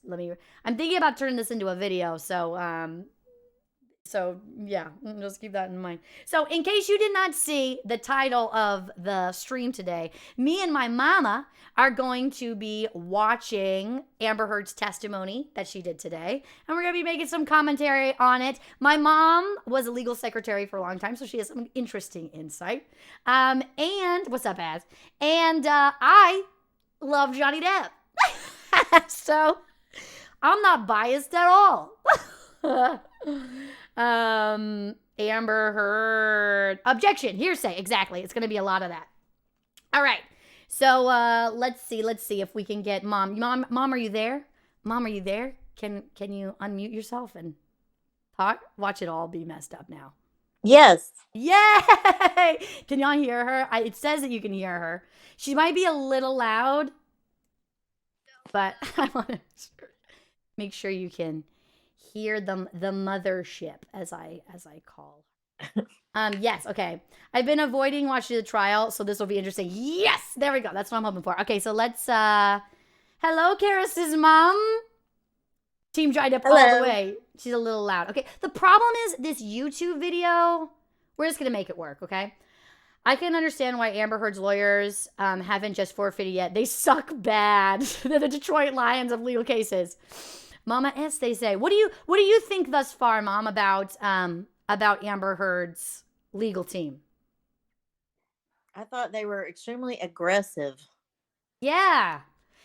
me. I'm thinking about turning this into a video, so yeah, just keep that in mind. So in case you did not see the title of the stream today, me and my mama are going to be watching Amber Heard's testimony that she did today, and we're going to be making some commentary on it. My mom was a legal secretary for a long time, so she has some interesting insight. And what's up, Az? And I love Johnny Depp. So I'm not biased at all. Amber Heard. Objection. Hearsay. Exactly. It's going to be a lot of that. All right. So let's see if we can get Mom. Mom, are you there? Mom, are you there? Can you unmute yourself and talk? Watch it all be messed up now. Yes. Yay! Can y'all hear her? It says that you can hear her. She might be a little loud, but I want to make sure you can hear the mothership, as I call. Yes, okay. I've been avoiding watching the trial, so this will be interesting. Yes, there we go. That's what I'm hoping for. Okay, so let's hello, Charis's mom. Team Johnny Depp all the way. She's a little loud. Okay, the problem is this YouTube video. We're just gonna make it work, okay? I can understand why Amber Heard's lawyers haven't just forfeited yet. They suck bad. They're the Detroit Lions of legal cases. Mama S, they say. What do you think thus far, Mom, about Amber Heard's legal team? I thought they were extremely aggressive. Yeah.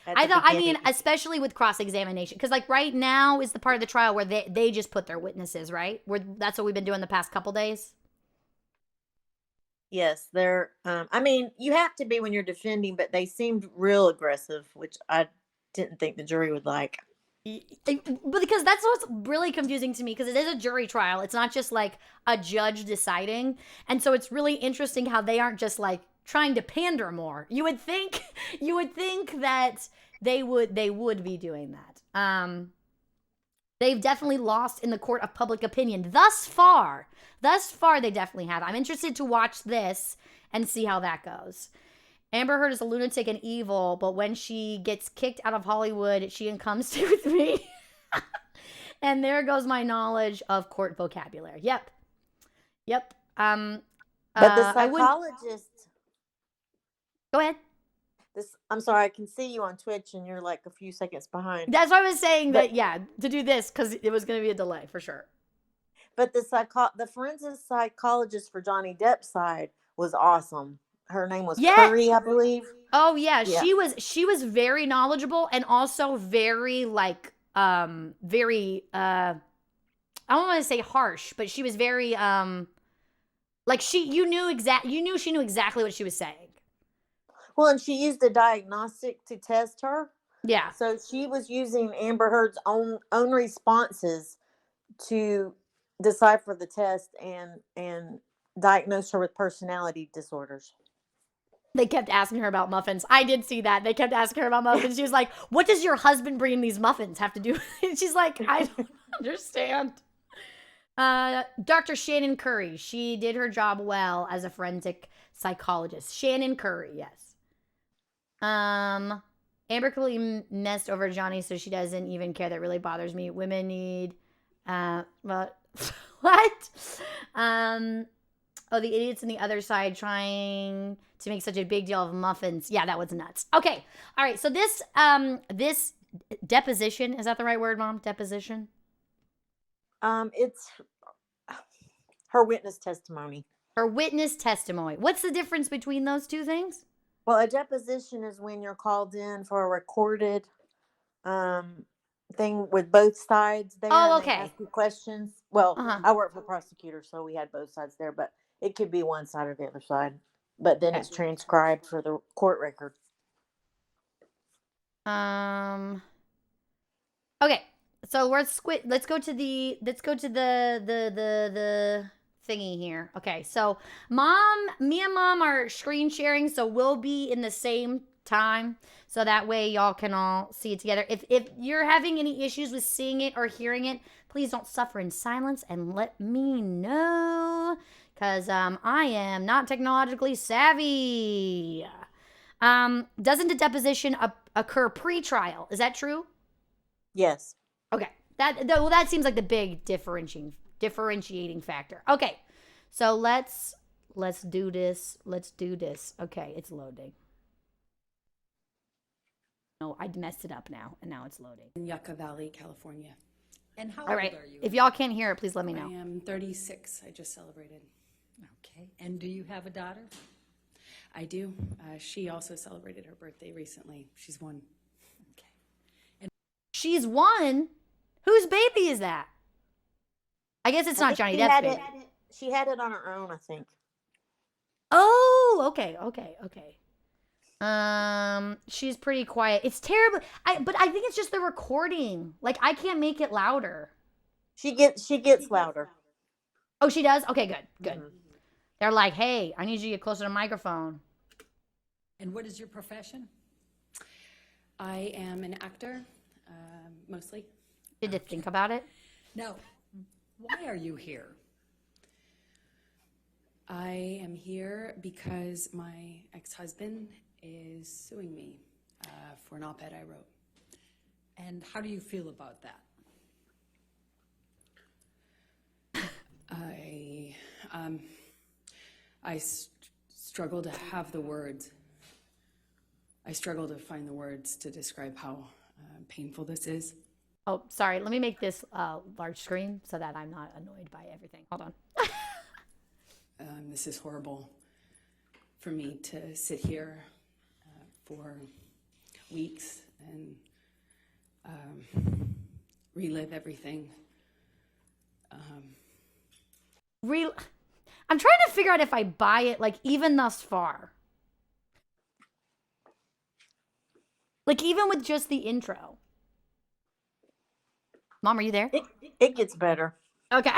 I mean, especially with cross-examination. Because, like, right now is the part of the trial where they just put their witnesses, right? That's what we've been doing the past couple days. Yes, they're, I mean, you have to be when you're defending, but they seemed real aggressive, which I didn't think the jury would like. But because that's what's really confusing to me, because it is a jury trial. It's not just like a judge deciding. And so it's really interesting how they aren't just like trying to pander more. You would think that they would be doing that. They've definitely lost in the court of public opinion thus far. Thus far, they definitely have. I'm interested to watch this and see how that goes. Amber Heard is a lunatic and evil, but when she gets kicked out of Hollywood, she comes to with me. And there goes my knowledge of court vocabulary. Yep. But the psychologist. Go ahead. I'm sorry, I can see you on Twitch and you're like a few seconds behind. That's why I was saying to do this, because it was going to be a delay for sure. But the forensic psychologist for Johnny Depp's side was awesome. Her name was Curry, I believe. Oh yeah, she was very knowledgeable and also very like very I don't want to say harsh, but she was very like you knew she knew exactly what she was saying. Well, and she used a diagnostic to test her. Yeah. So she was using Amber Heard's own responses to decipher the test and diagnose her with personality disorders. They kept asking her about muffins. I did see that. They kept asking her about muffins. She was like, what does your husband bringing these muffins have to do? She's like, I don't understand. Dr. Shannon Curry. She did her job well as a forensic psychologist. Shannon Curry, yes. Amber clearly messed over Johnny, so she doesn't even care. That really bothers me. Women need, what? Oh, the idiots on the other side trying to make such a big deal of muffins. Yeah, that was nuts. Okay. All right. So this deposition, is that the right word, Mom? Deposition? It's her witness testimony. Her witness testimony. What's the difference between those two things? Well, a deposition is when you're called in for a recorded thing with both sides there. Oh, okay. Ask you questions. Well, I work for prosecutors, so we had both sides there, but it could be one side or the other side. But then it's transcribed for the court record. Okay. So let's go to the thingy here. Okay. So me and Mom are screen sharing, so we'll be in the same time, so that way y'all can all see it together. If you're having any issues with seeing it or hearing it, please don't suffer in silence and let me know, because I am not technologically savvy. Doesn't a deposition occur pre-trial? Is that true? Yes. Okay. That seems like the big differentiating factor. Okay. So let's do this. Let's do this. Okay, it's loading. No, I messed it up now, and now it's loading. In Yucca Valley, California. And how All old right. are you? If y'all can't hear it, please let me know. I am 36. I just celebrated. Okay. And do you have a daughter? I do. She also celebrated her birthday recently. She's 1. Okay. She's 1. Whose baby is that? I guess it's I not think Johnny she Depp's had baby. She had it on her own, I think. Oh, okay. She's pretty quiet. It's terrible. But I think it's just the recording. Like, I can't make it louder. She gets louder. Oh, she does? Okay, good. Mhm. They're like, hey, I need you to get closer to the microphone. And what is your profession? I am an actor, mostly. Did you think about it? Now, why are you here? I am here because my ex-husband is suing me for an op-ed I wrote. And how do you feel about that? I struggle to have the words. I struggle to find the words to describe how painful this is. Oh, sorry. Let me make this large screen so that I'm not annoyed by everything. Hold on. This is horrible for me to sit here for weeks and relive everything. I'm trying to figure out if I buy it, like, even thus far. Like, even with just the intro. Mom, are you there? It gets better. Okay.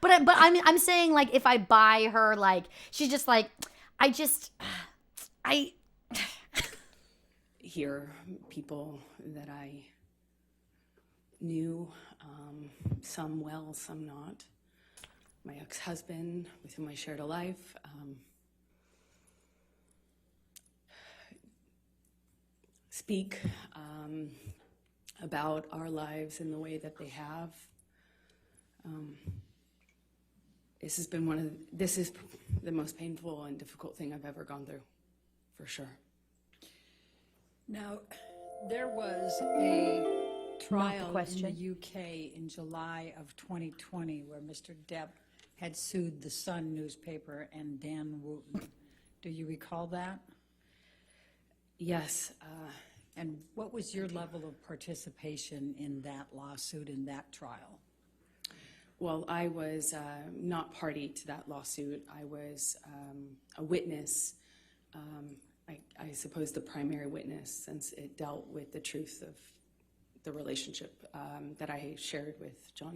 but I'm saying, like, if I buy her, like, she's just like, I Hear people that I knew, some well, some not. My ex-husband, with whom I shared a life, speak about our lives in the way that they have. This is the most painful and difficult thing I've ever gone through, for sure. Now, there was a trial in question. the UK in July of 2020 where Mr. Depp had sued the Sun newspaper and Dan Wooten. Do you recall that? Yes. And what was your level of participation in that lawsuit, in that trial? Well, I was not party to that lawsuit. I was a witness, I suppose the primary witness, since it dealt with the truth of the relationship that I shared with John.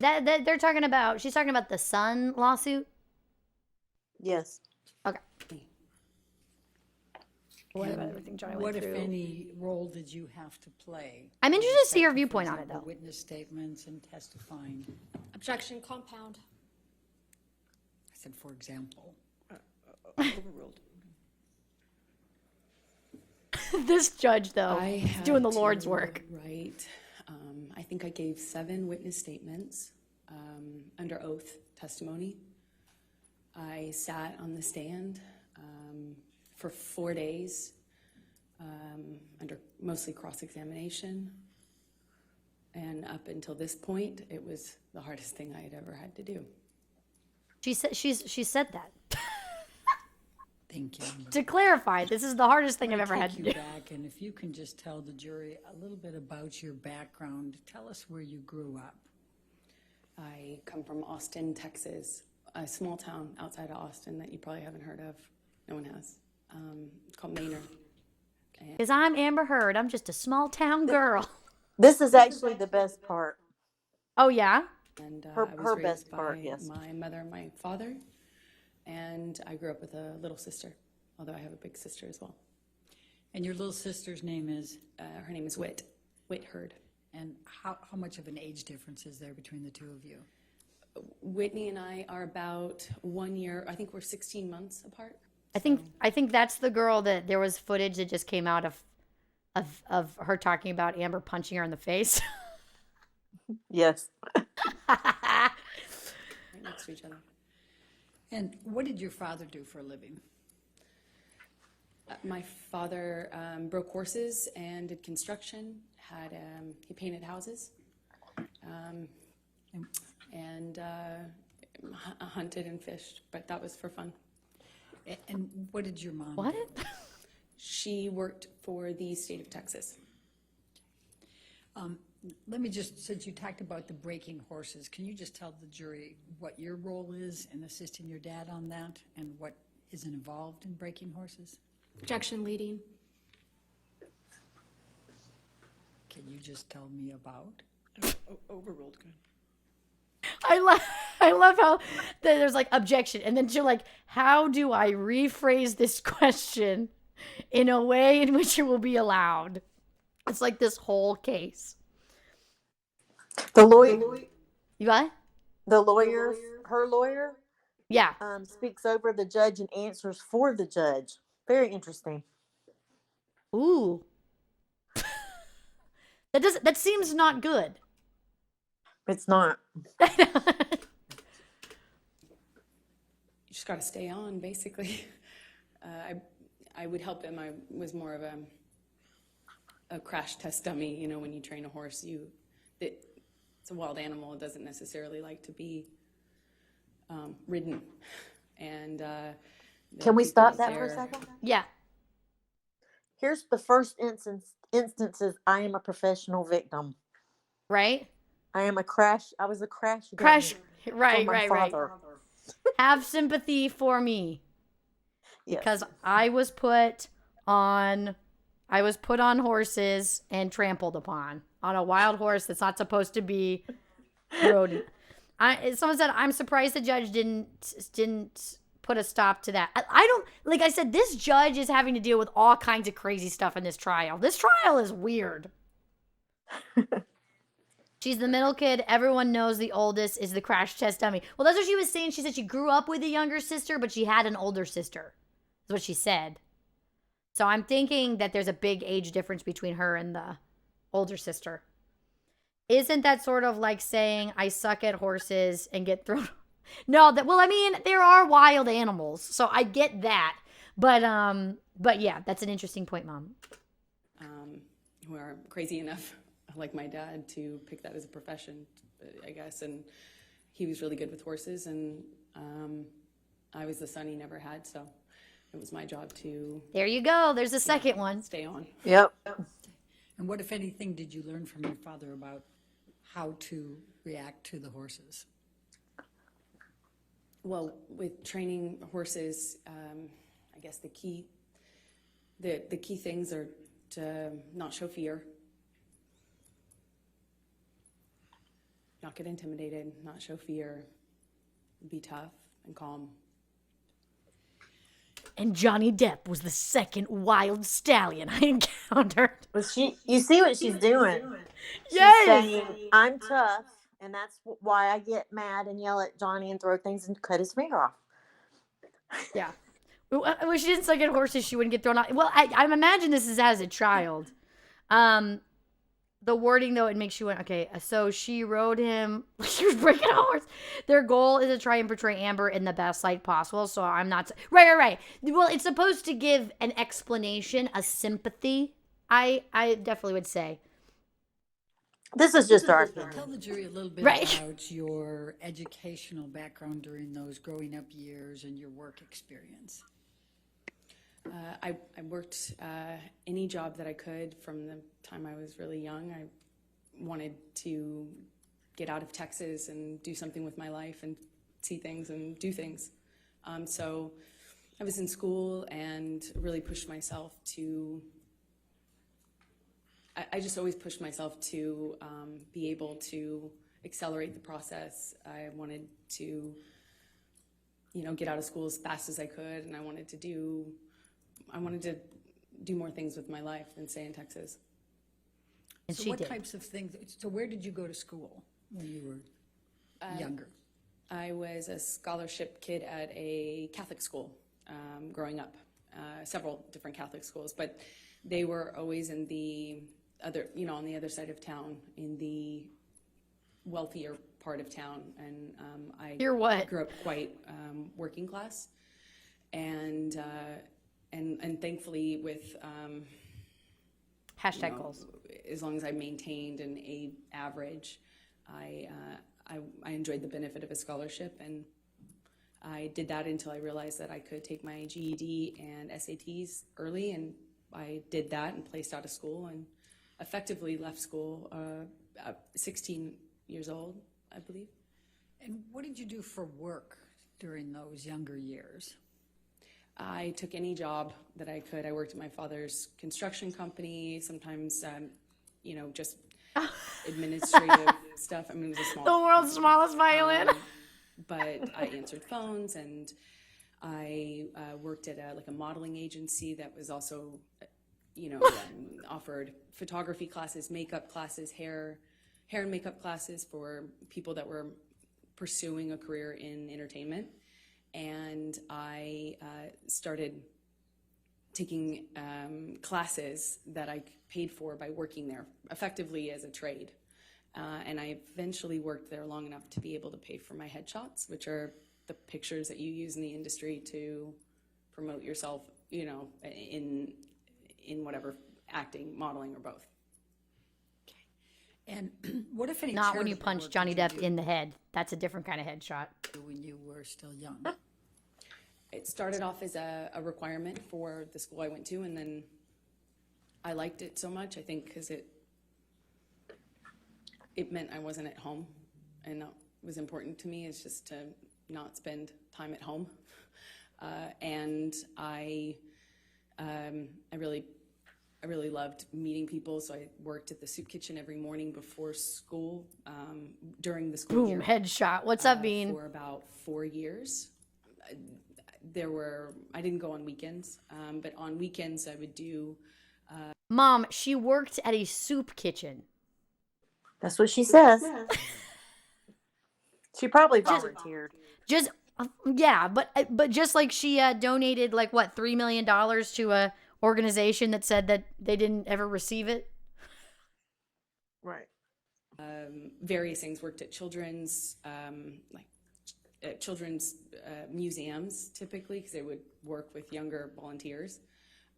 She's talking about the Sun lawsuit? Yes. Okay. What And about everything Johnny went what, if through? any, role did you have to play? I'm with interested to see your respect viewpoint for on it, example, though. Witness statements and testifying. Objection, compound. I said, for example. Overruled. This judge, though, I is had doing the to Lord's work. Write, I think I gave 7 witness statements under oath testimony. I sat on the stand for 4 days under mostly cross-examination. And up until this point, it was the hardest thing I had ever had to do. She said that. Thank you. Amber. To clarify, this is the hardest thing I've ever had Take to you do. back, and if you can just tell the jury a little bit about your background. Tell us where you grew up. I come from Austin, Texas, a small town outside of Austin that you probably haven't heard of. No one has. It's called Maynard. Because I'm Amber Heard. I'm just a small town girl. This is actually the best part. Oh, yeah? And Her I was raised best by part, yes. my mother and my father. And I grew up with a little sister, although I have a big sister as well. And your little sister's name is? Her name is Whit Heard. And how much of an age difference is there between the two of you? Whitney and I are about 1 year, I think we're 16 months apart. I think that's the girl that there was footage that just came out of her talking about Amber punching her in the face. Yes. right next to each other. And what did your father do for a living? My father broke horses and did construction. He painted houses, and hunted and fished. But that was for fun. And what did your mom What? do? She worked for the state of Texas. Let me just, since you talked about the breaking horses, can you just tell the jury what your role is in assisting your dad on that and what is involved in breaking horses? Objection leading. Can you just tell me about? Overruled. Good. I love how there's like objection, and then you're like, how do I rephrase this question in a way in which it will be allowed? It's like this whole case. The lawyer, You what? the lawyer, her lawyer, Yeah. speaks over the judge and answers for the judge. Very interesting. Ooh. That seems not good. It's not. You just got to stay on, basically. I would help him. I was more of a crash test dummy. You know, when you train a horse, it's a wild animal. It doesn't necessarily like to be ridden. And Can we stop that for a second? Yeah. Here's the first instances I am a professional victim. Right? I was a crash dummy Crash. for Right, my right, right. father. Have sympathy for me. Yes. Because I was put on horses and trampled upon on a wild horse that's not supposed to be rode. Someone said, I'm surprised the judge didn't put a stop to that. I don't, like I said, this judge is having to deal with all kinds of crazy stuff in this trial. This trial is weird. She's the middle kid. Everyone knows the oldest is the crash test dummy. Well, that's what she was saying. She said she grew up with a younger sister, but she had an older sister. That's what she said. So I'm thinking that there's a big age difference between her and the older sister. Isn't that sort of like saying I suck at horses and get thrown? No, well, I mean, there are wild animals, so I get that. But yeah, that's an interesting point, Mom. Who are crazy enough, like my dad, to pick that as a profession, I guess. And he was really good with horses, and I was the son he never had, so it was my job to There you go. There's a second one. stay on. Yep. And what, if anything, did you learn from your father about how to react to the horses? Well, with training horses, I guess the key things are to not show fear, not get intimidated, not show fear, be tough and calm. And Johnny Depp was the second wild stallion I encountered. But you see what she's doing. Yes. She's saying, I'm tough, and that's why I get mad and yell at Johnny and throw things and cut his finger off. Yeah. Well, she didn't suck at horses. She wouldn't get thrown out. Well, I imagine this is as a child. The wording, though, it makes you went, okay, so she rode him. She was breaking a horse. Their goal is to try and portray Amber in the best light possible. So I'm not. Right. Well, it's supposed to give an explanation, a sympathy. I definitely would say. This is just our opinion. Tell the jury a little bit Right. about your educational background during those growing up years and your work experience. I worked any job that I could from the time I was really young. I wanted to get out of Texas and do something with my life and see things and do things. So I was in school and really pushed myself to, I just always pushed myself to be able to accelerate the process. I wanted to, get out of school as fast as I could, and I wanted to do more things with my life than stay in Texas. And So she what did. types of things, so where did you go to school when you were younger? I was a scholarship kid at a Catholic school growing up, several different Catholic schools, but they were always in the other, on the other side of town, in the wealthier part of town, and I You're what? grew up quite working class, and thankfully with Hashtag goals. as long as I maintained an A average, I enjoyed the benefit of a scholarship, and I did that until I realized that I could take my GED and SATs early, and I did that and placed out of school and effectively left school 16 years old, I believe. And what did you do for work during those younger years? I took any job that I could. I worked at my father's construction company, sometimes, just administrative stuff. I mean, it was a small. The world's smallest violin. But I answered phones, and I worked at a modeling agency that was also, offered photography classes, makeup classes, hair and makeup classes for people that were pursuing a career in entertainment. And I started taking classes that I paid for by working there, effectively as a trade. And I eventually worked there long enough to be able to pay for my headshots, which are the pictures that you use in the industry to promote yourself, in whatever, acting, modeling, or both. And what, if any, Not when you charitable punch work Johnny did you Depp do in the head. That's a different kind of headshot. when you were still young? It started off as a requirement for the school I went to, and then I liked it so much, I think, because it meant I wasn't at home, and that was important to me, is just to not spend time at home. And I really loved meeting people, so I worked at the soup kitchen every morning before school, during the school Boom, year. headshot. What's up, Bean? For about 4 years. I didn't go on weekends, but on weekends I would do. Mom, she worked at a soup kitchen. That's what she says. She probably volunteered. Just yeah, but just like she donated like what $3 million to a organization that said that they didn't ever receive it. Right. Various things. Worked at children's museums typically, because they would work with younger volunteers,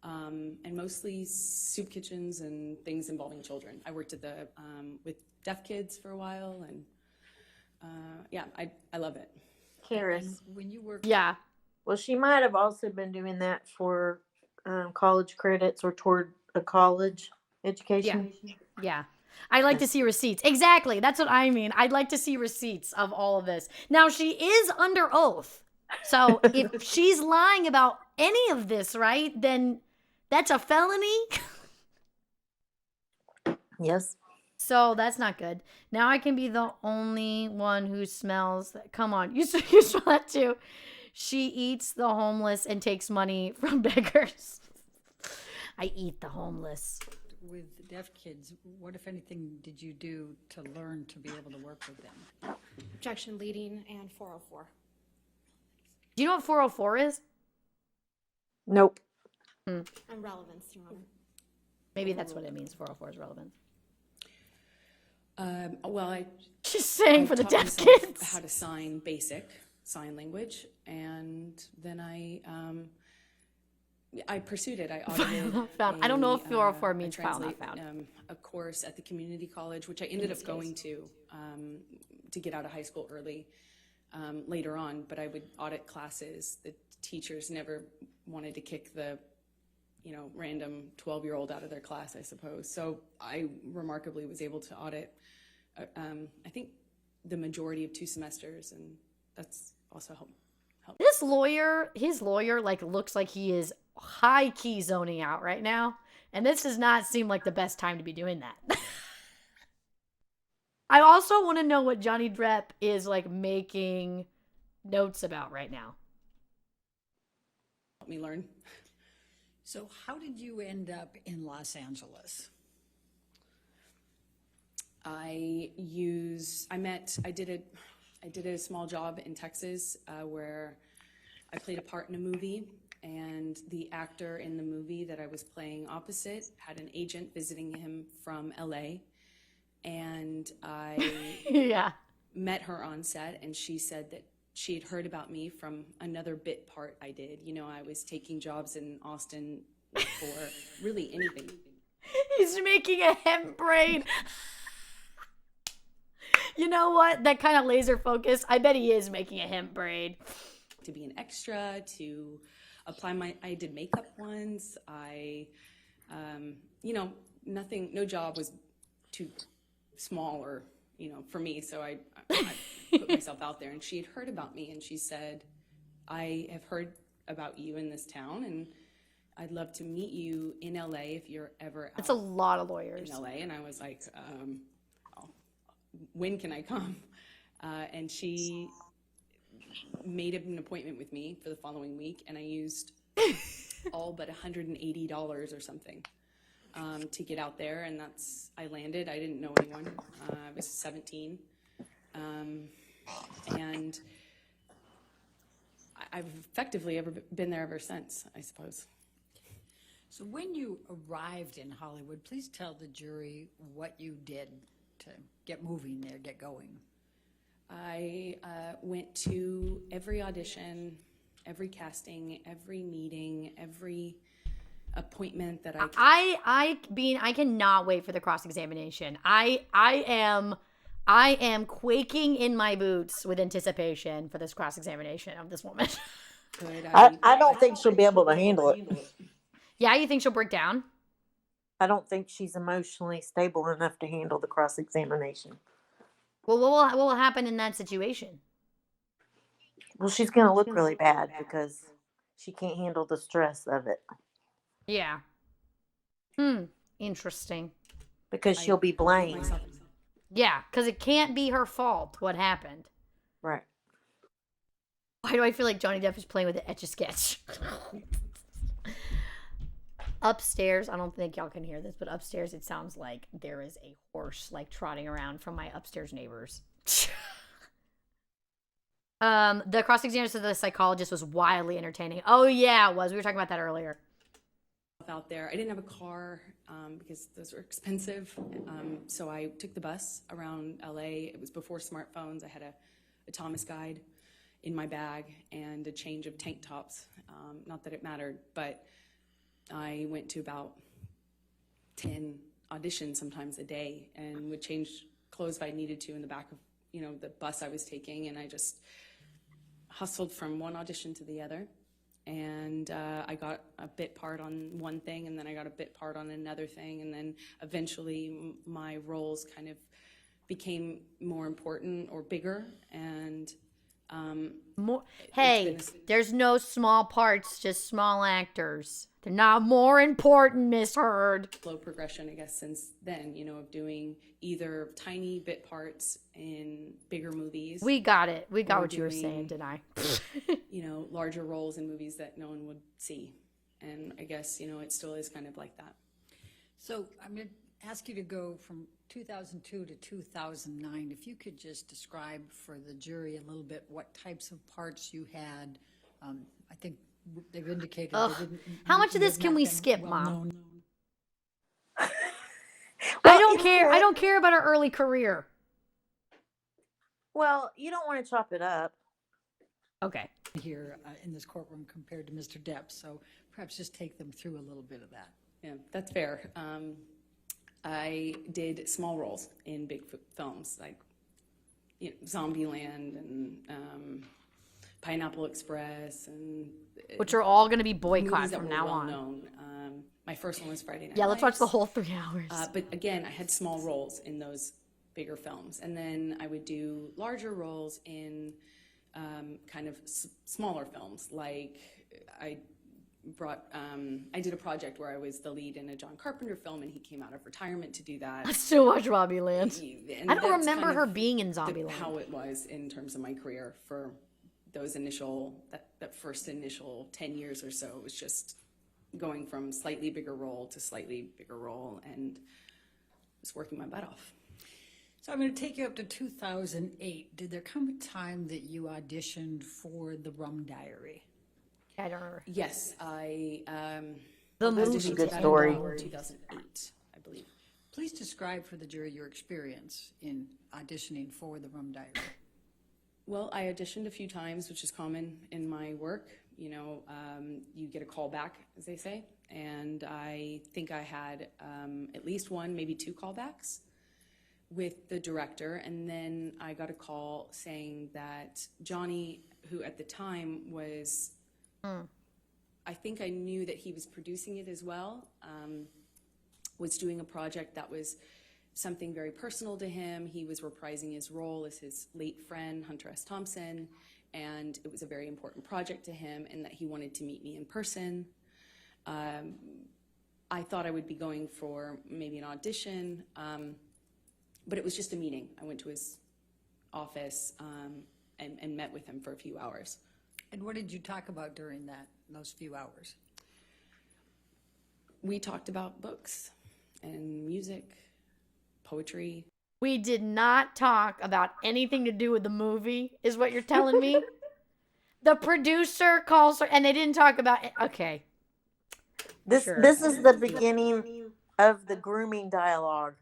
and mostly soup kitchens and things involving children. I worked at the with deaf kids for a while, and I love it. Charis. And when you worked, Yeah. Well, she might have also been doing that for college credits or toward a college education. Yeah. I'd like to see receipts. Exactly. That's what I mean. I'd like to see receipts of all of this. Now, she is under oath. So if she's lying about any of this, right, then that's a felony. Yes. So that's not good. Now I can be the only one who smells that. Come on. You smell that too. She eats the homeless and takes money from beggars. I eat the homeless. with deaf kids, what, if anything, did you do to learn to be able to work with them? Objection leading and 404. Do you know what 404 is? Nope. And relevance, Your Honor. Maybe that's what it means. 404 is relevant. Well, She's saying for the taught deaf myself kids. how to sign basic sign language, and then I pursued it. I audited. I don't know if 404 a means file not translate, found. a course at the community college, which I ended up going to get out of high school early later on. But I would audit classes. The teachers never wanted to kick the random 12-year-old out of their class, I suppose. So I remarkably was able to audit, I think, the majority of 2 semesters, and that's also helped. This lawyer, his lawyer, looks like he is high-key zoning out right now. And this does not seem like the best time to be doing that. I also want to know what Johnny Depp is, making notes about right now. Helped me learn. So how did you end up in Los Angeles? I did a small job in Texas where I played a part in a movie, and the actor in the movie that I was playing opposite had an agent visiting him from LA, and I Yeah. met her on set, and she said that she had heard about me from another bit part I did. You know, I was taking jobs in Austin for really anything. He's making a hemp braid. You know what? That kind of laser focus. I bet he is making a hemp braid. To be an extra, to apply I did makeup once. You know, no job was too small or, you know, for me. So I put myself out there, and she had heard about me, and she said, I have heard about you in this town, and I'd love to meet you in LA if you're ever out It's a lot of lawyers. in LA. And I was like, when can I come? And she made an appointment with me for the following week, and I used all but $180 or something to get out there, and I landed. I didn't know anyone. I was 17, and I've effectively been there ever since, I suppose. So when you arrived in Hollywood, please tell the jury what you did to get moving there, get going. I went to every audition, every casting, every meeting, every appointment that I I cannot wait for the cross-examination. I am quaking in my boots with anticipation for this cross-examination of this woman. could. I don't think she'll be able to handle it. Yeah, you think she'll break down? I don't think she's emotionally stable enough to handle the cross examination. Well, what will happen in that situation? Well, she's going to look really bad because she can't handle the stress of it. Yeah. Interesting. Because she'll be blamed. myself- Yeah, because it can't be her fault what happened. Right. Why do I feel like Johnny Depp is playing with the Etch-a-Sketch? Upstairs, I don't think y'all can hear this, but upstairs it sounds like there is a horse like trotting around from my upstairs neighbors. The cross-examination of the psychologist was wildly entertaining. Oh yeah, it was. We were talking about that earlier. out there. I didn't have a car because those were expensive. So I took the bus around LA. It was before smartphones. I had a Thomas guide in my bag and a change of tank tops. Not that it mattered, but I went to about 10 auditions sometimes a day and would change clothes if I needed to in the back of, the bus I was taking. And I just hustled from one audition to the other. And I got a bit part on one thing, and then I got a bit part on another thing. And then eventually my roles kind of became more important or bigger. And More. Hey, there's no small parts, just small actors. They're not more important, Miss Heard. slow progression, I guess, since then, of doing either tiny bit parts in bigger movies. We got it. We got Or what you were doing- saying, didn't I? Larger roles in movies that no one would see. And I guess, it still is kind of like that. So I'm going to ask you to go from 2002 to 2009. If you could just describe for the jury a little bit what types of parts you had. I think they've indicated. Ugh. They didn't, How much of you this have can not we been skip, well Mom? known. I don't care. I don't care about her early career. Well, you don't want to chop it up. Okay. Here in this courtroom compared to Mr. Depp. So perhaps just take them through a little bit of that. Yeah, that's fair. I did small roles in big films like Zombieland and Pineapple Express, and Which are all going to be movies boycotted that from were now well on. known. My first one was Friday Night Yeah, let's watch the Lights. whole 3 hours. But again, I had small roles in those bigger films, and then I would do larger roles in kind of smaller films. Like I did a project where I was the lead in a John Carpenter film, and he came out of retirement to do that. I still watch Robbie Land. And I don't that's remember kind her of being in Zombieland. how it was in terms of my career for those that first initial 10 years or so. It was just going from slightly bigger role to slightly bigger role, and just working my butt off. So I'm going to take you up to 2008. Did there come a time that you auditioned for The Rum Diary? I don't remember. Yes, I The auditioned movie. good back story. in 2008, I believe. Please describe for the jury your experience in auditioning for the Rum Diary. Well, I auditioned a few times, which is common in my work. You get a call back, as they say, and I think I had at least one, maybe two callbacks with the director, and then I got a call saying that Johnny, who at the time was, I think I knew that he was producing it as well, was doing a project that was something very personal to him. He was reprising his role as his late friend, Hunter S. Thompson, and it was a very important project to him, and that he wanted to meet me in person. I thought I would be going for maybe an audition, but it was just a meeting. I went to his office and met with him for a few hours. And what did you talk about during those few hours? We talked about books and music, poetry. We did not talk about anything to do with the movie, is what you're telling me? The producer calls her, and they didn't talk about it. Okay. This Sure. this is the beginning of the grooming dialogue.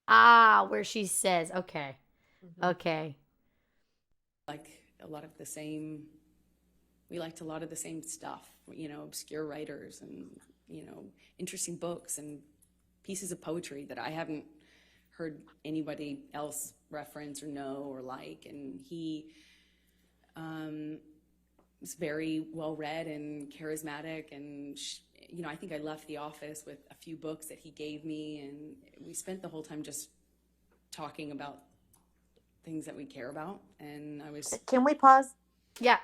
Where she says, okay. Okay. Like a lot of the same, we liked a lot of the same stuff, obscure writers and, interesting books and pieces of poetry that I haven't heard anybody else reference or know or like. And he was very well read and charismatic, and I think I left the office with a few books that he gave me, and we spent the whole time just talking about things that we care about. And I was... Can we pause? Yeah.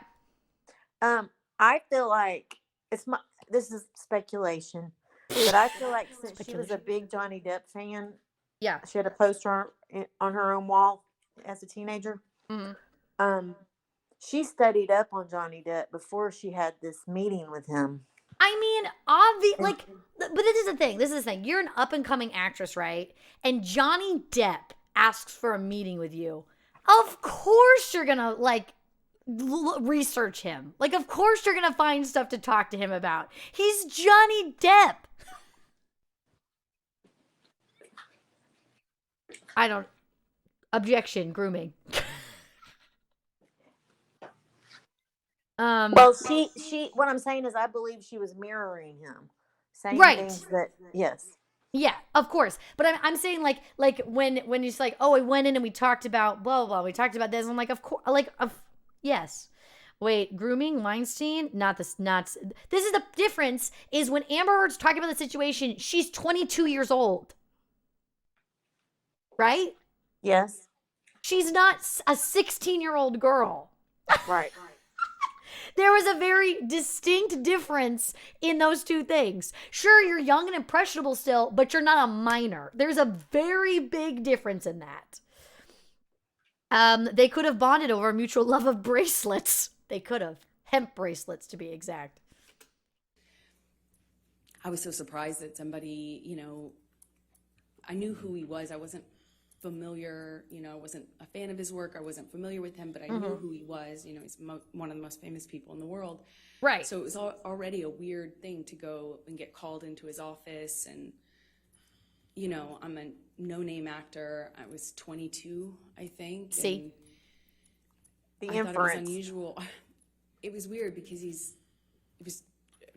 I feel like this is speculation, but I feel like since she was a big Johnny Depp fan, Yeah. she had a poster on her own wall as a teenager. Mm-hmm. She studied up on Johnny Depp before she had this meeting with him. I mean, but this is the thing. This is the thing. You're an up and coming actress, right? And Johnny Depp asks for a meeting with you. Of course you're gonna research him. Of course you're gonna find stuff to talk to him about. He's Johnny Depp. Objection, grooming. Well, she. What I'm saying is, I believe she was mirroring him, saying Right. things that. Yes. Yeah, of course. But I'm saying when he's like, oh, I went in and we talked about blah, blah, blah. We talked about this. I'm like, of course, yes. Wait, grooming, Weinstein? This is the difference is when Amber Heard's talking about the situation, she's 22 years old. Right? Yes. She's not a 16-year-old girl. Right. There was a very distinct difference in those two things. Sure, you're young and impressionable still, but you're not a minor. There's a very big difference in that. They could have bonded over a mutual love of bracelets. They could have. Hemp bracelets, to be exact. I was so surprised that somebody, I knew who he was. I wasn't familiar, I wasn't a fan of his work. I wasn't familiar with him, but I knew who he was. He's one of the most famous people in the world. Right. So it was already a weird thing to go and get called into his office. And, I'm a no-name actor. I was 22, I think. See? The I thought it was inference. unusual. It was weird because he was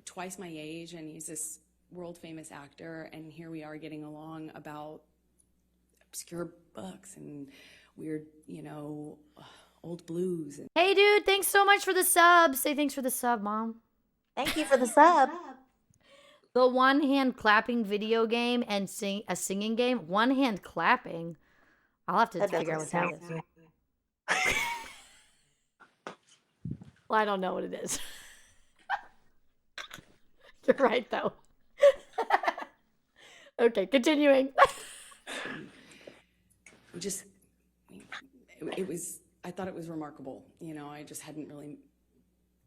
twice my age, and he's this world-famous actor, and here we are getting along about obscure books and weird, old blues. Hey, dude, thanks so much for the sub. Say thanks for the sub, Mom. Thank you for the sub. The one-hand clapping video game and a singing game. One-hand clapping? I'll have to That figure out what doesn't that is. sound- Well, I don't know what it is. You're right, though. Okay, continuing. I thought it was remarkable. I just hadn't really,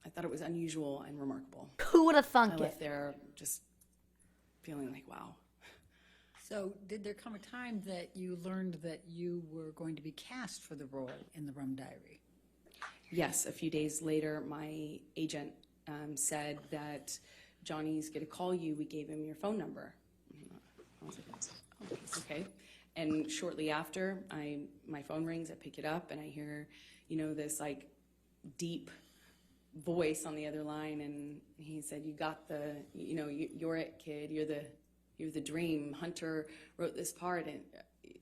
I thought it was unusual and remarkable. Who would have I thunk left it? there just feeling like, wow. So did there come a time that you learned that you were going to be cast for the role in the Rum Diary? Yes, a few days later, my agent said that Johnny's going to call you. We gave him your phone number. I was like, Okay. And shortly after, my phone rings, I pick it up, and I hear, this like deep voice on the other line, and he said, "You got you're it, kid. You're the dream. Hunter wrote this part, and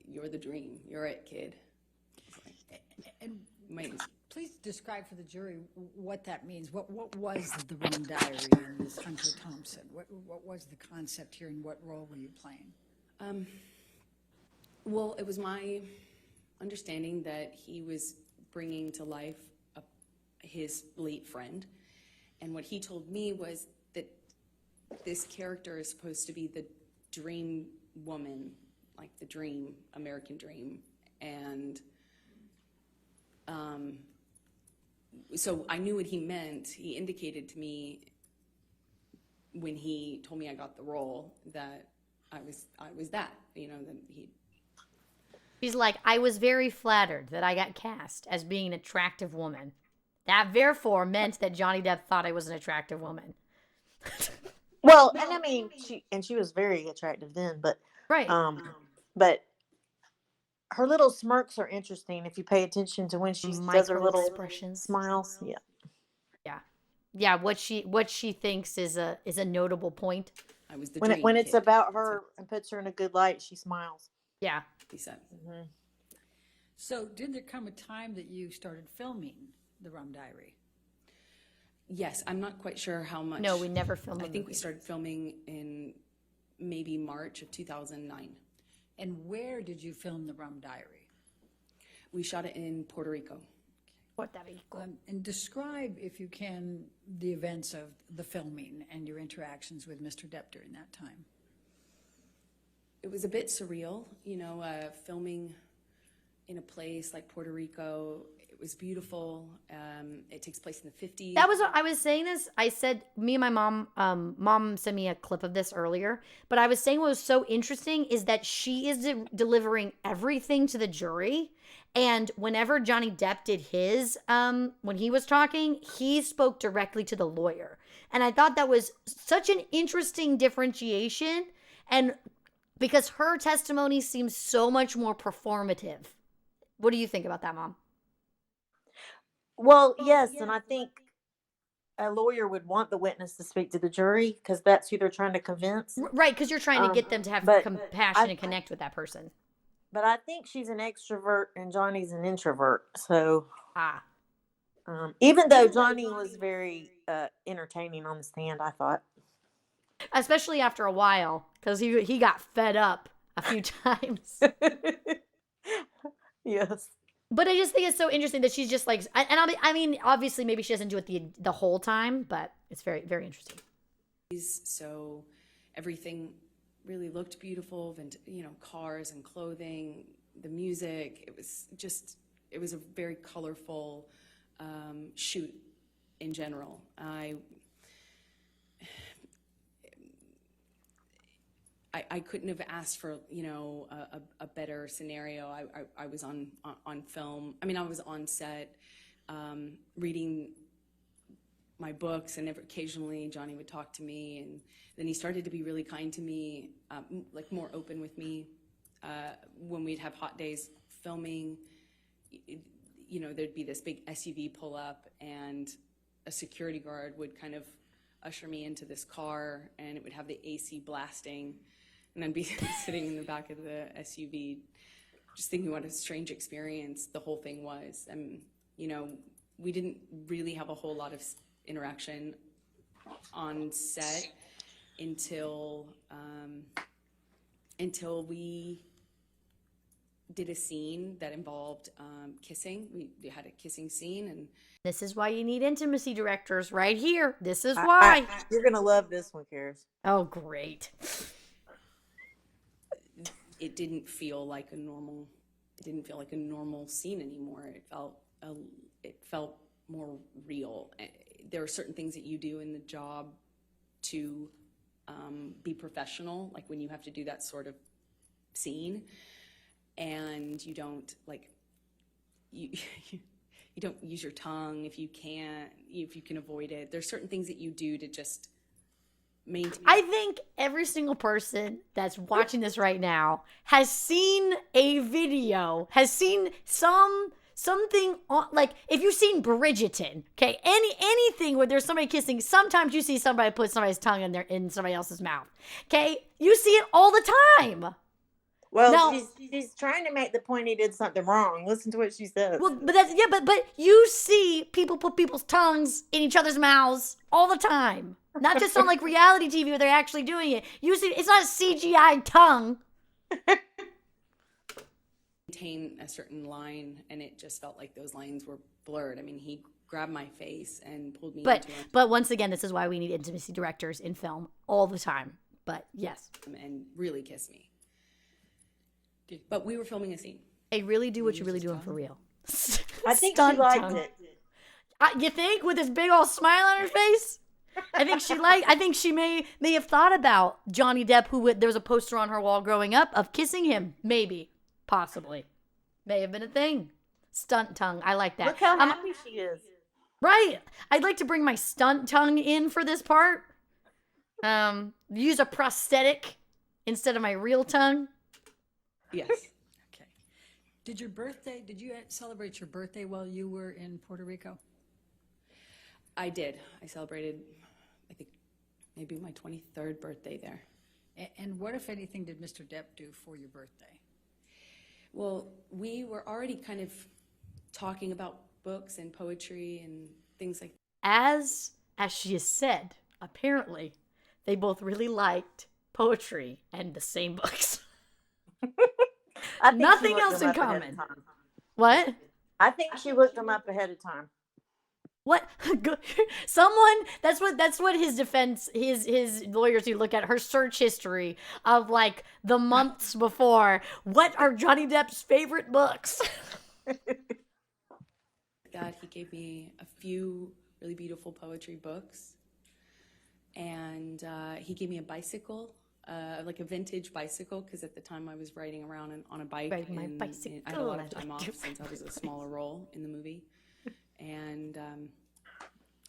you're the dream. You're it, kid." And My name's please describe for the jury what that means. What was the rum diary in this Hunter Thompson? What was the concept here, and what role were you playing? Well, it was my understanding that he was bringing to life his late friend. And what he told me was that this character is supposed to be the dream woman, like the dream, American dream. And so I knew what he meant. He indicated to me when he told me I got the role that I was that, that he. She's like, I was very flattered that I got cast as being an attractive woman. That therefore meant that Johnny Depp thought I was an attractive woman. Well, and I mean, she was very attractive then, but Right. but her little smirks are interesting if you pay attention to when she does her Micro little expressions. smiles. Yeah. Yeah, what she thinks is a notable point. I was the When dream when it's kid. about her and puts her in a good light, she smiles. Yeah. He said. So did there come a time that you started filming the rum diary? Yes, I'm not quite sure how much. No, we never filmed I the think we movie. started filming in maybe March of 2009. And where did you film the rum diary? We shot it in Puerto Rico. Puerto Rico. And describe, if you can, the events of the filming and your interactions with Mr. Depp during that time. It was a bit surreal, filming in a place like Puerto Rico. It was beautiful. It takes place in the 50s. That was what I was saying this. I said, me and my mom sent me a clip of this earlier, but I was saying what was so interesting is that she is delivering everything to the jury. And whenever Johnny Depp did his, when he was talking, he spoke directly to the lawyer. And I thought that was such an interesting differentiation. And because her testimony seems so much more performative. What do you think about that, Mom? Well, yes, and I think a lawyer would want the witness to speak to the jury because that's who they're trying to convince. Right, because you're trying to get them to have but compassion and connect with that person. But I think she's an extrovert and Johnny's an introvert. So, even though Johnny was very entertaining on the stand, I thought. Especially after a while, because he got fed up a few times. Yes. But I just think it's so interesting that she's just like, and I mean, obviously, maybe she doesn't do it the whole time, but it's very, very interesting. So everything really looked beautiful, and cars and clothing, the music. It was a very colorful shoot in general. I couldn't have asked for a better scenario. I was on film. I mean, I was on set reading my books, and occasionally Johnny would talk to me, and then he started to be really kind to me, like more open with me. When we'd have hot days filming, there'd be this big SUV pull up, and a security guard would kind of usher me into this car, and it would have the AC blasting. And I'd be sitting in the back of the SUV, just thinking what a strange experience the whole thing was. And, we didn't really have a whole lot of interaction on set until we did a scene that involved kissing. We had a kissing scene, and this is why you need intimacy directors right here. This is why. You're going to love this one, Charis. Oh, great. it didn't feel like a normal scene anymore. It felt more real. There are certain things that you do in the job to be professional, like when you have to do that sort of scene, and you don't you don't use your tongue if you can avoid it. There's certain things that you do to just maintain. I think every single person that's watching this right now has seen a video, has seen something on, like if you've seen Bridgerton, okay, anything where there's somebody kissing, sometimes you see somebody put somebody's tongue in somebody else's mouth. Okay? You see it all the time. Well, No. she's trying to make the point he did something wrong. Listen to what she says. Well, but that's yeah, but you see people put people's tongues in each other's mouths all the time. Not just on like reality TV where they're actually doing it. You see, it's not a CGI tongue. Maintain a certain line, and it just felt like those lines were blurred. I mean, he grabbed my face and pulled me into him. But once again, this is why we need intimacy directors in film all the time. But yes, And really kissed me. But we were filming a scene. hey, really do what you're really doing for real. I think Stunt she liked tongue. it. You think with this big old smile on her face? I think she may have thought about Johnny Depp, there was a poster on her wall growing up of kissing him. Maybe, possibly, may have been a thing. Stunt tongue, I like that. Look how happy she is. Right, I'd like to bring my stunt tongue in for this part. Use a prosthetic instead of my real tongue. Yes. Okay. Did you celebrate your birthday while you were in Puerto Rico? I did. I celebrated, I think, maybe my 23rd birthday there. And what, if anything, did Mr. Depp do for your birthday? Well, we were already kind of talking about books and poetry and things like that. As she has said, apparently, they both really liked poetry and the same books. I think she Nothing looked else them in up ahead of common. time. What? I think she looked them up ahead of time. What? Someone, that's what his defense, his lawyers who look at her search history of like the months before. What are Johnny Depp's favorite books? That he gave me a few really beautiful poetry books, and he gave me a bicycle, like a vintage bicycle, because at the time I was riding around on a bike. Riding my and bicycle, I had a lot of I time like off your since I was a smaller role in the movie, and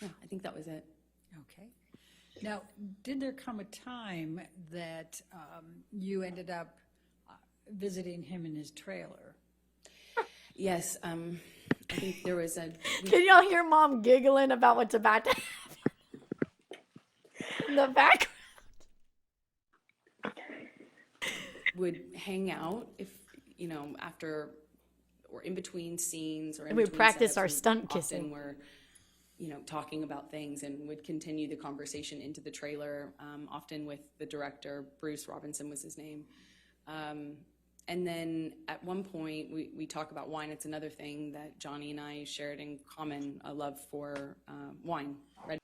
yeah, I think that was it. Okay. Now, did there come a time that you ended up visiting him in his trailer? Yes, I think there was a. Can y'all hear Mom giggling about what's about to happen in the background? Would hang out if after or in between scenes or in And we between practice sets, our we stunt often kissing. were talking about things and would continue the conversation into the trailer, often with the director. Bruce Robinson was his name. And then at one point we talk about wine. It's another thing that Johnny and I shared in common, a love for wine.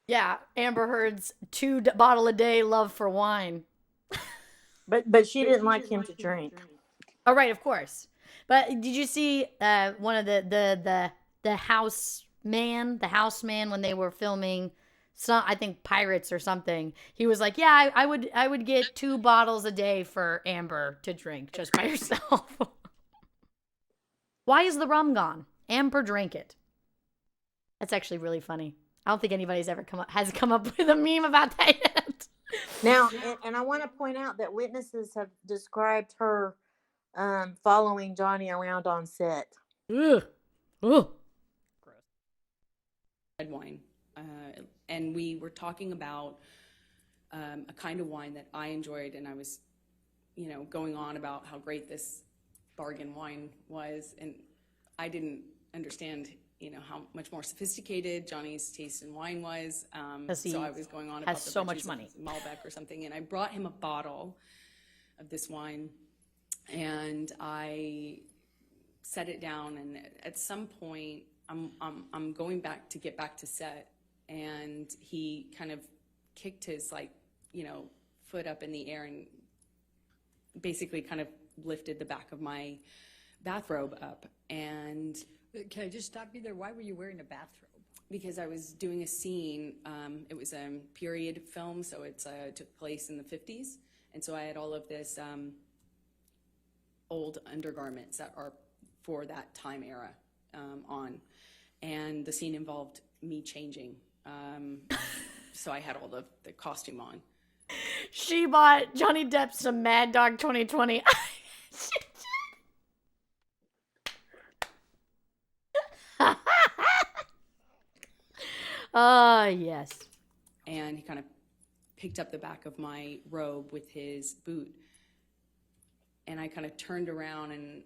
Yeah, Amber Heard's 2-bottle a day love for wine. But she didn't like him to drink. Oh, right, of course. But did you see one of the houseman when they were filming some, I think Pirates or something? He was like, "Yeah, I would get 2 bottles a day for Amber to drink just by herself." Why is the rum gone? Amber drank it. That's actually really funny. I don't think anybody's ever come up with a meme about that yet. Now, and I want to point out that witnesses have described her following Johnny around on set. Ugh. Ugh. Red wine, and we were talking about a kind of wine that I enjoyed, and I was, going on about how great this bargain wine was, and I didn't understand, how much more sophisticated Johnny's taste in wine was. So I was going on about has the so much virtues money. of Malbec or something, and I brought him a bottle of this wine, and I set it down, and at some point I'm going back to get back to set, and he kind of kicked his foot up in the air and basically kind of lifted the back of my bathrobe up. And Can I just stop you there? Why were you wearing a bathrobe? because I was doing a scene, it was a period film, so it took place in the 50s, and so I had all of this old undergarments that are for that time era on. And the scene involved me changing. So I had all the costume on. She bought Johnny Depp some Mad Dog 2020. Yes. And he kind of picked up the back of my robe with his boot. And I kind of turned around and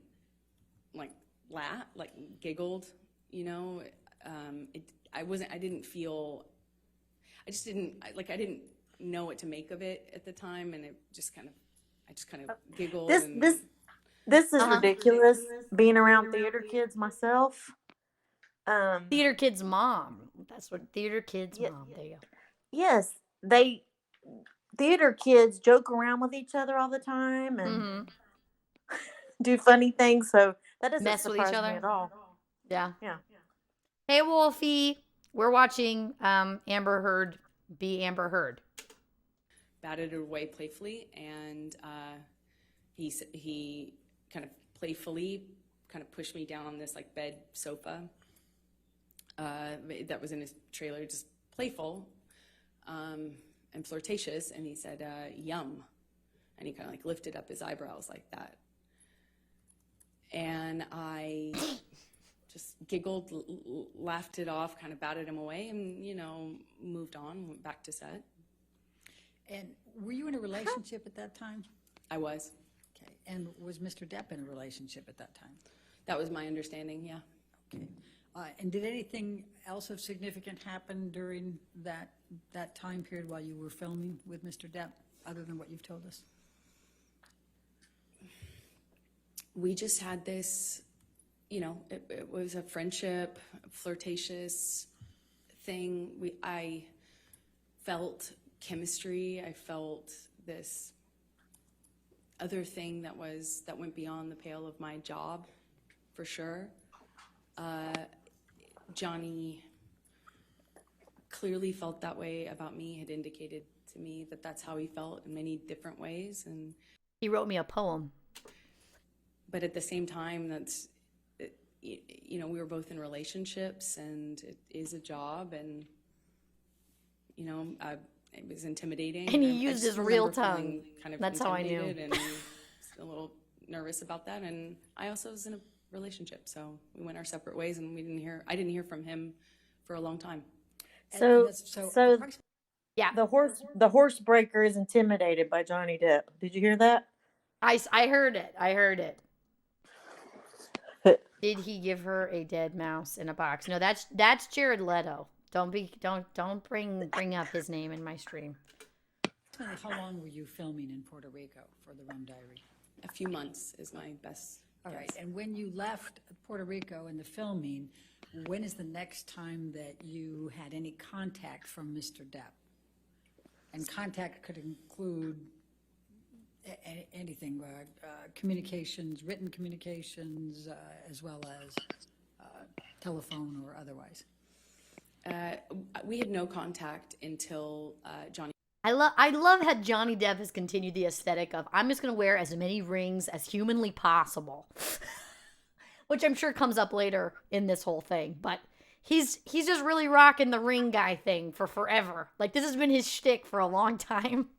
like laughed, like giggled, you know. I didn't feel, I just didn't, I didn't know what to make of it at the time. And it just kind of, I just kind of giggled. This is ridiculous. Being around theater kids myself. Theater Kid's mom. That's what Theater Kid's mom. There you go. Yes, theater kids joke around with each other all the time and do funny things. So that doesn't Mess with each surprise me other. at all. Yeah. Yeah. Hey, Wolfie. We're watching Amber Heard be Amber Heard. Batted it away playfully, and he kind of playfully kind of pushed me down on this like bed sofa that was in his trailer, just playful and flirtatious, and he said, "Yum," and he kind of like lifted up his eyebrows like that, and I just giggled, laughed it off, kind of batted him away, and moved on, went back to set. And were you in a relationship at that time? I was. Okay. And was Mr. Depp in a relationship at that time? That was my understanding, yeah. Okay. And did anything else of significant happen during that time period while you were filming with Mr. Depp, other than what you've told us? We just had this, it was a friendship, a flirtatious thing. I felt chemistry. I felt this other thing that went beyond the pale of my job, for sure. Johnny clearly felt that way about me, had indicated to me that that's how he felt in many different ways. And he wrote me a poem. But at the same time, we were both in relationships, and it is a job, and, it was intimidating. And he used his real tongue. Kind of that's how I knew. And a little nervous about that. And I also was in a relationship, so we went our separate ways, and I didn't hear from him for a long time. So yeah, the horse breaker is intimidated by Johnny Depp. Did you hear that? I heard it. Did he give her a dead mouse in a box? No, that's Jared Leto. Don't bring up his name in my stream. Tell me, how long were you filming in Puerto Rico for the Rum Diary? A few months is my best All guess. right, and when you left Puerto Rico and the filming, when is the next time that you had any contact from Mr. Depp? And contact could include anything, communications, written communications, as well as telephone or otherwise. We had no contact until Johnny. I love how Johnny Depp has continued the aesthetic of, I'm just going to wear as many rings as humanly possible. Which I'm sure comes up later in this whole thing. But he's just really rocking the ring guy thing for forever. Like, this has been his shtick for a long time.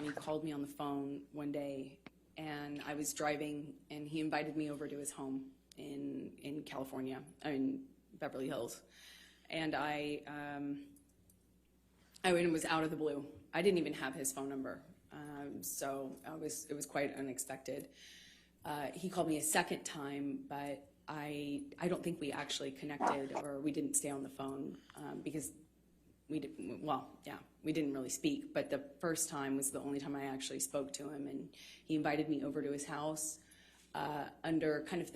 He called me on the phone one day, and I was driving, and he invited me over to his home in California, in Beverly Hills. And I it was out of the blue. I didn't even have his phone number, so it was quite unexpected. He called me a second time, but I don't think we actually connected, or we didn't stay on the phone because we didn't really speak. But the first time was the only time I actually spoke to him, and he invited me over to his house under kind of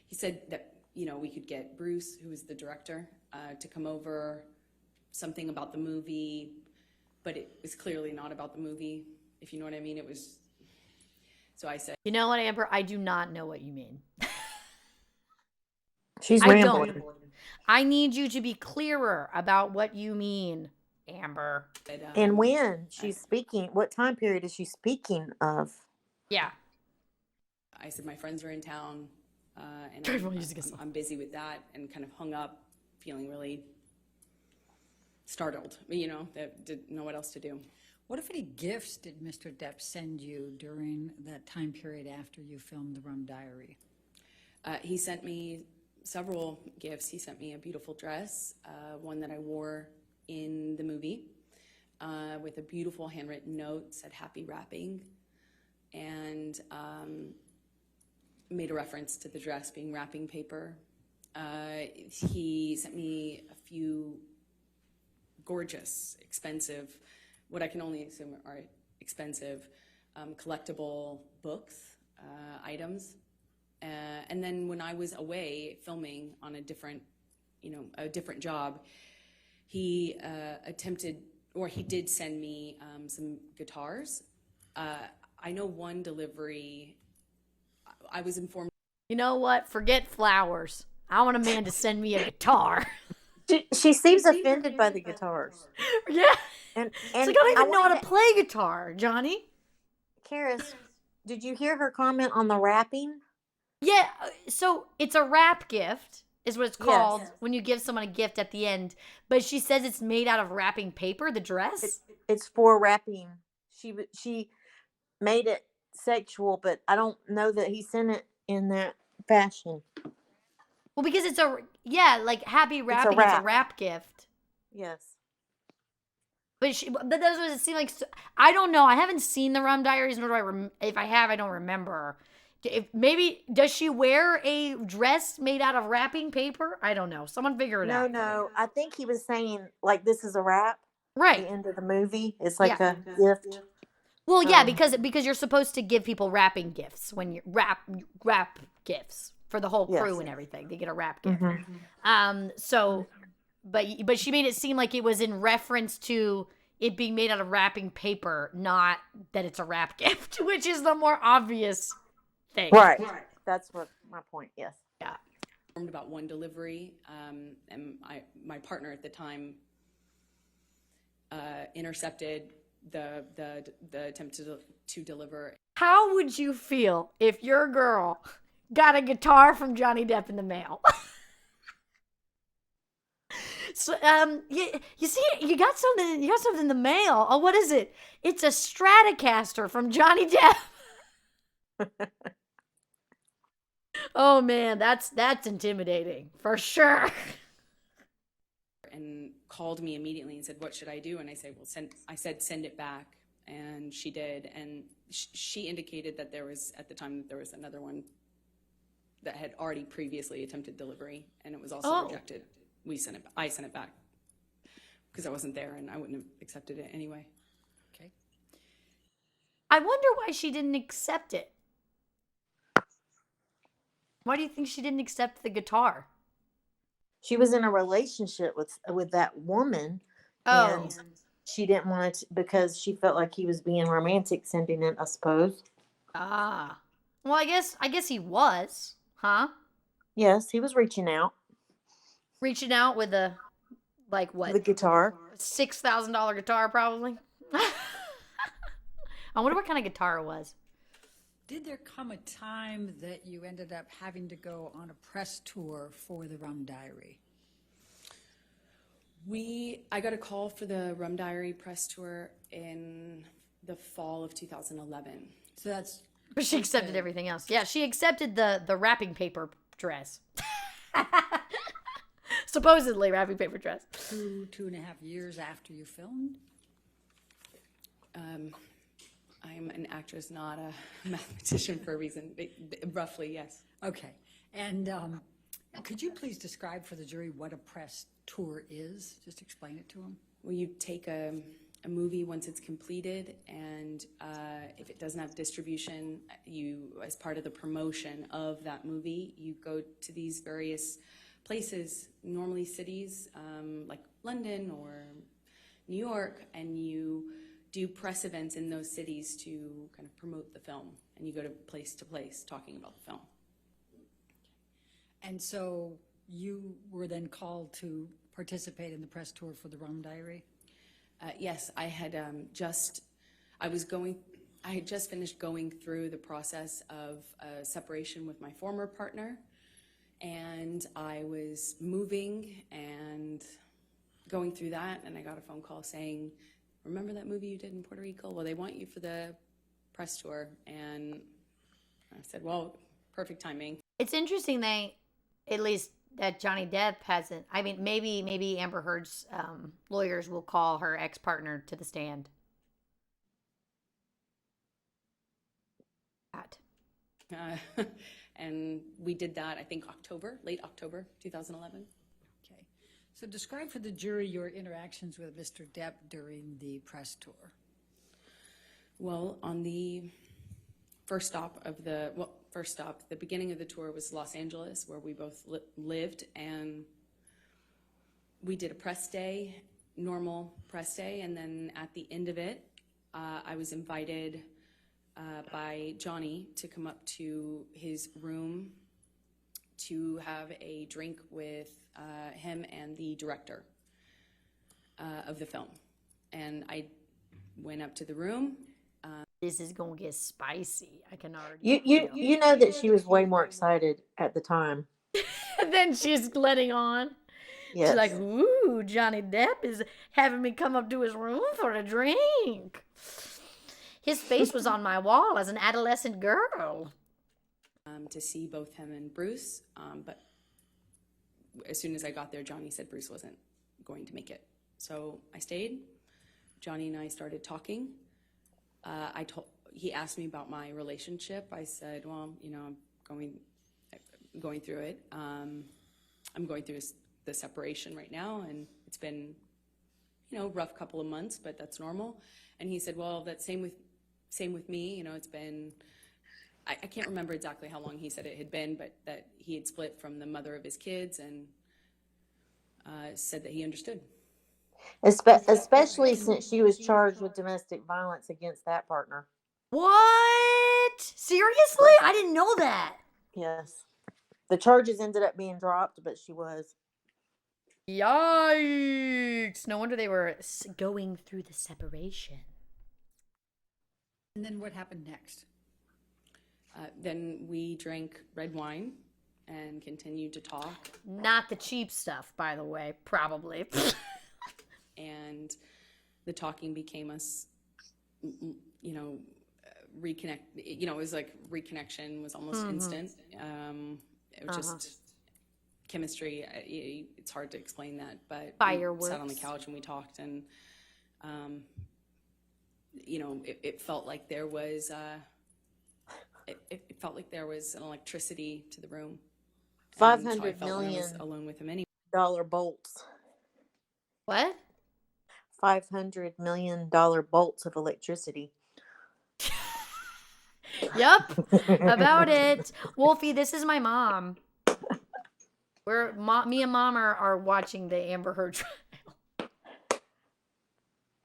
he said that we could get Bruce, who was the director, to come over, something about the movie, but it was clearly not about the movie, if you know what I mean. It was, so I said, you know what, Amber? I do not know what you mean. She's rambling. I need you to be clearer about what you mean, Amber. And when she's speaking, what time period is she speaking of? Yeah. I said my friends are in town, and I'm busy with that, and kind of hung up, feeling really startled, that didn't know what else to do. What, if any, gifts did Mr. Depp send you during that time period after you filmed The Rum Diary? He sent me several gifts. He sent me a beautiful dress, one that I wore in the movie, with a beautiful handwritten note, said happy wrapping, and made a reference to the dress being wrapping paper. He sent me a few gorgeous, expensive, what I can only assume are expensive, collectible books, items. And then when I was away filming on a different job, he he did send me some guitars. I know one delivery, I was informed. You know what? Forget flowers. I want a man to send me a guitar. She seems offended by the guitars. Yeah. And It's like, I don't even know how to play guitar, Johnny. Charis, did you hear her comment on the wrapping? Yeah, so it's a wrap gift, is what it's called, Yes. when you give someone a gift at the end. But she says it's made out of wrapping paper, the dress? It's for wrapping. She made it sexual, but I don't know that he sent it in that fashion. Well, because it's like happy wrapping, it's a wrap. wrap gift. Yes. But those was it seem like I don't know. I haven't seen the Rum Diaries, nor do if I have, I don't remember. Maybe does she wear a dress made out of wrapping paper? I don't know. Someone figure it out. No. I think he was saying like this is a wrap. Right. The end of the movie. It's like Yeah. a gift. Well, yeah, because you're supposed to give people wrapping gifts when you wrap gifts for the whole crew Yes. and everything. They get a wrap gift. Mhm. So, but she made it seem like it was in reference to it being made out of wrapping paper, not that it's a wrap gift, which is the more obvious thing. Right. That's what my point. Yes. Yeah. Informed about one delivery, and my partner at the time intercepted the attempt to deliver. How would you feel if your girl got a guitar from Johnny Depp in the mail? So, you see, you got something in the mail. Oh, what is it? It's a Stratocaster from Johnny Depp. Oh man, that's intimidating for sure. And called me immediately and said, "What should I do?" And I said, "Send it back." And she did, and she indicated that there was another one that had already previously attempted delivery, and it was also rejected. I sent it back because I wasn't there, and I wouldn't have accepted it anyway. Okay. I wonder why she didn't accept it. Why do you think she didn't accept the guitar? She was in a relationship with that woman, and she didn't want it because she felt like he was being romantic sending it, I suppose. Ah. Well, I guess he was, huh? Yes, he was reaching out. Reaching out with a The guitar. $6,000 guitar, probably. I wonder what kind of guitar it was. Did there come a time that you ended up having to go on a press tour for The Rum Diary? I got a call for the Rum Diary press tour in the fall of 2011. So that's. But she accepted everything else. Yeah, she accepted the wrapping paper dress. Supposedly wrapping paper dress. 2.5 years after you filmed? I'm an actress, not a mathematician for a reason. Roughly, yes. Okay. And could you please describe for the jury what a press tour is? Just explain it to them. Well, you take a movie once it's completed, and if it doesn't have distribution, as part of the promotion of that movie, you go to these various places, normally cities like London or New York, and you do press events in those cities to kind of promote the film, and you go to place talking about the film. And so you were then called to participate in the press tour for The Rum Diary? Yes, I had just finished going through the process of separation with my former partner, and I was moving, and going through that, and I got a phone call saying, remember that movie you did in Puerto Rico? Well, they want you for the press tour. And I said, well, perfect timing. It's interesting at least that Johnny Depp hasn't. I mean, maybe Amber Heard's lawyers will call her ex-partner to the stand. And we did that, I think, late October 2011. Okay. So describe for the jury your interactions with Mr. Depp during the press tour. Well, on the first stop, the beginning of the tour was Los Angeles, where we both lived, and we did a press day, normal press day, and then at the end of it, I was invited by Johnny to come up to his room to have a drink with him and the director of the film. And I went up to the room. This is gonna get spicy. I can already. You know that she was way more excited at the time. And then she's letting on. Yes. She's like, "Ooh, Johnny Depp is having me come up to his room for a drink." His face was on my wall as an adolescent girl. To see both him and Bruce, but as soon as I got there, Johnny said Bruce wasn't going to make it. So I stayed. Johnny and I started talking. He asked me about my relationship. I said, well, I'm going through it. I'm going through the separation right now, and it's been, rough couple of months, but that's normal. And he said, well, that's same with me. It's been, I can't remember exactly how long he said it had been, but that he had split from the mother of his kids, and said that he understood. Especially since she was charged with domestic violence against that partner. What? Seriously? I didn't know that. Yes. The charges ended up being dropped, but she was. Yikes. No wonder they were going through the separation. And then what happened next? Then we drank red wine and continued to talk. Not the cheap stuff, by the way, probably. And the talking became us, reconnect. It was like reconnection was almost instant. It was just chemistry. It's hard to explain that, but Fireworks. We sat on the couch and we talked, and it felt like there was it felt like there was an electricity to the room. $500 I million was alone with him anyway. bolts. What? $500 million bolts of electricity. Yup. About it. Wolfie, this is my mom. Me and mom are watching the Amber Heard trial.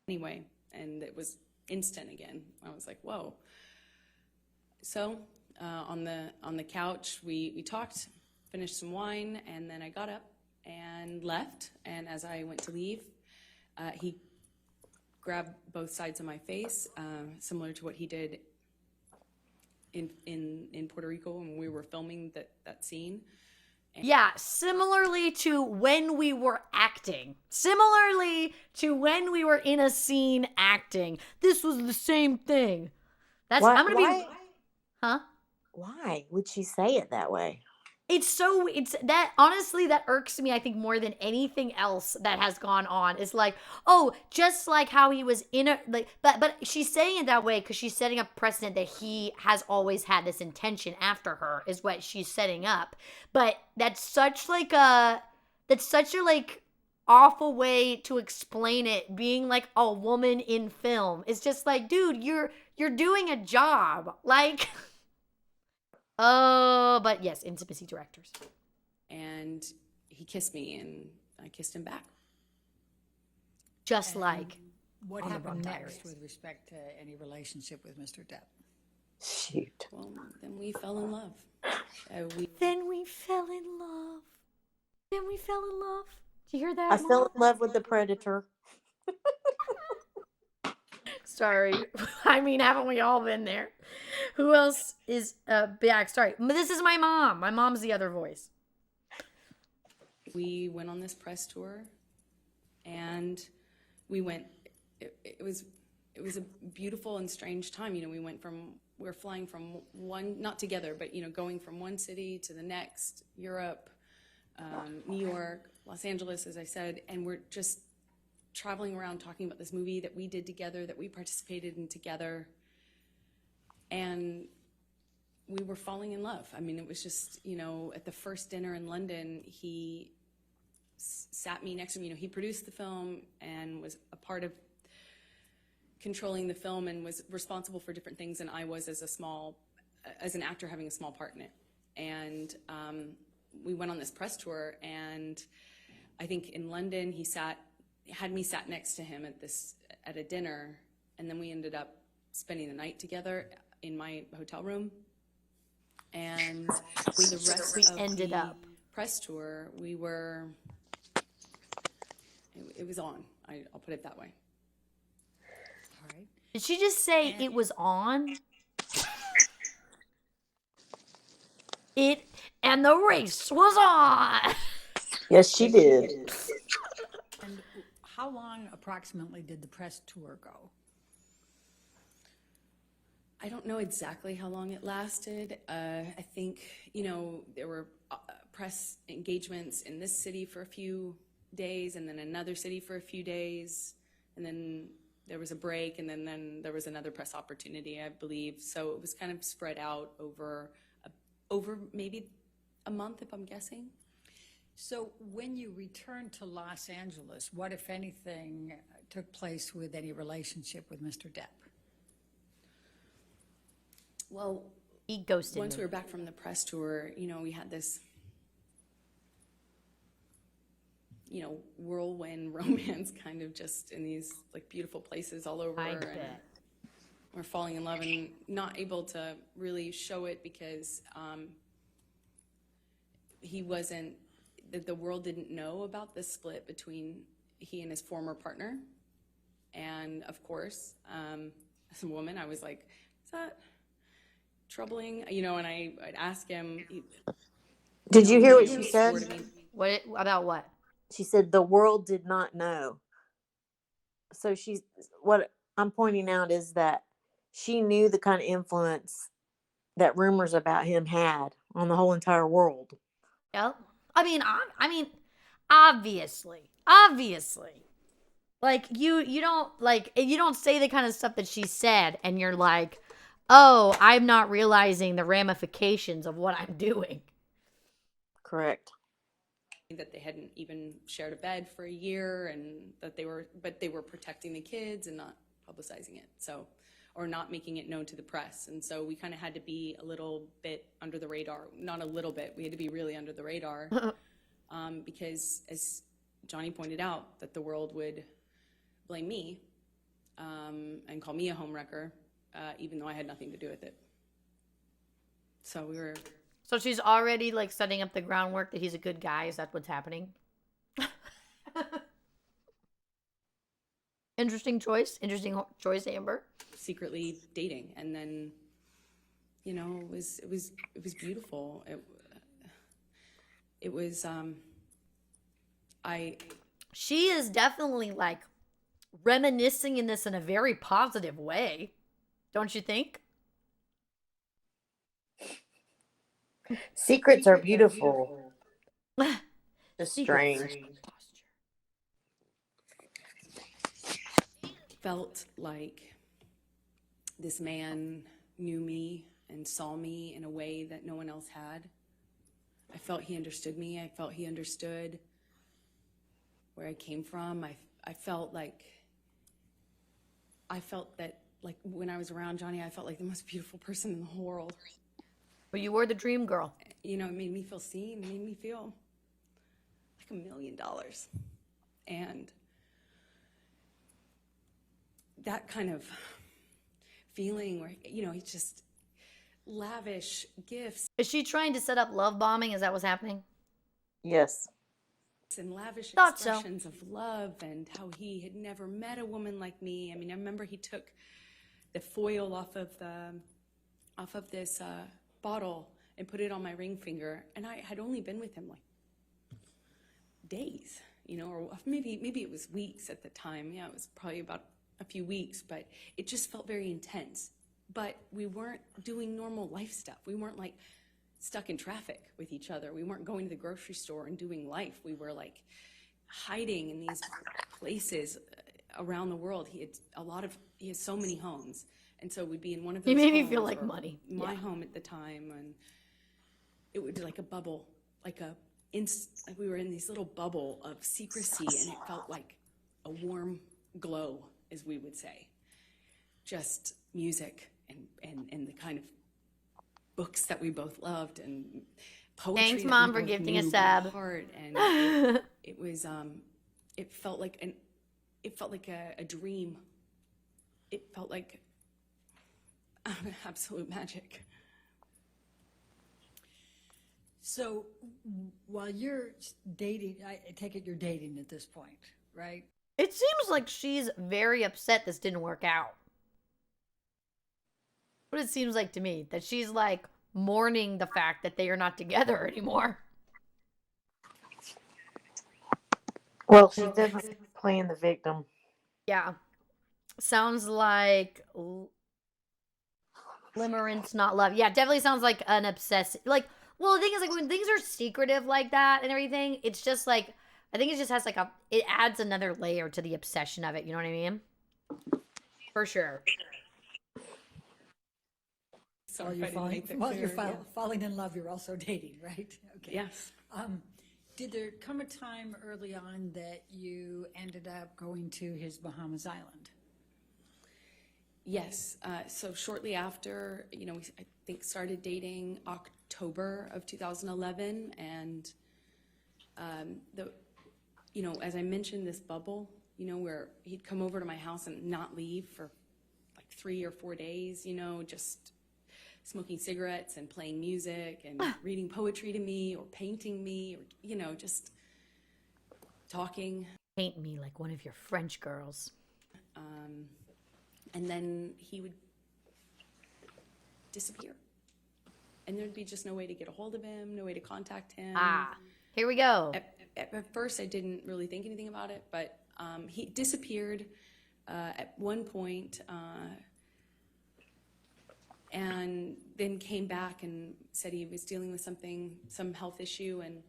Anyway, and it was instant again. I was like, whoa. So on the couch, we talked, finished some wine, and then I got up and left. And as I went to leave, he grabbed both sides of my face, similar to what he did in Puerto Rico when we were filming that scene. Yeah, similarly to when we were acting. Similarly to when we were in a scene acting. This was the same thing. Huh? Why would she say it that way? Honestly, that irks me, I think, more than anything else that has gone on. Is like, oh, just like how he was but she's saying it that way because she's setting up precedent that he has always had this intention after her, is what she's setting up. But that's such a awful way to explain it, being like a woman in film. It's just like, dude, you're doing a job. Like, oh, but yes, intimacy directors. And he kissed me, and I kissed him back. Just like What on the happened Rum next Diaries. with respect to any relationship with Mr. Depp? Shoot. Well, then we fell in love. Then we fell in love. Do you hear that? I fell in love with the predator. Sorry. I mean, haven't we all been there? Who else is back? Sorry. This is my mom. My mom's the other voice. We went on this press tour, And we went, it was a beautiful and strange time. You know, we were flying from one, not together, but, you know, going from one city to the next, Europe, New York, Los Angeles, as I said, and we're just traveling around talking about this movie that we did together, that we participated in together. And we were falling in love. I mean, it was just, you know, at the first dinner in London, he sat me next to me. You know, he produced the film and was a part of controlling the film and was responsible for different things than I was as an actor having a small part in it. And we went on this press tour, and I think in London he had me sat next to him at a dinner, and then we ended up spending the night together in my hotel room. And the rest of the press tour, it was on. I'll put it that way. All right. Did she just say it was on? And the race was on. Yes, she did. And how long approximately did the press tour go? I don't know exactly how long it lasted. I think, you know, there were press engagements in this city for a few days, and then another city for a few days, and then there was a break, and then there was another press opportunity, I believe. So it was kind of spread out over maybe a month, if I'm guessing. So when you returned to Los Angeles, what, if anything, took place with any relationship with Mr. Depp? Well, he ghosted once me. we were back from the press tour, you know, we had this, you know, whirlwind romance kind of just in these like beautiful places all over. I and bet. we're falling in love and not able to really show it because the world didn't know about the split between he and his former partner. And of course, as a woman, I was like, is that troubling? You know, and I'd ask him. Did you hear what she said? What about what? She said the world did not know. So what I'm pointing out is that she knew the kind of influence that rumors about him had on the whole entire world. Yep. I mean, obviously. Like you don't say the kind of stuff that she said, and you're like, oh, I'm not realizing the ramifications of what I'm doing. Correct. That they hadn't even shared a bed for a year, and that they were protecting the kids and not publicizing it. So, or not making it known to the press. And so we kind of had to be a little bit under the radar. Not a little bit. We had to be really under the radar because, as Johnny pointed out, that the world would blame me and call me a homewrecker, even though I had nothing to do with it. So we were. So she's already like setting up the groundwork that he's a good guy. Is that what's happening? Interesting choice, Amber. Secretly dating, and then, you know, it was beautiful. It was She is definitely like reminiscing in this in a very positive way, don't you think? Secrets are beautiful. Just strange. Felt like this man knew me and saw me in a way that no one else had. I felt he understood me. I felt he understood where I came from. I felt that, like, when I was around Johnny, I felt like the most beautiful person in the whole world. Well, you were the dream girl. You know, it made me feel seen. It made me feel like $1 million. And that kind of feeling where, you know, he's just lavish gifts. Is she trying to set up love bombing? Is that what's happening? Yes. And lavish Thought expressions of love, and how he had never met a woman like me. I mean, I remember he took the foil off of this bottle and put it on my ring finger, and I had only been with him like days, or maybe it was weeks at the time. Yeah, it was probably about a few weeks, but it just felt very intense. But we weren't doing normal life stuff. We weren't like stuck in traffic with each other. We weren't going to the grocery store and doing life. We were like hiding in these places around the world. He has so many homes, and so we'd be in one of those. He made me homes feel like or money. My Yeah. home at the time, and it would be like a bubble, like we were in this little bubble of secrecy, and it felt like a warm glow, as we would say. Just music and the kind of books that we both loved and poetry. Thanks, that Mom, we for both gifting knew a by sub. heart. And it was it felt like a dream. It felt like absolute magic. So while you're dating, I take it you're dating at this point, right? It seems like she's very upset this didn't work out. What it seems like to me, that she's like mourning the fact that they are not together anymore. Well, she's definitely playing the victim. Yeah. Sounds like limerence, not love. Yeah, definitely sounds like an obsessive. Like, well, the thing is, like, when things are secretive like that and everything, it's just like, I think it just has like it adds another layer to the obsession of it. You know what I mean? For sure. While you're falling in love, you're also dating, right? Okay. Yes. Did there come a time early on that you ended up going to his Bahamas island? Yes. So shortly after, we, I think, started dating October of 2011, and as I mentioned, this bubble, where he'd come over to my house and not leave for like 3 or 4 days, just smoking cigarettes and playing music and reading poetry to me or painting me or, just talking. Paint me like one of your French girls. And then he would disappear. And there'd be just no way to get a hold of him, no way to contact him. Here we go. At first, I didn't really think anything about it, but he disappeared at one point, and then came back and said he was dealing with some health issue, and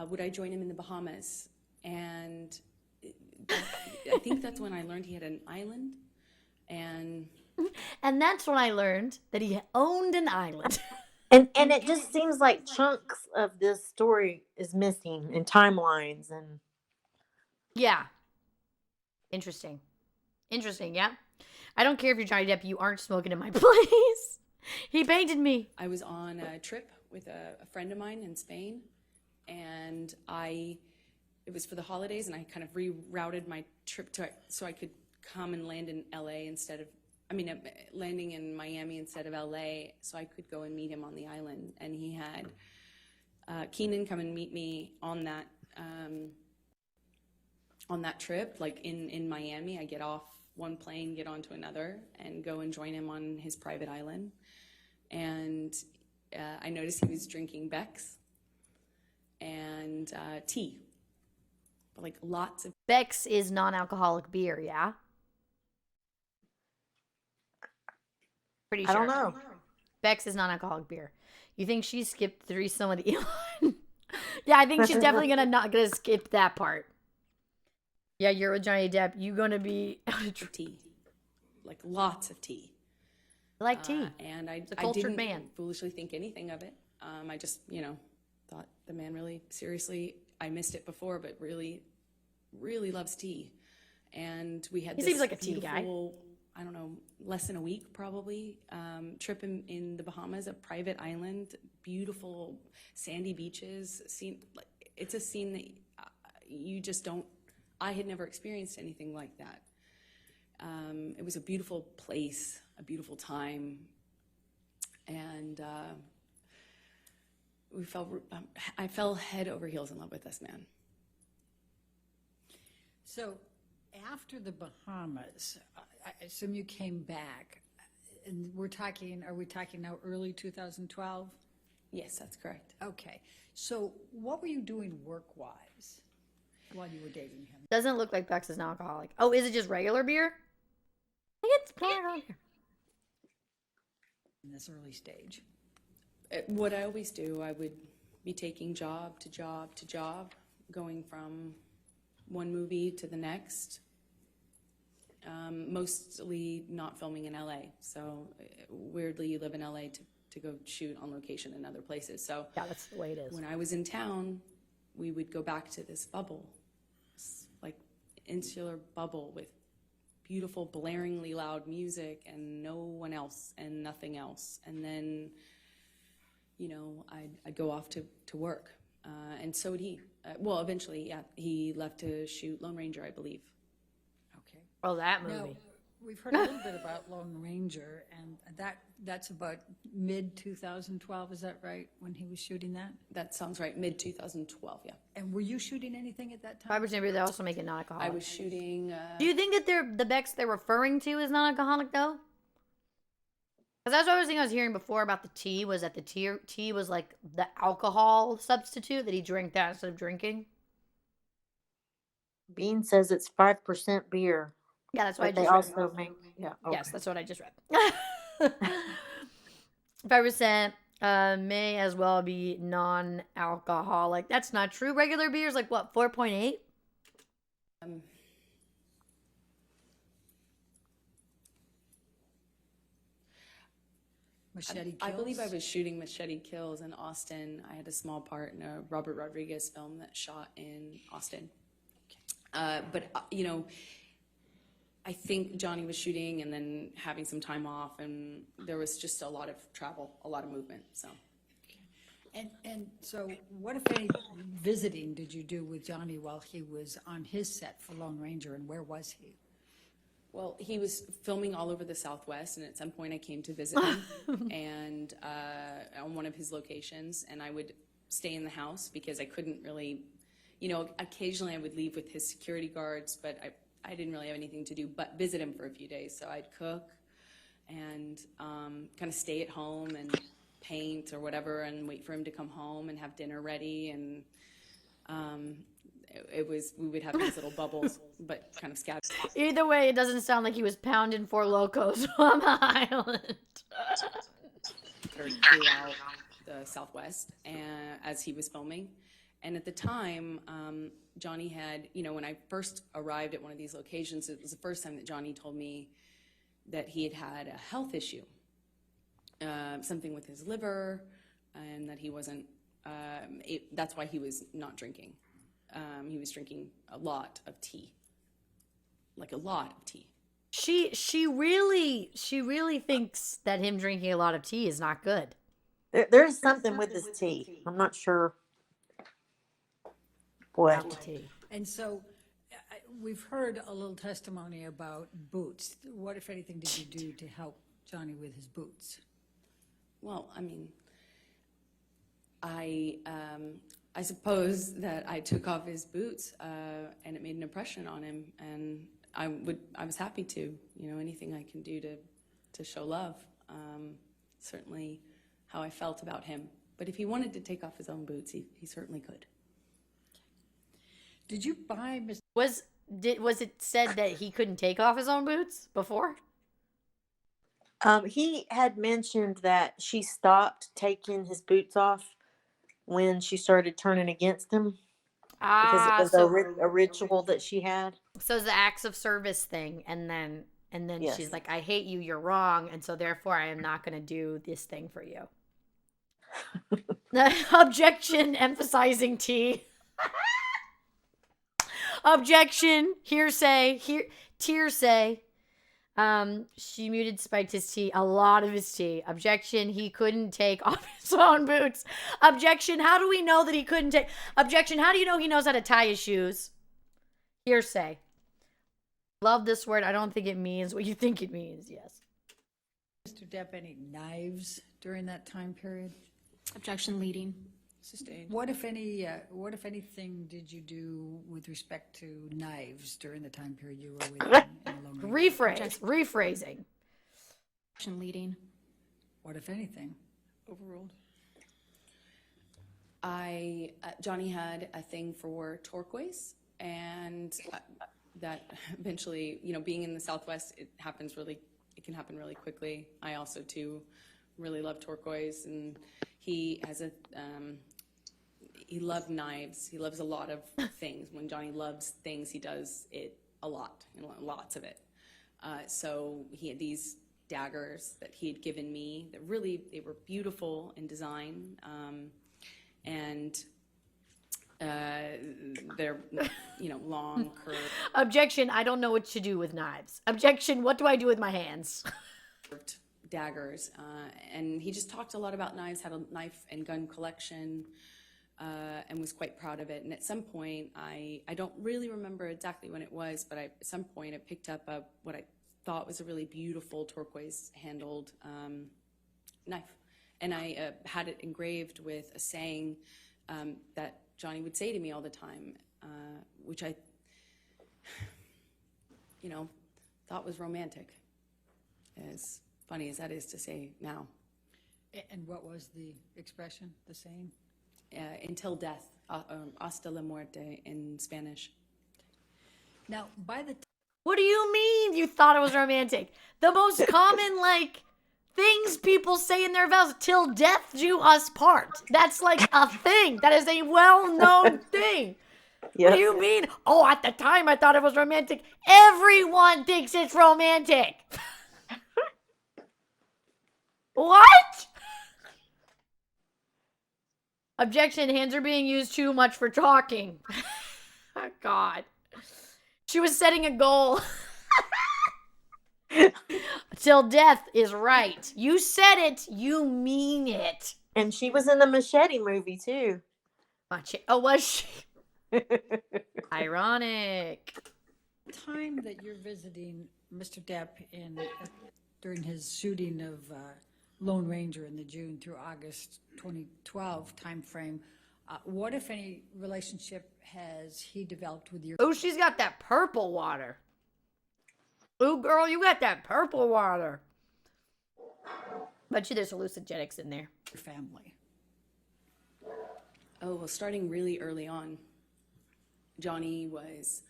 would I join him in the Bahamas? And I think that's when I learned he had an island, and that's when I learned that he owned an island. And it just seems like chunks of this story is missing in timelines and Yeah. Interesting, yeah. I don't care if you're Johnny Depp, you aren't smoking in my place. He painted me. I was on a trip with a friend of mine in Spain, and it was for the holidays, and I kind of rerouted my trip so I could come and land in LA landing in Miami instead of LA, so I could go and meet him on the island. And he had Keenan come and meet me on that trip, like in Miami. I get off one plane, get onto another, and go and join him on his private island. And I noticed he was drinking Beck's and tea, like lots of. Beck's is non-alcoholic beer, yeah? Pretty sure. I don't know. Beck's is non-alcoholic beer. You think she skipped through some of the Elon? Yeah, I think she's definitely not gonna skip that part. Yeah, you're with Johnny Depp. You gonna be tea, like lots of tea. I like tea. And I cultured didn't man. foolishly think anything of it. I just, thought the man really seriously. I missed it before, but really, really loves tea. And we had He this seems like a tea guy. I don't know, less than a week probably, trip in the Bahamas, a private island, beautiful sandy beaches. It's a scene that you just don't. I had never experienced anything like that. It was a beautiful place, a beautiful time, and I fell head over heels in love with this man. So after the Bahamas, I assume you came back, and are we talking now early 2012? Yes, that's correct. Okay. So what were you doing work-wise? while you were dating him. Doesn't look like Bex is an alcoholic. Oh, is it just regular beer? I think it's non-alcoholic beer. In this early stage. What I always do, I would be taking job to job to job, going from one movie to the next. Mostly not filming in LA. So weirdly, you live in LA to go shoot on location in other places. So Yeah, that's the way it is. when I was in town, we would go back to this bubble, this, like insular bubble with beautiful, blaringly loud music and no one else and nothing else. And then, I'd go off to work. And so would he. Well, eventually, yeah, he left to shoot Lone Ranger, I believe. Okay. Oh, that Now, movie. we've heard a little bit about Lone Ranger, and that's about mid-2012, is that right, when he was shooting that? That sounds right, mid-2012, yeah. And were you shooting anything at that time? 5% beer, they also make it non-alcoholic. I was shooting... Do you think that the Bex they're referring to is non-alcoholic, though? Because that's what I was thinking I was hearing before about the tea, was that the tea was like the alcohol substitute, that he drank that instead of drinking. Bean says it's 5% beer, Yeah, that's what I but they just read. also make, yeah. Yes, Okay. that's what I just read. 5% may as well be non-alcoholic. That's not true. Regular beer is like what, 4.8? Machete Kills? I believe I was shooting Machete Kills in Austin. I had a small part in a Robert Rodriguez film that shot in Austin. But I think Johnny was shooting and then having some time off, and there was just a lot of travel, a lot of movement. So, And so what, if any, visiting did you do with Johnny while he was on his set for Lone Ranger, and where was he? well, he was filming all over the Southwest, and at some point I came to visit him, and on one of his locations, and I would stay in the house because I couldn't really, occasionally I would leave with his security guards, but I didn't really have anything to do but visit him for a few days. So I'd cook and kind of stay at home and paint or whatever and wait for him to come home and have dinner ready. And we would have these little bubbles, but kind of scattered. Either way, it doesn't sound like he was pounding Four Locos on the island. Throughout the Southwest as he was filming. And at the time, Johnny had, when I first arrived at one of these locations, it was the first time that Johnny told me that he had had a health issue, something with his liver, and that he wasn't, that's why he was not drinking. He was drinking a lot of tea, like a lot of tea. She really thinks that him drinking a lot of tea is not good. There's something with this tea. I'm not sure what. Tea. And so we've heard a little testimony about boots. What, if anything, did you do to help Johnny with his boots? Well, I mean, I suppose that I took off his boots, and it made an impression on him, and I was happy to, anything I can do to show love. Certainly how I felt about him. But if he wanted to take off his own boots, he certainly could. Did you buy Was it said that he couldn't take off his own boots before? He had mentioned that she stopped taking his boots off when she started turning against him, because it was a ritual that she had. So it's the acts of service thing, and then Yes. she's like, "I hate you. You're wrong, and so therefore I am not going to do this thing for you." Objection, emphasizing tea. Objection, hearsay, tearsay. She muted, spiked his tea, a lot of his tea. Objection, he couldn't take off his own boots. Objection, how do we know that he couldn't take? Objection, how do you know he knows how to tie his shoes? Hearsay. Love this word. I don't think it means what you think it means. Yes. Mr. Depp any knives during that time period? Objection leading. Sustained. What, if anything, did you do with respect to knives during the time period you were with him in Lone Ranger? Rephrasing. Objection leading. What, if anything? Overruled. Johnny had a thing for turquoise, and that eventually, being in the Southwest, it can happen really quickly. I also too really love turquoise, and he has he loved knives. He loves a lot of things. When Johnny loves things, he does it a lot, and lots of it. So he had these daggers that he had given me that they were beautiful in design, and they're long, curved Objection, I don't know what to do with knives. Objection, what do I do with my hands? daggers. And he just talked a lot about knives, had a knife and gun collection, and was quite proud of it. And at some point, I don't really remember exactly when it was, but at some point I picked up what I thought was a really beautiful turquoise handled knife. And I had it engraved with a saying that Johnny would say to me all the time, which I, thought was romantic, as funny as that is to say now. And what was the expression, the saying? Until death, hasta la muerte in Spanish. Now, by the What do you mean you thought it was romantic? The most common, things people say in their vows, till death do us part. That's like a thing. That is a well-known thing. What do you mean? Oh, at the time I thought it was romantic. Everyone thinks it's romantic. What? Objection, hands are being used too much for talking. Oh, God. She was setting a goal. Till death is right. You said it, you mean it. And she was in the Machete movie too. Oh, was she? Ironic. time that you're visiting Mr. Depp during his shooting of Lone Ranger in the June through August 2012 timeframe, what, if any, relationship has he developed with your Oh, she's got that purple water. Ooh, girl, you got that purple water. Bet you there's hallucinogenics in there. family? Oh, well, starting really early on, Johnny was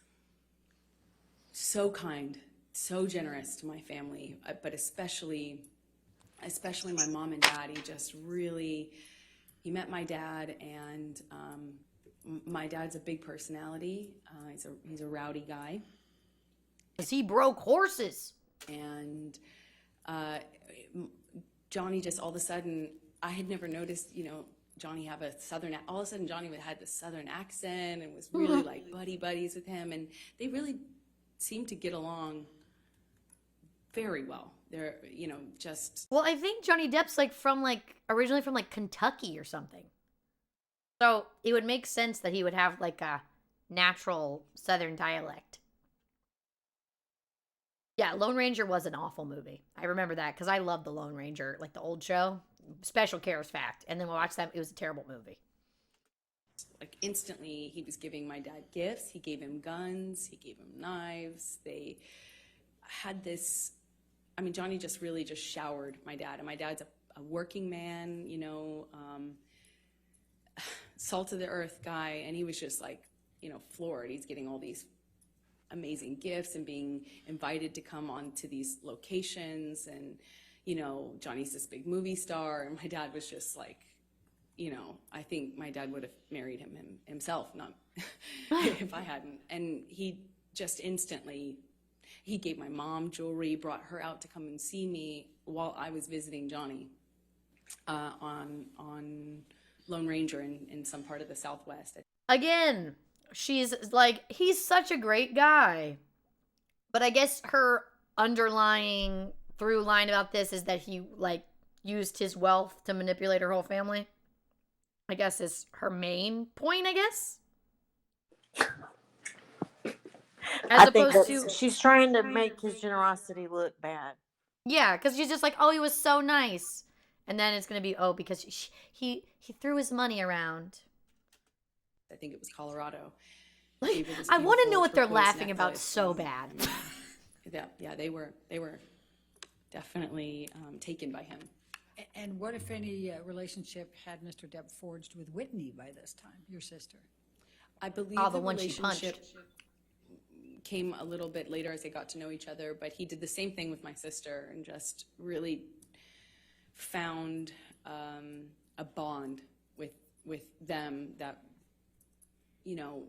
so kind, so generous to my family, but especially my mom and dad. He met my dad, and my dad's a big personality. He's a rowdy guy. 'Cause he broke horses. And Johnny just all of a sudden, I had never noticed, Johnny have a southern, all of a sudden Johnny had this southern accent and was really like buddies with him. And they really seemed to get along very well. They're, just. Well, I think Johnny Depp's originally from Kentucky or something. So it would make sense that he would have a natural southern dialect. Yeah, Lone Ranger was an awful movie. I remember that because I loved the Lone Ranger, the old show. Special Charis fact. And then we watched that. It was a terrible movie. Instantly, he was giving my dad gifts. He gave him guns. He gave him knives. They had this. I mean, Johnny just really just showered my dad. And my dad's a working man, salt of the earth guy. And he was just floored. He's getting all these amazing gifts and being invited to come on to these locations. And, Johnny's this big movie star. And my dad was just I think my dad would have married him himself, not if I hadn't. And he just instantly, he gave my mom jewelry, brought her out to come and see me while I was visiting Johnny on Lone Ranger in some part of the Southwest. Again, she's he's such a great guy. But I guess her underlying through line about this is that he used his wealth to manipulate her whole family. I guess is her main point, I guess. I think she's trying to make his generosity look bad. Yeah, because she's just oh, he was so nice. And then it's going to be, because he threw his money around. I think it was Colorado. I want to know what they're laughing about so bad. Yeah, they were definitely taken by him. And what, if any, relationship had Mr. Depp forged with Whitney by this time, your sister? I believe Oh, the the one she punched. relationship came a little bit later as they got to know each other, but he did the same thing with my sister and just really found a bond with them that, you know,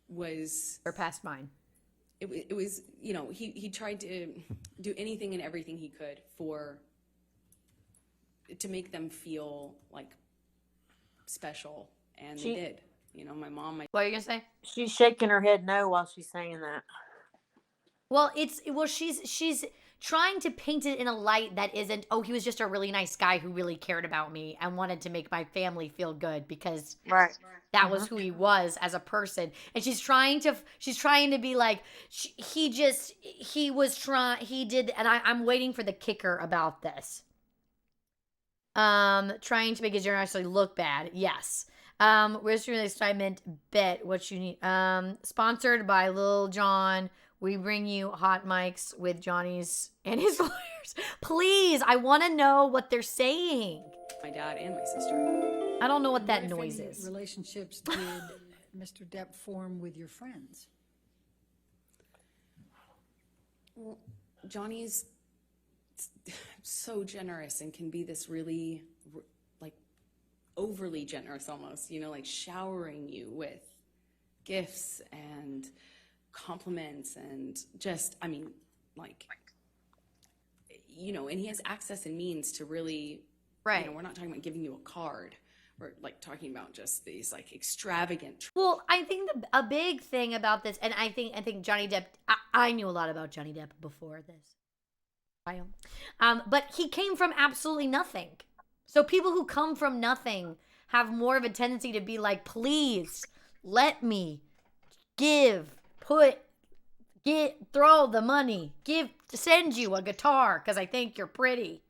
was Surpassed mine. it was, you know, he tried to do anything and everything he could to make them feel like special, and they did. You know, my mom, What are you gonna say? She's shaking her head no while she's saying that. Well, she's trying to paint it in a light that isn't, oh, he was just a really nice guy who really cared about me and wanted to make my family feel good because Right. that was who he was as a person. And she's trying to be like, he did, and I'm waiting for the kicker about this. Trying to make his generosity look bad. Yes. Where's your assignment? Bet what you need. Sponsored by Lil Jon. We bring you hot mics with Johnny's and his lawyers. Please, I want to know what they're saying. my dad and my sister. I don't know what that What, if noise any, is. relationships did Mr. Depp form with your friends? Well, Johnny's so generous and can be this really, like, overly generous almost, you know, like showering you with gifts and compliments and just, I mean, like, you know, and he has access and means to really, Right. you know, we're not talking about giving you a card. We're like talking about just these like extravagant. Well, I think a big thing about this, and I think Johnny Depp. I knew a lot about Johnny Depp before this, but he came from absolutely nothing. So people who come from nothing have more of a tendency to be like, please let me throw the money, send you a guitar because I think you're pretty.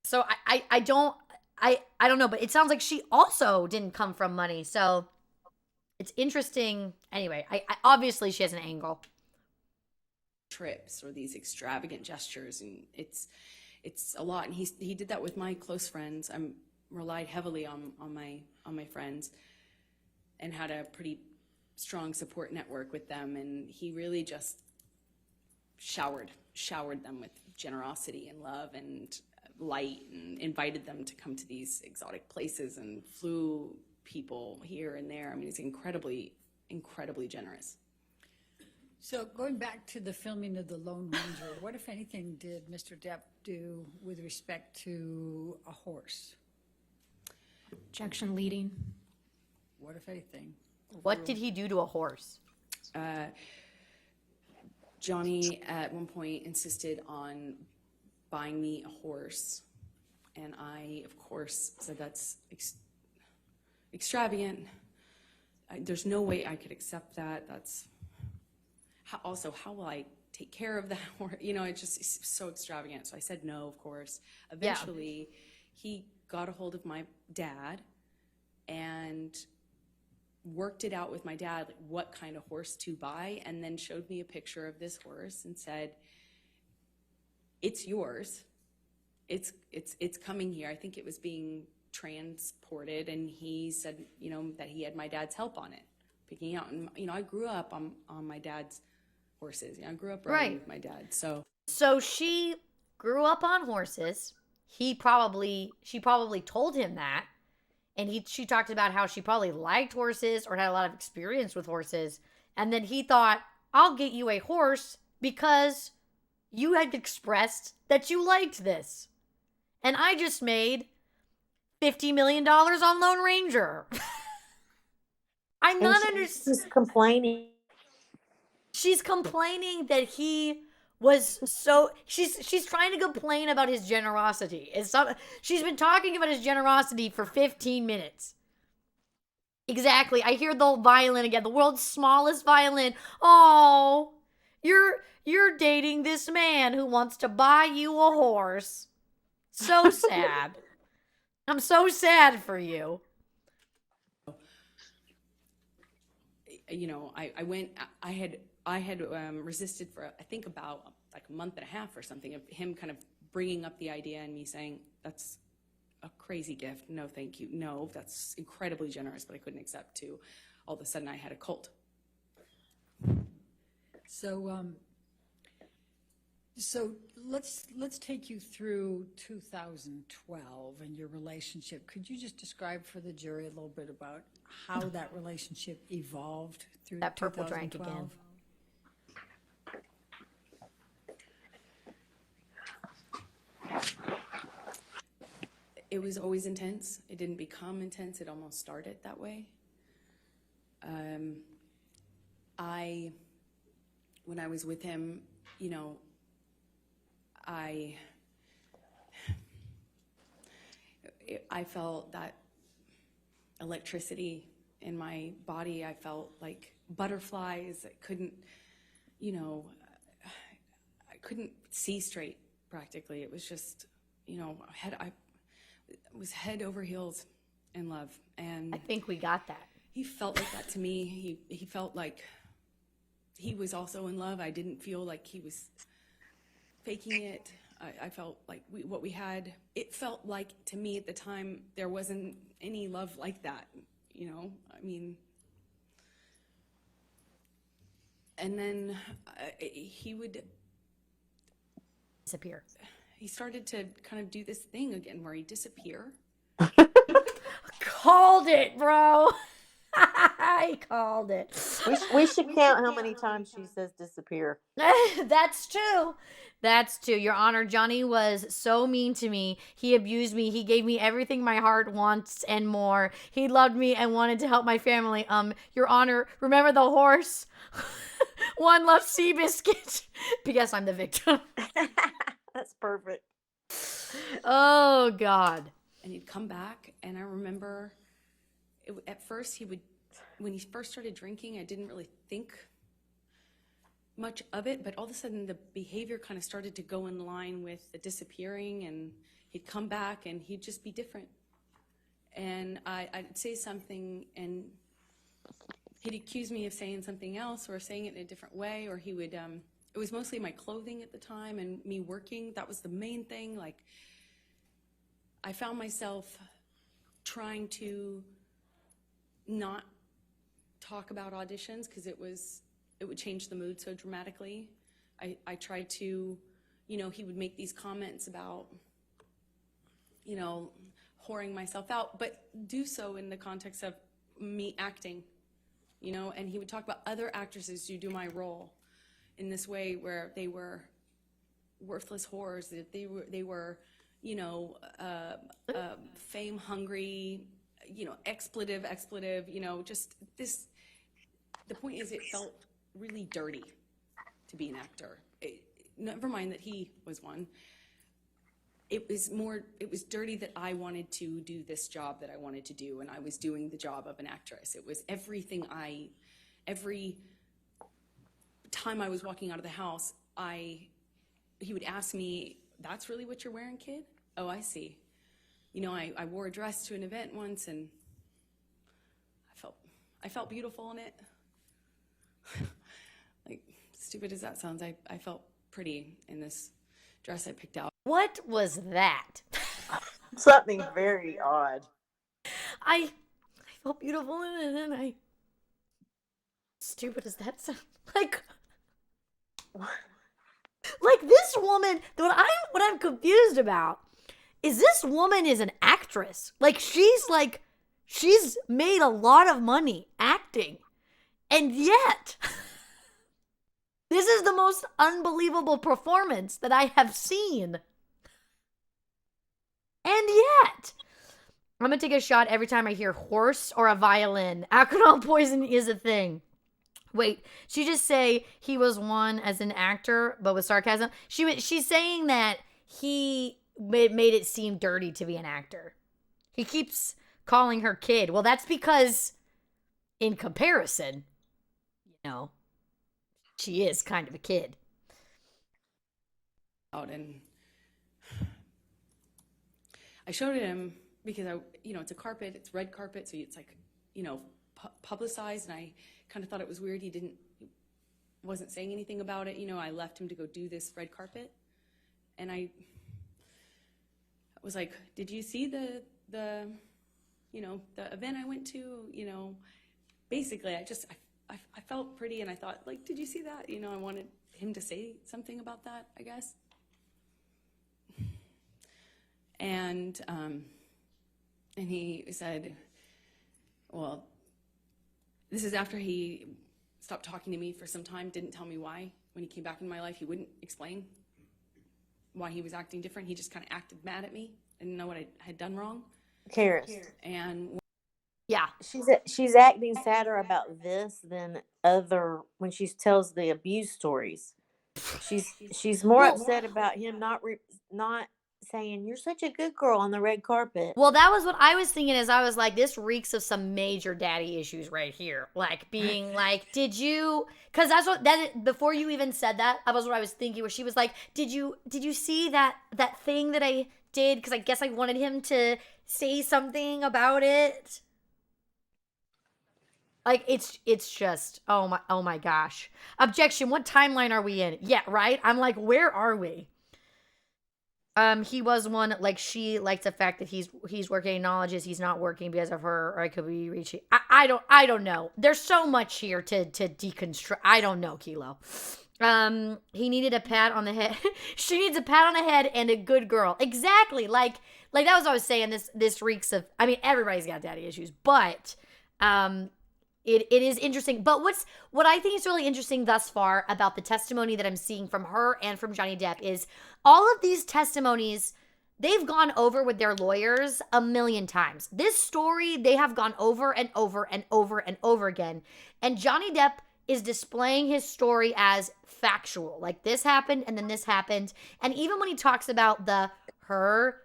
So I don't know, but it sounds like she also didn't come from money. So it's interesting. Anyway, I obviously she has an angle. Trips or these extravagant gestures, and it's a lot. And he did that with my close friends. I relied heavily on my friends and had a pretty strong support network with them, and he really just showered them with generosity and love and light, and invited them to come to these exotic places and flew people here and there. I mean, he's incredibly generous. So going back to the filming of The Lone Ranger, what, if anything, did Mr. Depp do with respect to a horse? Objection leading. What, if anything? What did he do to a horse? Johnny at one point insisted on buying me a horse, and I, of course, said that's extravagant. There's no way I could accept that. That's how will I take care of that horse? You know, it's so extravagant. So I said no, of course. Eventually, he got a hold of my dad and worked it out with my dad, like what kind of horse to buy, and then showed me a picture of this horse and said, it's yours. It's coming here. I think it was being transported, and he said, you know, that he had my dad's help on it, picking out. And, you know, I grew up on my dad's horses. You know, I grew up riding with my dad. So she grew up on horses. She probably told him that. And she talked about how she probably liked horses or had a lot of experience with horses. And then he thought, I'll get you a horse because you had expressed that you liked this. And I just made $50 million on Lone Ranger. I'm not understanding. She's complaining. She's complaining that he was so she's trying to complain about his generosity. She's been talking about his generosity for 15 minutes. Exactly. I hear the violin again. The world's smallest violin. Oh, you're dating this man who wants to buy you a horse. So sad. I'm so sad for you. you know, I had resisted for, I think, about like a month and a half or something, of him kind of bringing up the idea and me saying, that's a crazy gift. No, thank you. No, that's incredibly generous, but I couldn't accept to all of a sudden I had a cult. So, so let's take you through 2012 and your relationship. Could you just describe for the jury a little bit about how that relationship evolved through That purple 2012? drank again. It was always intense. It didn't become intense. It almost started that way. When I was with him, you know, I felt that electricity in my body. I felt like butterflies. I couldn't, you know, I couldn't see straight practically. It was just, you know, I was head over heels in love. And I think we got that. he felt like that to me. He felt like he was also in love. I didn't feel like he was faking it. I felt like what we had, it felt like to me at the time, there wasn't any love like that, you know? I mean, and then he Disappear. started to kind of do this thing again where he'd disappear. Called it, bro. I called it. We should count how many times she says disappear. That's true. That's true. Your Honor, Johnny was so mean to me. He abused me. He gave me everything my heart wants and more. He loved me and wanted to help my family. Your Honor, remember the horse? One left Seabiscuit. Because I'm the victim. That's perfect. Oh, God. And he'd come back, and I remember at first when he first started drinking, I didn't really think much of it, but all of a sudden the behavior kind of started to go in line with the disappearing, and he'd come back and he'd just be different. And I'd say something and he'd accuse me of saying something else or saying it in a different way, or he would, it was mostly my clothing at the time and me working. That was the main thing. Like, I found myself trying to not talk about auditions because it would change the mood so dramatically. I tried to, you know, he would make these comments about, you know, whoring myself out, but do so in the context of me acting, you know, and he would talk about other actresses who do my role in this way where they were worthless whores, that they were, you know, fame hungry, you know, expletive, you know, just this. The point is, it felt really dirty to be an actor. Never mind that he was one. It was dirty that I wanted to do this job that I wanted to do, and I was doing the job of an actress. It was everything every time I was walking out of the house, he would ask me, "That's really what you're wearing, kid? Oh, I see." You know, I wore a dress to an event once, and I felt beautiful in it. Like, stupid as that sounds, I felt pretty in this dress I picked out. What was that? Something very odd. I felt beautiful in it, and stupid as that sound. Like this woman, what I'm confused about is this woman is an actress. Like she's made a lot of money acting. And yet this is the most unbelievable performance that I have seen. And yet, I'm going to take a shot every time I hear horse or a violin. Alcohol poisoning is a thing. Wait, she just say he was one as an actor, but with sarcasm? She's saying that he made it seem dirty to be an actor. He keeps calling her kid. Well, that's because in comparison, you know, she is kind of a kid. And I showed it him because it's a carpet, it's red carpet, so it's like, you know, publicized, and I kind of thought it was weird he wasn't saying anything about it. You know, I left him to go do this red carpet, and I was like, "Did you see the the event I went to, basically I felt pretty, and I thought, like, did you see that? I wanted him to say something about that, I guess. And he said, well, this is after he stopped talking to me for some time, didn't tell me why. When he came back in my life, he wouldn't explain why he was acting different. He just kind of acted mad at me. I didn't know what I had done wrong. Charis. And Yeah. She's acting sadder about this than other when she tells the abuse stories. She's more upset about him not saying you're such a good girl on the red carpet. Well, that was what I was thinking. Is I was like, this reeks of some major daddy issues right here. Like being like, did you? Because before you even said that, that was what I was thinking. Where she was like, did you see that thing that I did? Because I guess I wanted him to say something about it. Like it's just oh my gosh. Objection. What timeline are we in? Yeah, right. I'm like, where are we? He was one, like, she likes the fact that he's working, acknowledges he's not working because of her, or I could be reaching. I don't know. There's so much here to deconstruct. I don't know, Kilo. He needed a pat on the head. She needs a pat on the head and a good girl. Exactly. Like that was what I was saying. This reeks of. I mean, everybody's got daddy issues, but it is interesting. But what I think is really interesting thus far about the testimony that I'm seeing from her and from Johnny Depp is all of these testimonies they've gone over with their lawyers a million times. This story they have gone over and over and over and over again. And Johnny Depp is displaying his story as factual. Like, this happened and then this happened. And even when he talks about her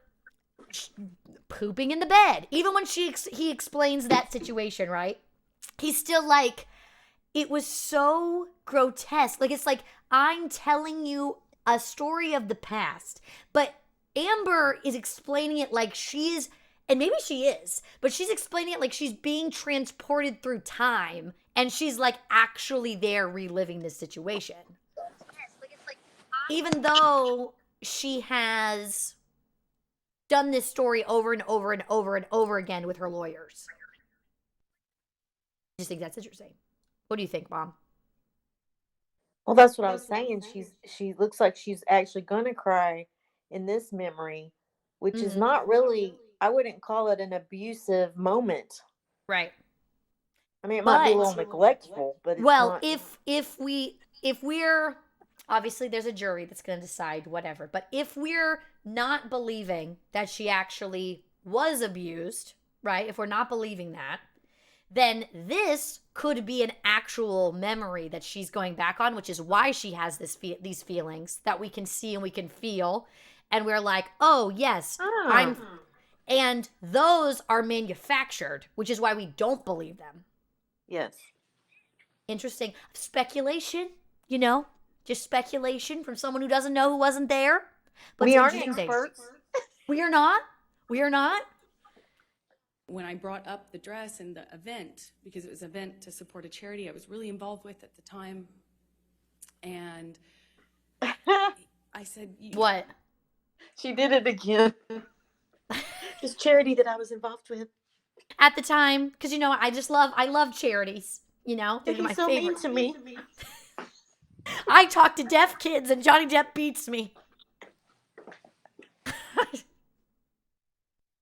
pooping in the bed, even when he explains that situation, right? He's still like, it was so grotesque. Like, it's like, I'm telling you a story of the past. But Amber is explaining it like she's, and maybe she is, but she's explaining it like she's being transported through time. And she's like actually there reliving this situation. Even though she has done this story over and over and over and over again with her lawyers. I just think that's interesting. What do you think, Mom? Well, that's what I was saying. She looks like she's actually gonna cry in this memory, which is not really. I wouldn't call it an abusive moment. Right. I mean, it might be a little neglectful, but it's not. if we're obviously there's a jury that's going to decide whatever, but if we're not believing that she actually was abused, right? If we're not believing that, then this could be an actual memory that she's going back on, which is why she has these feelings that we can see and we can feel, and we're like, oh yes, and those are manufactured, which is why we don't believe them. Yes. Interesting. Speculation, just speculation from someone who doesn't know, who wasn't there. But we aren't experts. We are not. We are not. When I brought up the dress and the event, because it was an event to support a charity I was really involved with at the time, and I said, what? She did it again. This charity that I was involved with. At the time, because I love charities. They're my so favorite. mean to me. I talk to deaf kids, and Johnny Depp beats me.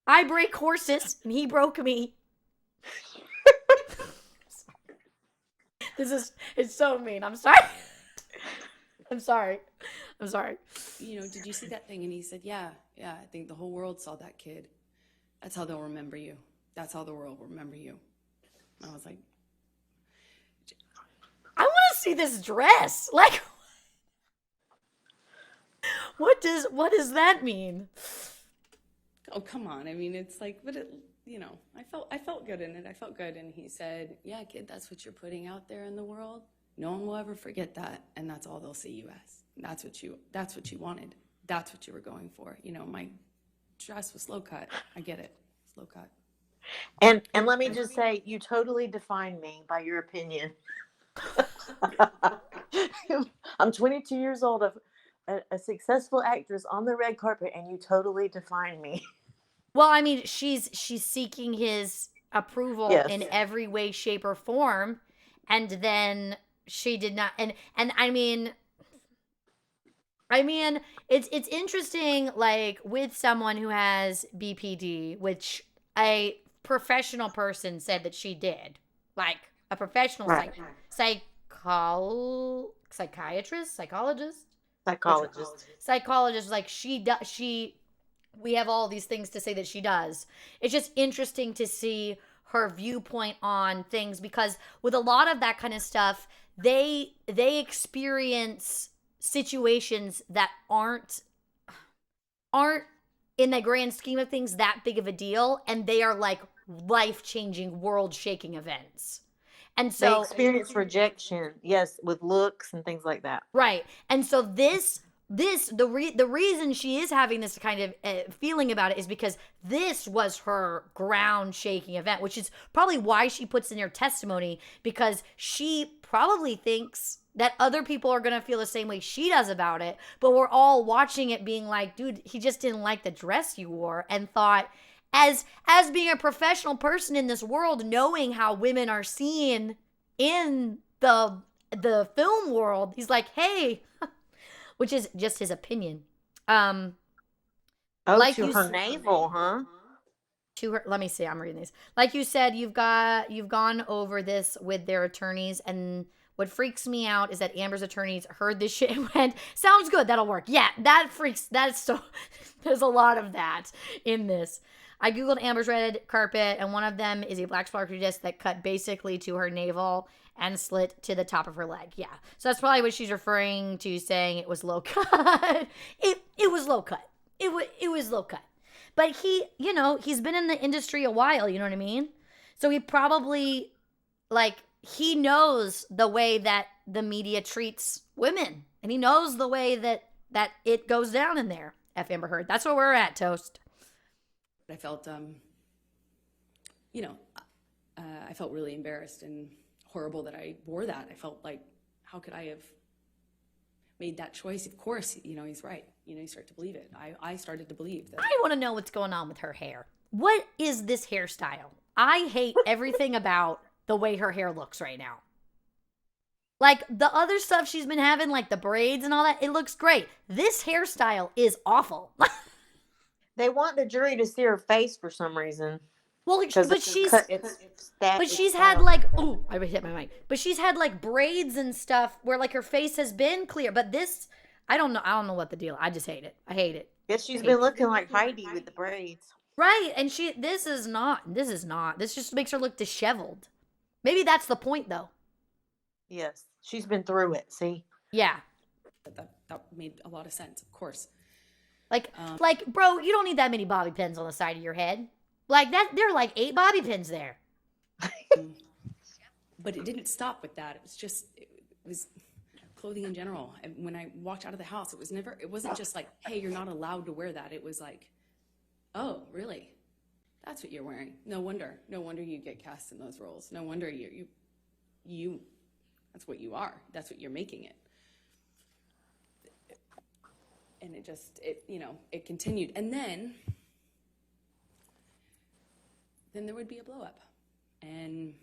I break horses, and he broke me. It's so mean. I'm sorry. I'm sorry. Did you see that thing? And he said, yeah, I think the whole world saw that kid. That's how they'll remember you. That's how the world will remember you. I was like, I want to see this dress. Like, what does that mean? Oh, come on. I mean, it's like, but I felt good in it. I felt good. And he said, yeah, kid, that's what you're putting out there in the world. No one will ever forget that. And that's all they'll see you as. That's what you wanted. That's what you were going for. My dress was low cut. I get it. It's low cut. And let me just say, you totally define me by your opinion. I'm 22 years old, a successful actress on the red carpet, and you totally define me. Well, I mean, she's seeking his approval Yes. in every way, shape, or form, and then she did not. And I mean, it's interesting, like with someone who has BPD, which a professional person said that she did, like a professional Right. psychiatrist, psychologist, which Psychologist. psychologist, like she does, she we have all these things to say that she does. It's just interesting to see her viewpoint on things because with a lot of that kind of stuff, they experience situations that aren't in the grand scheme of things that big of a deal, and they are like life-changing, world-shaking events. And They so experience rejection, yes, with looks and things like that. right. And so the reason she is having this kind of feeling about it is because this was her ground shaking event, which is probably why she puts in her testimony, because she probably thinks that other people are going to feel the same way she does about it, but we're all watching it being like, dude, he just didn't like the dress you wore, and thought, as being a professional person in this world, knowing how women are seen in the film world, he's like, hey, which is just his opinion. Um, Oh, like to you her navel, huh? to her. Let me see. I'm reading these. Like you said, you've gone over this with their attorneys, and what freaks me out is that Amber's attorneys heard this shit and went, "Sounds good. That'll work." Yeah, that freaks. That's so. There's a lot of that in this. I googled Amber's red carpet, and one of them is a black sparkly disc that cut basically to her navel and slit to the top of her leg. Yeah, so that's probably what she's referring to, saying it was low cut. It was low cut. It was low cut. But he's been in the industry a while, you know what I mean? So he probably, like, he knows the way that the media treats women. And he knows the way that it goes down in there. F. Amber Heard. That's where we're at, Toast. I felt, you know, I felt really embarrassed and horrible that I wore that. I felt like, how could I have made that choice? Of course, he's right. You start to believe it. I started to believe that. I want to know what's going on with her hair. What is this hairstyle? I hate everything about the way her hair looks right now. Like the other stuff she's been having, like the braids and all that, it looks great. This hairstyle is awful. They want the jury to see her face for some reason. Well, Because but she's had like, oh, I hit my mic. But she's had like braids and stuff where like her face has been clear. But this, I don't know what the deal. I just hate it. I hate it. Yes, she's been looking like Heidi with the braids. Right, and this just makes her look disheveled. Maybe that's the point, though. Yes, she's been through it. See, Yeah, That made a lot of sense, of course. like, bro, you don't need that many bobby pins on the side of your head. Like that, there are like 8 bobby pins there. But it didn't stop with that. It was clothing in general. And when I walked out of the house, it wasn't just like, hey, you're not allowed to wear that. It was like, oh, really? That's what you're wearing. No wonder you get cast in those roles. No wonder you that's what you are. That's what you're making it. And it continued. And then there would be a blow up. And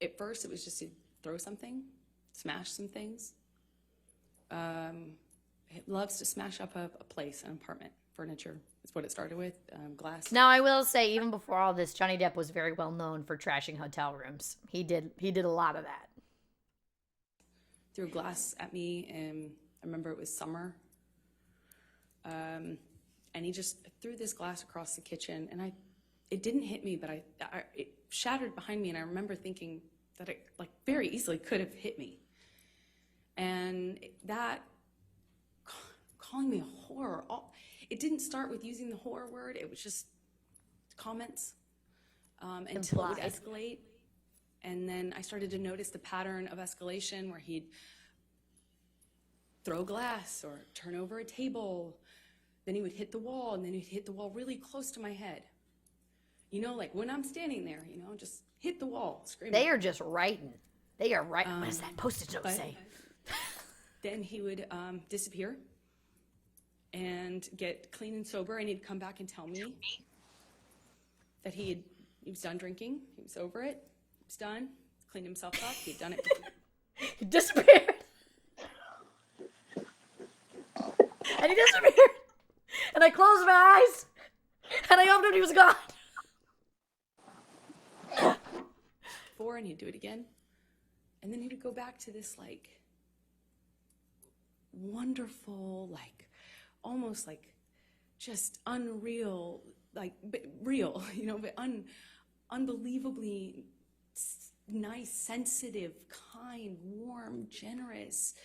at first it was just to throw something, smash some things. It loves to smash up a place, an apartment, furniture. That's what it started with, glass. Now, I will say, even before all this, Johnny Depp was very well known for trashing hotel rooms. He did a lot of that. Threw glass at me, and I remember it was summer. And he just threw this glass across the kitchen, and it didn't hit me, but it shattered behind me, and I remember thinking that it like very easily could have hit me. And that, calling me a whore, it didn't start with using the whore word, it was just comments until it would escalate. And then I started to notice the pattern of escalation where he'd throw glass or turn over a table. Then he would hit the wall, and then he'd hit the wall really close to my head. Like when I'm standing there, just hit the wall, screaming. They are just writing. They are writing. What does that Post-it note say? Then he would disappear and get clean and sober, and he'd come back and tell me that he was done drinking. He was over it. He was done. Cleaned himself up. He'd done it. He disappeared. And he disappeared. And I closed my eyes. And I opened it, he was gone. Before, and he'd do it again. And then he would go back to this like wonderful, like almost like just unreal, like but real, but unbelievably nice, sensitive, kind, warm, generous,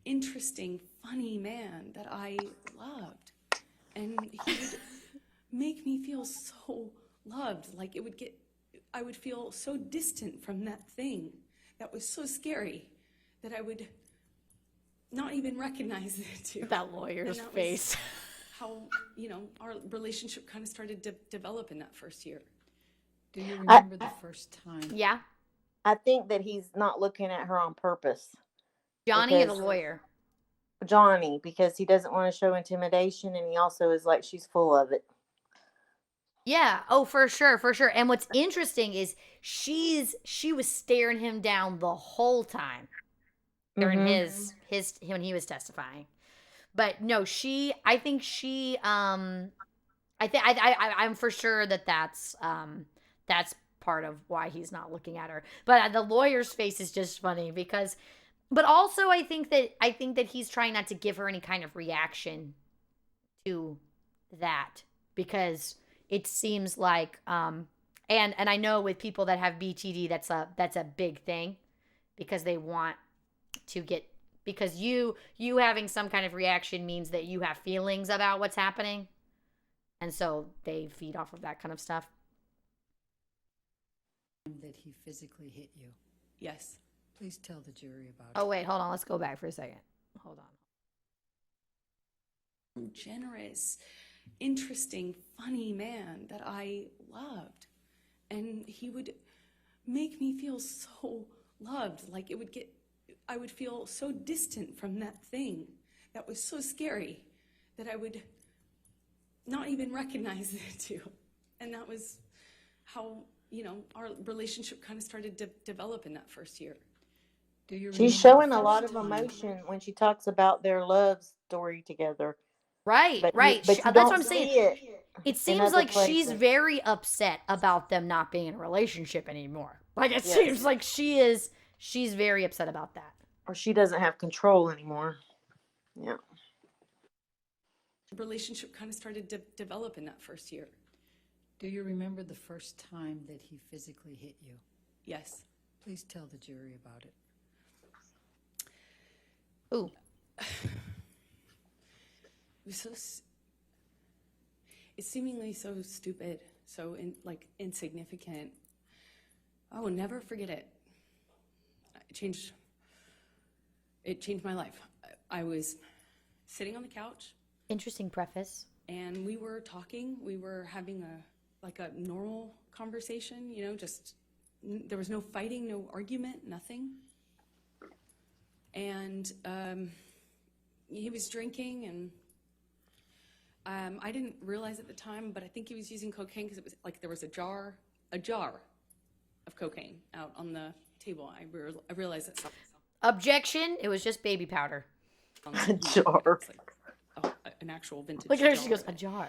interesting, funny man that I loved. And he would make me feel so loved. Like I would feel so distant from that thing that was so scary that I would not even recognize it too. That lawyer's And that face. was how, our relationship kind of started to develop in that first year. Do you remember the first time? Yeah. I think that he's not looking at her on purpose. Johnny or the Because- lawyer? Johnny, because he doesn't want to show intimidation, and he also is like, she's full of it. Yeah. Oh, for sure, for sure. And what's interesting is she was staring him down the whole time during Mhm. his when he was testifying. But no, I'm for sure that's part of why he's not looking at her. But the lawyer's face is just funny because, but also I think that he's trying not to give her any kind of reaction to that because it seems like and I know with people that have BTD that's a big thing because they want to get, because you having some kind of reaction means that you have feelings about what's happening, and so they feed off of that kind of stuff. That he physically hit you. Yes. Please tell the jury about Oh wait, hold on, let's go back for a second. Hold on. Generous, interesting, funny man that I loved. And he would make me feel so loved. Like I would feel so distant from that thing that was so scary that I would not even recognize it too. And that was how, our relationship kind of started to develop in that first year. Do you She's remember showing the a lot first of time? emotion when she talks about their love story together. Right, But right. But you That's don't what I'm saying. see it. It in seems other like she's places. very upset about them not being in a relationship anymore. Like it Yes. seems like she's very upset about that. Or she doesn't have control anymore. Yeah. The relationship kind of started to develop in that first year. Do you remember the first time that he physically hit you? Yes. Please tell the jury about it. Ooh. It's seemingly so stupid, so insignificant. I will never forget it. It changed my life. I was sitting on the couch Interesting preface. and we were talking. We were having a normal conversation, just there was no fighting, no argument, nothing. And he was drinking, and I didn't realize at the time, but I think he was using cocaine because it was like there was a jar of cocaine out on the table. I realized that. Objection. It was just baby powder. A jar. It's like an actual vintage Look at her. jar. She goes, a jar.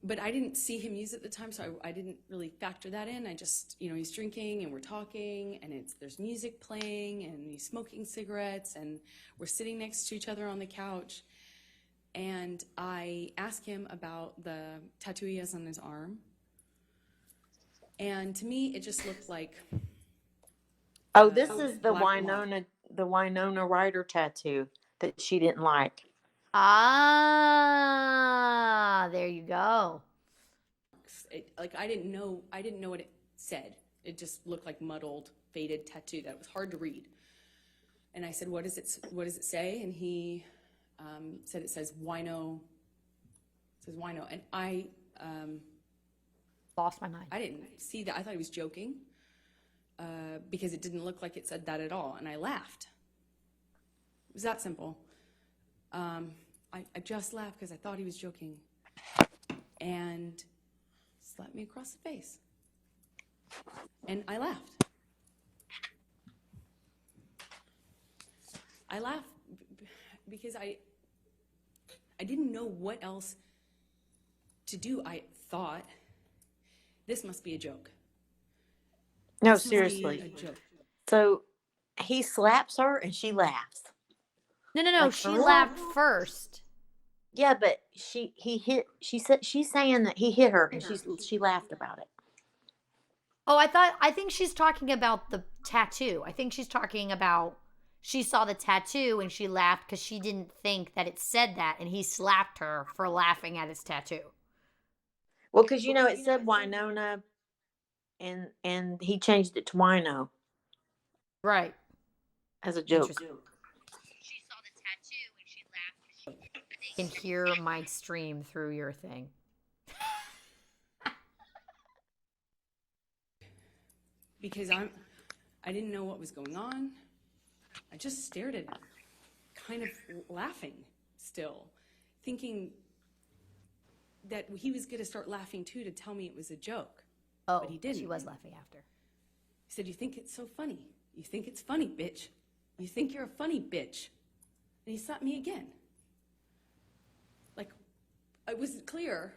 But I didn't see him use it at the time, so I didn't really factor that in. I just, he's drinking and we're talking, and there's music playing, and he's smoking cigarettes, and we're sitting next to each other on the couch. And I asked him about the tattoo he has on his arm. And to me, it just looked like. Oh, this is the black mark. Winona Ryder tattoo that she didn't like. Ah, there you go. I didn't know what it said. It just looked like muddled, faded tattoo that was hard to read. And I said, what does it say? And he said it says wino. It says wino. And I Lost my mind. I didn't see that. I thought he was joking because it didn't look like it said that at all. And I laughed. It was that simple. I just laughed because I thought he was joking. And slapped me across the face. And I laughed. I laughed because I didn't know what else to do. I thought, this must be a joke. No, This must be seriously. a joke. So he slaps her and she laughs. No. Like, She for real? laughed first. Yeah, but she's saying that he hit her and she laughed about it. Oh, I think she's talking about the tattoo. I think she's talking about she saw the tattoo and she laughed because she didn't think that it said that, and he slapped her for laughing at his tattoo. Well, because it said Winona, and he changed it to Wino Right. as a joke. Interesting. She saw the tattoo and she laughed. I can hear my stream through your thing. Because I didn't know what was going on. I just stared at him, kind of laughing still, thinking that he was going to start laughing too to tell me it was a joke. Oh, but he didn't. She was laughing after. He said, "You think it's so funny? You think it's funny, bitch? You think you're a funny bitch?" And he slapped me again. Like, it was clear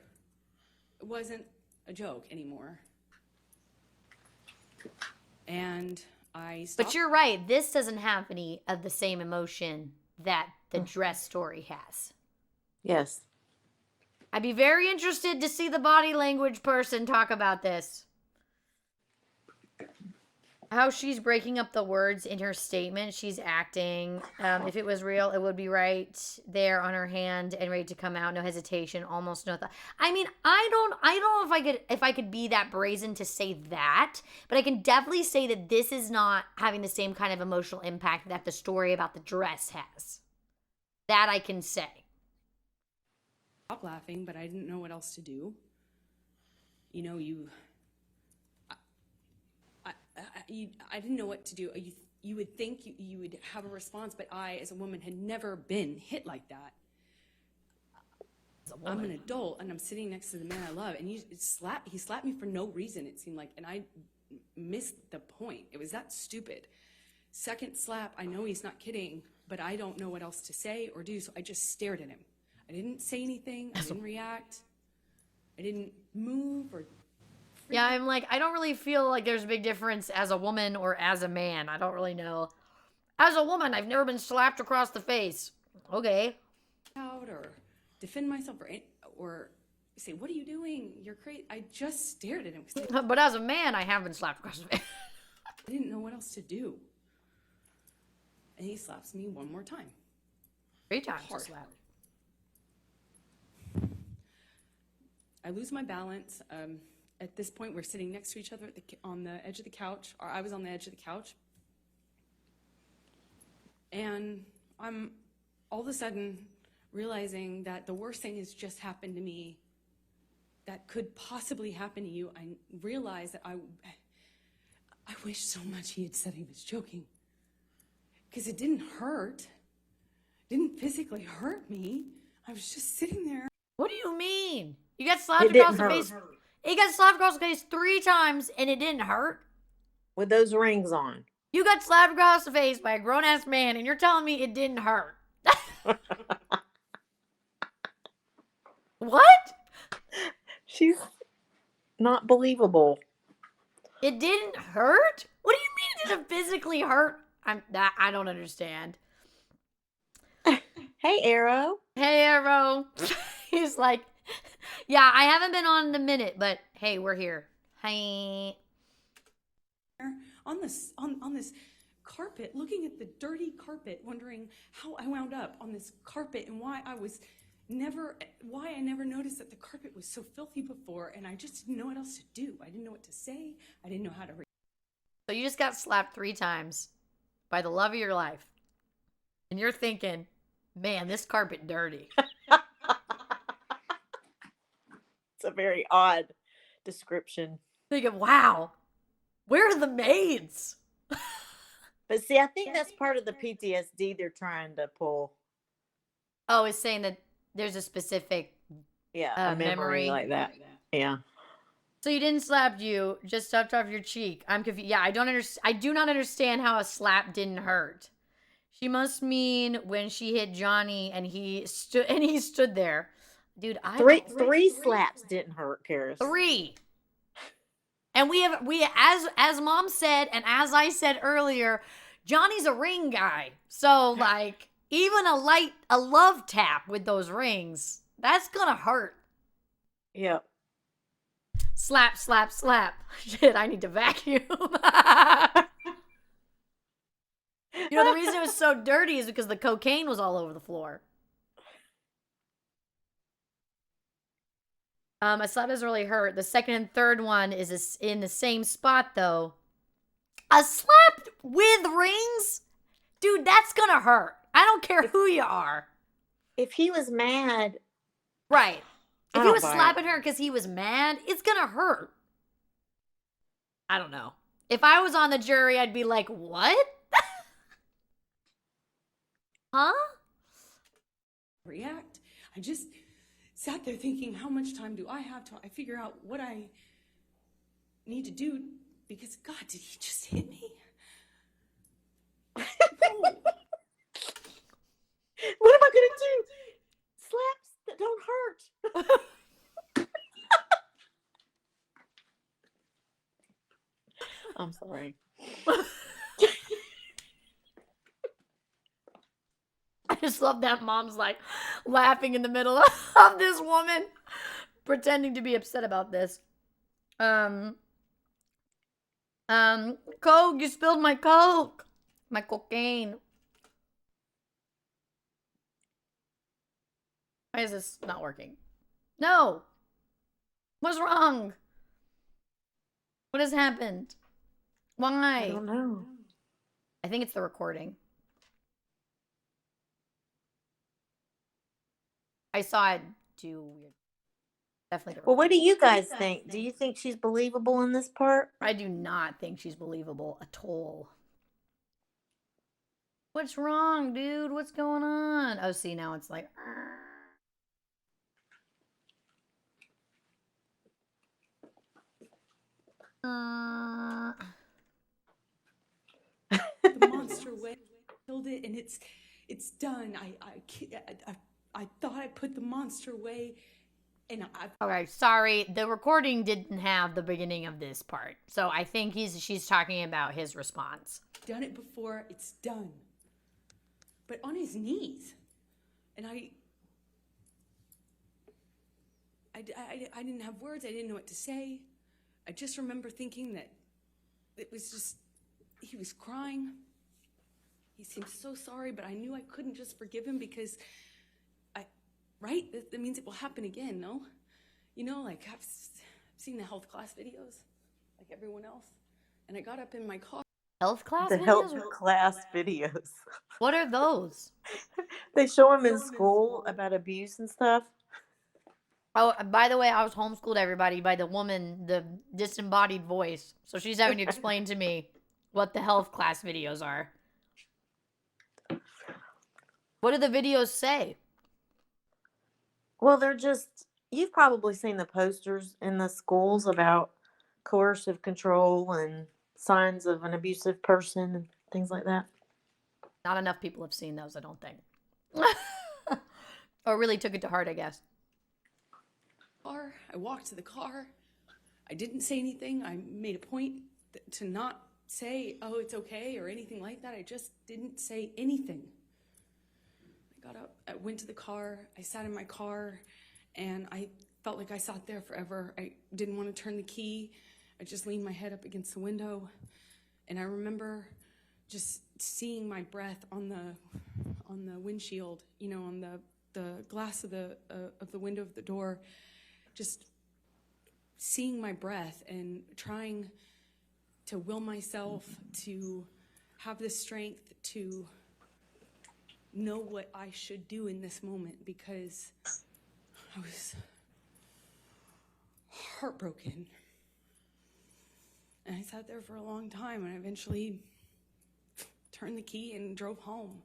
it wasn't a joke anymore. And I stopped. But you're right. This doesn't have any of the same emotion that the dress story has. Yes. I'd be very interested to see the body language person talk about this. How she's breaking up the words in her statement. She's acting. If it was real, it would be right there on her hand and ready to come out. No hesitation. Almost no thought. I mean, I don't know if I could be that brazen to say that, but I can definitely say that this is not having the same kind of emotional impact that the story about the dress has. That I can say. Stop laughing, but I didn't know what else to do. I didn't know what to do. You would think you would have a response, but I, as a woman, had never been hit like that. I'm an adult, and I'm sitting next to the man I love, and he slapped me for no reason, it seemed like, and I missed the point. It was that stupid. Second slap, I know he's not kidding, but I don't know what else to say or do, so I just stared at him. I didn't say anything. I didn't react. I didn't move or... Yeah, I'm like, I don't really feel like there's a big difference as a woman or as a man. I don't really know. As a woman, I've never been slapped across the face. Okay. Out or defend myself or say, "What are you doing? You're crazy." I just stared at him because But as a man, I have been slapped across the face. I didn't know what else to do. And he slaps me one more time. 3 times Hard. slapped. I lose my balance. At this point, we're sitting next to each other on the edge of the couch, or I was on the edge of the couch. And I'm all of a sudden realizing that the worst thing has just happened to me that could possibly happen to you. I realized that I wish so much he had said he was joking. Because it didn't hurt. It didn't physically hurt me. I was just sitting there. What do you mean? You got slapped It across didn't the hurt. face? He got slapped across the face 3 times and it didn't hurt? With those rings on. You got slapped across the face by a grown-ass man and you're telling me it didn't hurt? What? She's not believable. It didn't hurt? What do you mean it didn't physically hurt? I don't understand. Hey, Arrow. Hey, Arrow. He's like, yeah, I haven't been on in a minute, but hey, we're here. Hi. On this carpet, looking at the dirty carpet, wondering how I wound up on this carpet and why I never noticed that the carpet was so filthy before, and I just didn't know what else to do. I didn't know what to say. I didn't know how to react. So you just got slapped 3 times by the love of your life. And you're thinking, man, this carpet dirty. It's a very odd description. Thinking, wow, where are the maids? But see, I think that's part of the PTSD they're trying to pull. Oh, it's saying that there's a specific Yeah, a memory memory. like that. Yeah. So you didn't slap you, just tucked off your cheek. I'm confused. Yeah, I do not understand how a slap didn't hurt. She must mean when she hit Johnny and he stood there. Dude, I don't. Three slaps didn't hurt, Karis. 3. And we as mom said and as I said earlier, Johnny's a ring guy. So like even a love tap with those rings, that's going to hurt. Yep. Slap, slap, slap. Shit, I need to vacuum. You know, the reason it was so dirty is because the cocaine was all over the floor. A slap doesn't really hurt. The second and third one is in the same spot, though. A slap with rings? Dude, that's gonna hurt. I don't care who you are. If he was mad. Right. I If he don't was buy it. slapping her because he was mad, it's gonna hurt. I don't know. If I was on the jury, I'd be like, what? Huh? React. I just sat there thinking, how much time do I have to figure out what I need to do? Because, God, did he just hit me? No. What am I going to do? Slaps that don't hurt. I'm sorry. I just love that mom's like laughing in the middle of this woman pretending to be upset about this. Coke, you spilled my Coke. My cocaine. Why is this not working? No. What's wrong? What has happened? Why? I don't know. I think it's the recording. I saw it do weird. Definitely. Well, what do you guys think? Do you think she's believable in this part? I do not think she's believable at all. What's wrong, dude? What's going on? Oh, see, now it's like. The monster went, killed it, and it's done. I thought I put the monster away, and Okay, sorry. The recording didn't have the beginning of this part, so I think she's talking about his response. done it before. It's done. But on his knees, and I didn't have words. I didn't know what to say. I just remember thinking that it was just, he was crying. He seemed so sorry, but I knew I couldn't just forgive him because right? That means it will happen again, no? You know, like I've seen the health class videos, like everyone else. And I got up in my car. Health class The videos? health class videos. What are those? They show them in school about abuse and stuff. Oh, by the way, I was homeschooled, everybody, by the woman, the disembodied voice. So she's having to explain to me what the health class videos are. What do the videos say? Well, they're just, you've probably seen the posters in the schools about coercive control and signs of an abusive person and things like that. Not enough people have seen those, I don't think. Or really took it to heart, I guess. I walked to the car. I didn't say anything. I made a point to not say, oh, it's okay or anything like that. I just didn't say anything. I got up, I went to the car, I sat in my car, and I felt like I sat there forever. I didn't want to turn the key. I just leaned my head up against the window, and I remember just seeing my breath on the windshield, you know, on the glass of the window of the door, just seeing my breath and trying to will myself to have the strength to know what I should do in this moment, because I was heartbroken. And I sat there for a long time, and I eventually turned the key and drove home.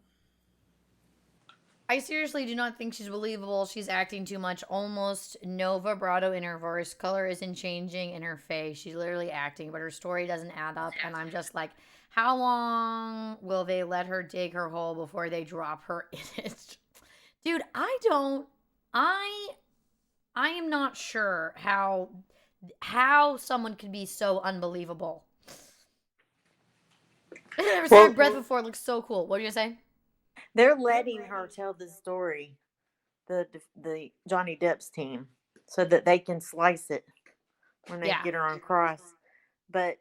I seriously do not think she's believable. She's acting too much. Almost no vibrato in her voice. Color isn't changing in her face. She's literally acting, but her story doesn't add up. And I'm just like, how long will they let her dig her hole before they drop her in it? Dude, I am not sure how someone could be so unbelievable. I've never seen her breath before. It looks so cool. What are you gonna say? They're letting her tell the story, the Johnny Depp's team, so that they can slice it when they Yeah. get her on cross. But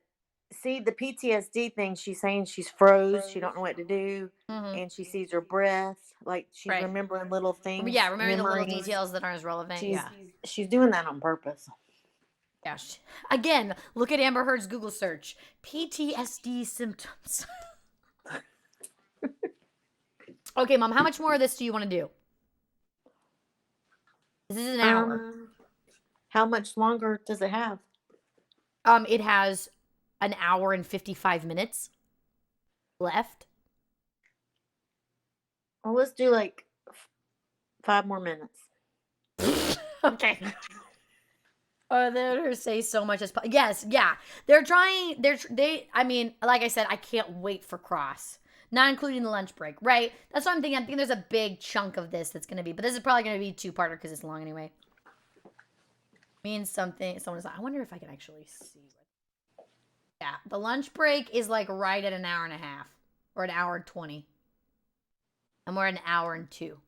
see, the PTSD thing, she's saying she's froze, she don't know what to do, and she sees her breath, like she's Right. remembering little things. Yeah, remembering the little memories. details that aren't as relevant. She's Yeah. she's doing that on purpose. Yeah. Again, look at Amber Heard's Google search. PTSD symptoms. Okay, Mom, how much more of this do you want to do? This is an hour. How much longer does it have? It has an hour and 55 minutes left. Well, let's do like 5 more minutes. Okay. Oh, they're say so much as yes, yeah. They're trying. I mean, like I said, I can't wait for Cross, not including the lunch break. Right? That's what I'm thinking. I'm thinking there's a big chunk of this that's gonna be, but this is probably gonna be 2-parter because it's long anyway. Means something. Someone's like, I wonder if I can actually see. Yeah, the lunch break is like right at an hour and a half or an hour and 20, and we're at an hour and 2.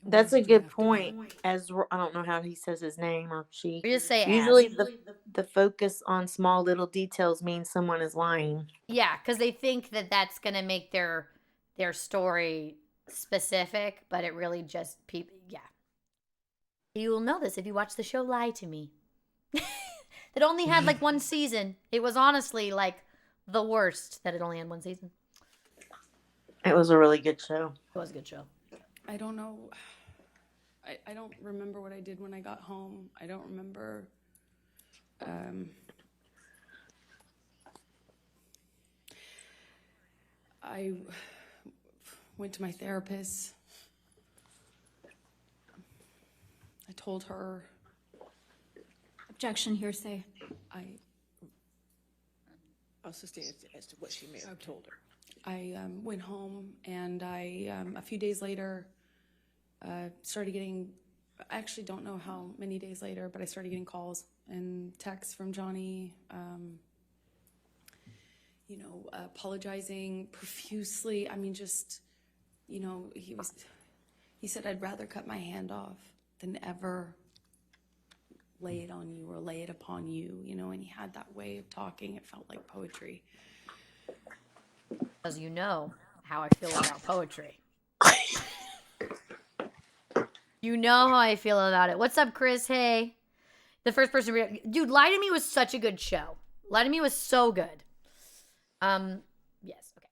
That's a good point. As I don't know how he says his name or she. We just say Usually as. the focus on small little details means someone is lying. Yeah, because they think that that's gonna make their story specific, but it really just people. Yeah, you will know this if you watch the show Lie to Me. It only had like 1 season. It was honestly like the worst that it only had 1 season. It was a really good show. It was a good show. I don't know. I don't remember what I did when I got home. I don't remember. I went to my therapist. I told her Objection, hearsay. I'll sustain as to what she may have told her. I went home and I, a few days later, started getting, I actually don't know how many days later, but I started getting calls and texts from Johnny, apologizing profusely. I mean, just, he said, I'd rather cut my hand off than ever lay it on you or lay it upon you, and he had that way of talking. It felt like poetry. Because you know how I feel about poetry. You know how I feel about it. What's up, Chris? Hey. The first person. Dude, Lie to Me was such a good show. Lie to Me was so good. Yes, okay.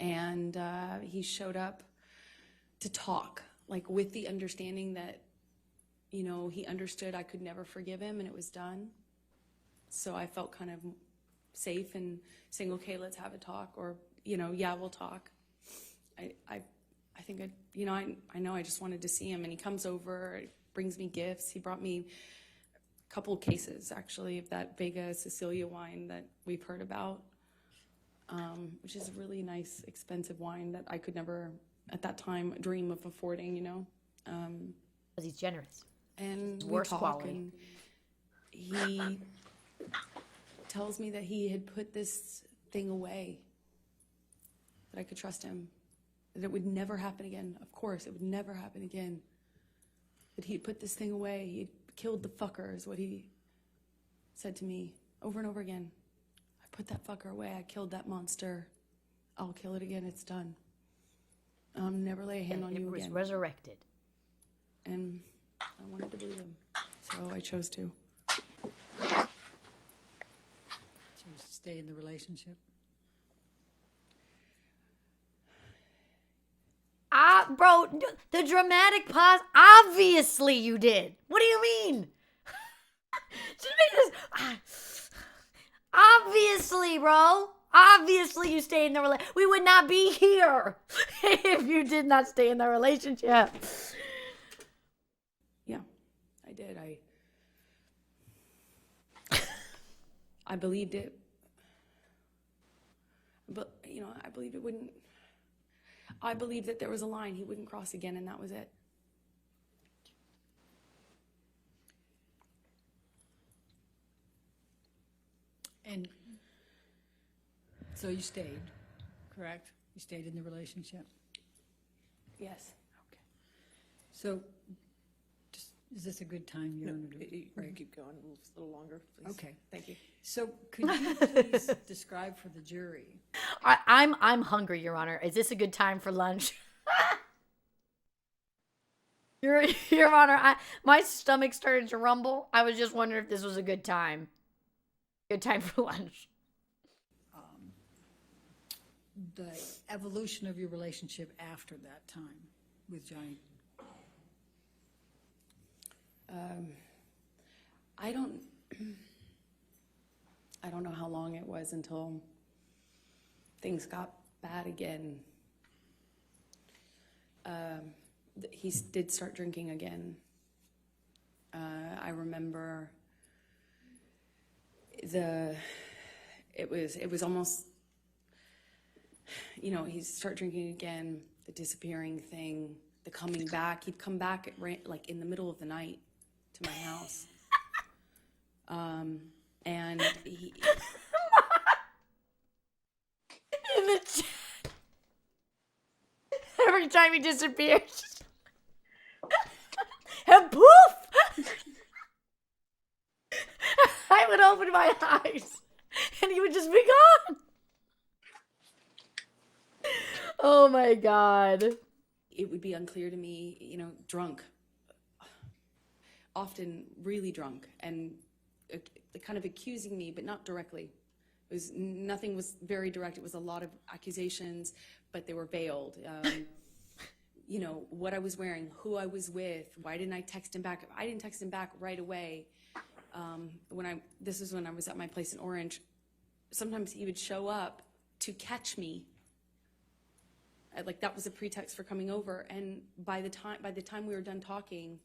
And he showed up to talk, like with the understanding that, he understood I could never forgive him and it was done. So I felt kind of safe in saying, okay, let's have a talk, or, yeah, we'll talk. I think I know I just wanted to see him, and he comes over, brings me gifts. He brought me a couple of cases, actually, of that Vega Sicilia wine that we've heard about, which is a really nice, expensive wine that I could never, at that time, dream of affording, Because he's generous. And we Worse talk, quality. and he tells me that he had put this thing away, that I could trust him, that it would never happen again. Of course, it would never happen again. That he'd put this thing away. He'd killed the fucker, is what he said to me over and over again. I put that fucker away. I killed that monster. I'll kill it again. It's done. I'll never lay a hand on It you was again. resurrected. And I wanted to believe him, so I chose to. Choose to stay in the relationship. Bro, the dramatic pause. Obviously you did. What do you mean? Just make this. Obviously, bro. Obviously, you stayed in the relationship. We would not be here if you did not stay in the relationship. Yeah, I did. I believed it. But, I believed it wouldn't. I believed that there was a line he wouldn't cross again, and that was it. And so you stayed, correct? You stayed in the relationship? Yes. So, is this a good time? You're in You can keep going a little longer, please. Okay. Thank you. So, could you please describe for the jury? I'm hungry, Your Honor. Is this a good time for lunch? Your Honor, my stomach started to rumble. I was just wondering if this was a good time. Good time for lunch. The evolution of your relationship after that time with Johnny. I don't know how long it was until things got bad again. He did start drinking again. I remember it was almost, he'd start drinking again, the disappearing thing, the coming back. He'd come back like in the middle of the night to my house. And he... In the chat. Every time he disappears. And poof! I would open my eyes. And he would just be gone. Oh my God. It would be unclear to me, drunk. Often really drunk, and kind of accusing me, but not directly. Nothing was very direct. It was a lot of accusations, but they were veiled. What I was wearing, who I was with, why didn't I text him back? I didn't text him back right away. This was when I was at my place in Orange. Sometimes he would show up to catch me. Like that was a pretext for coming over. And by the time we were done talking,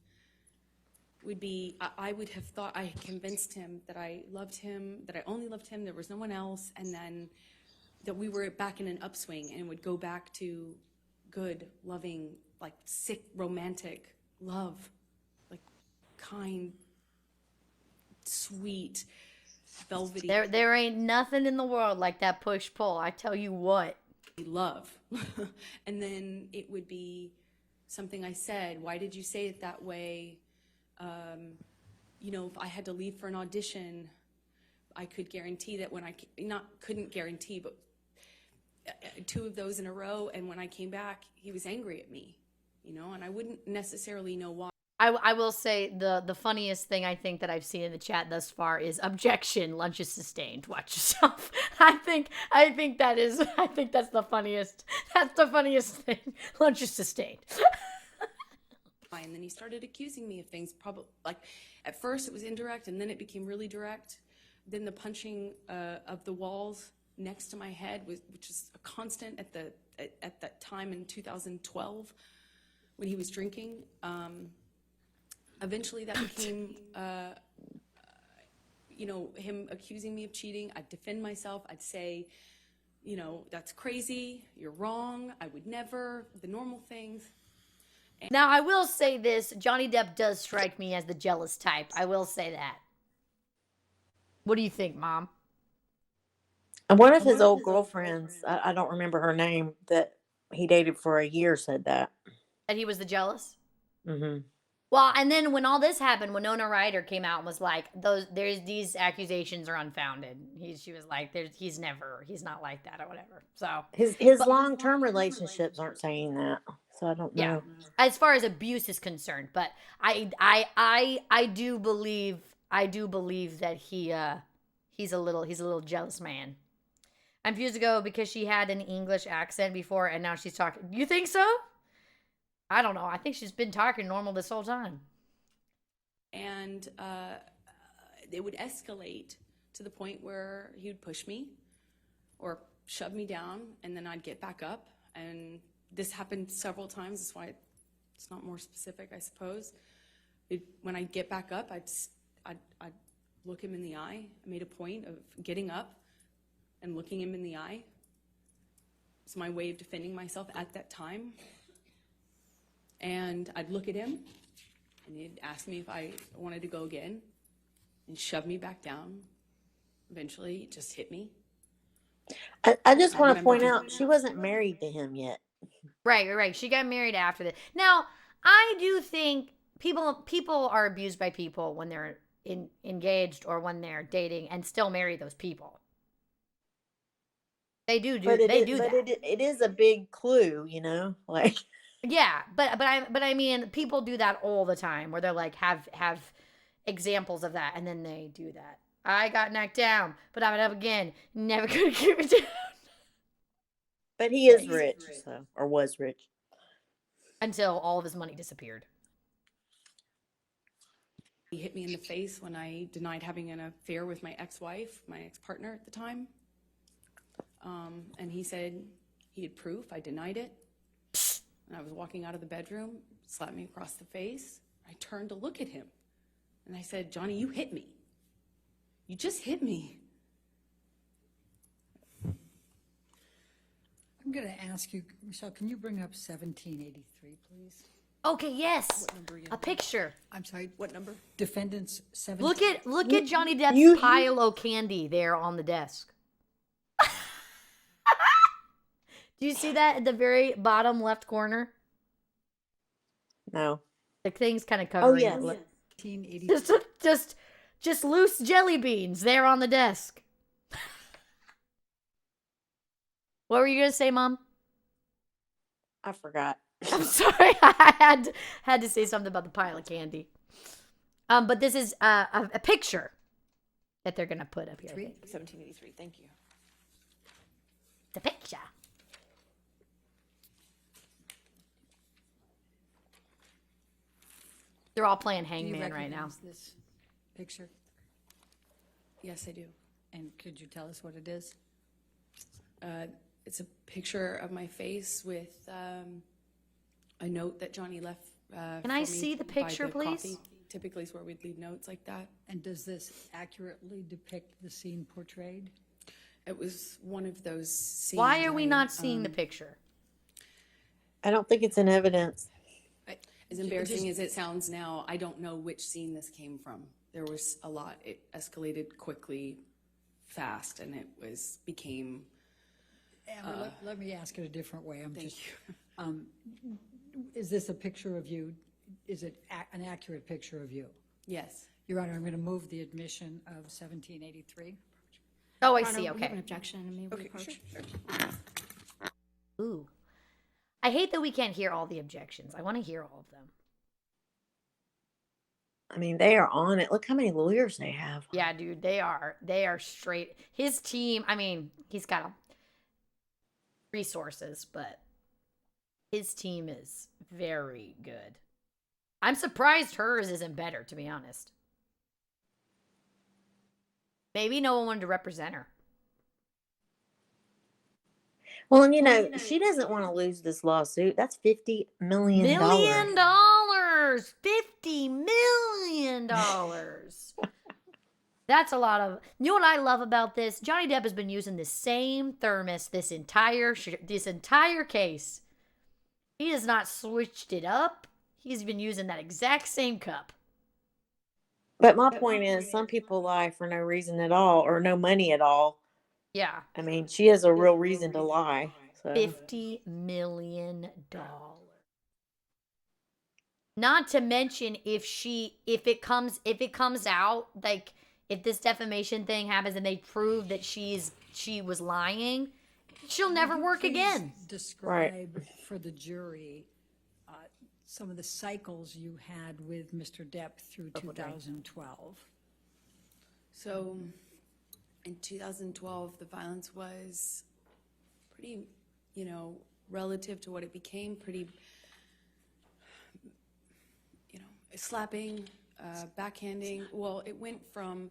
I would have thought I had convinced him that I loved him, that I only loved him, there was no one else, and then that we were back in an upswing and would go back to good, loving, like sick, romantic love, like kind, sweet, velvety There ain't nothing in the world like that push-pull. I tell you what. love. And then it would be something I said, why did you say it that way? If I had to leave for an audition, I could guarantee that couldn't guarantee, but 2 of those in a row, and when I came back, he was angry at me, and I wouldn't necessarily know why. I will say the funniest thing I think that I've seen in the chat thus far is objection, lunch is sustained. Watch yourself. I think that's the funniest. That's the funniest thing. Lunch is sustained. And then he started accusing me of things, probably like at first it was indirect and then it became really direct. Then the punching of the walls next to my head which is a constant at that time in 2012 when he was drinking. Eventually that became him accusing me of cheating. I'd defend myself. I'd say, that's crazy, you're wrong, I would never, the normal things. Now, I will say this. Johnny Depp does strike me as the jealous type. I will say that. What do you think, Mom? And one of his old girlfriends, I don't remember her name, that he dated for a year said that. That he was the jealous? Mm-hmm. Well, and then when all this happened, Winona Ryder came out and was like, these accusations are unfounded. She was like, he's not like that or whatever. So His long-term relationships aren't saying that. So I don't know. Yeah, as far as abuse is concerned, but I do believe that he's a little jealous man. I'm confused to go because she had an English accent before and now she's talking. You think so? I don't know. I think she's been talking normal this whole time. And it would escalate to the point where he would push me. or shove me down, and then I'd get back up. And this happened several times. That's why it's not more specific, I suppose. When I'd get back up, I'd look him in the eye. I made a point of getting up and looking him in the eye. It's my way of defending myself at that time. And I'd look at him, and he'd ask me if I wanted to go again, and shove me back down. Eventually, it just hit me. I just I want to remember point just- out she wasn't married to him yet. Right. She got married after this. Now, I do think people are abused by people when they're engaged or when they're dating and still marry those people. They do But that. it is a big clue, you know, like. Yeah, but I mean, people do that all the time where they're like have examples of that, and then they do that. I got knocked down, but I'm up again. Never gonna keep it down But he is rich, so, or was rich. until all of his money disappeared. He hit me in the face when I denied having an affair with my ex-wife, my ex-partner at the time. And he said he had proof. I denied it. And I was walking out of the bedroom, slapped me across the face. I turned to look at him. And I said, Johnny, you hit me. You just hit me. I'm going to ask you, Michelle, can you bring up 1783, please? Okay, yes, number again? a picture. I'm sorry, What number? defendants 17. Look at Johnny Depp's you- pile of candy there on the desk. Do you see that at the very bottom left corner? No. The thing's kind of covering yes. it. Look. 1783. Just loose jelly beans there on the desk. What were you gonna say, Mom? I forgot. I'm sorry, I had to say something about the pile of candy. But this is a picture that they're gonna put up here. I think. 1783. Thank you. The picture. They're all playing Do you hangman right now. recognize this picture? Yes, I do. And could you tell us what it is? It's a picture of my face with a note that Johnny left. Can I see the by picture, the please? coffee. Typically is where we'd leave notes like that. And does this accurately depict the scene portrayed? It was one of those scenes. Why are we I, not seeing the picture? I don't think it's in evidence. As embarrassing as it sounds now, I don't know which scene this came from. There was a lot. It escalated quickly, fast, and it became. Amber, let me ask it a different way. Thank you. Is this a picture of you? Is it an accurate picture of you? Yes. Your Honor, I'm going to move the admission of 1783. Oh, I Your Honor, see. we have an Okay. objection. May we approach? Ooh. I hate that we can't hear all the objections. I want to hear all of them. I mean, they are on it. Look how many lawyers they have. Yeah, dude, they are straight. His team, I mean, he's got resources, but his team is very good. I'm surprised hers isn't better, to be honest. Maybe no one wanted to represent her. Well, and you know, she doesn't want to lose this lawsuit. That's $50 million. $50 million. That's a lot of. You know what I love about this? Johnny Depp has been using the same thermos this entire case. He has not switched it up. He's been using that exact same cup. But my point is, some people lie for no reason at all or no money at all. Yeah, I mean, she has a real reason to lie. So. $50 million. Not to mention if it comes out, like if this defamation thing happens and they prove that she was lying, she'll never work Please again. Describe for the jury some of the cycles you had with Mr. Depp through 2012. So, in 2012, the violence was pretty, relative to what it became, pretty, slapping, backhanding. Well, it went from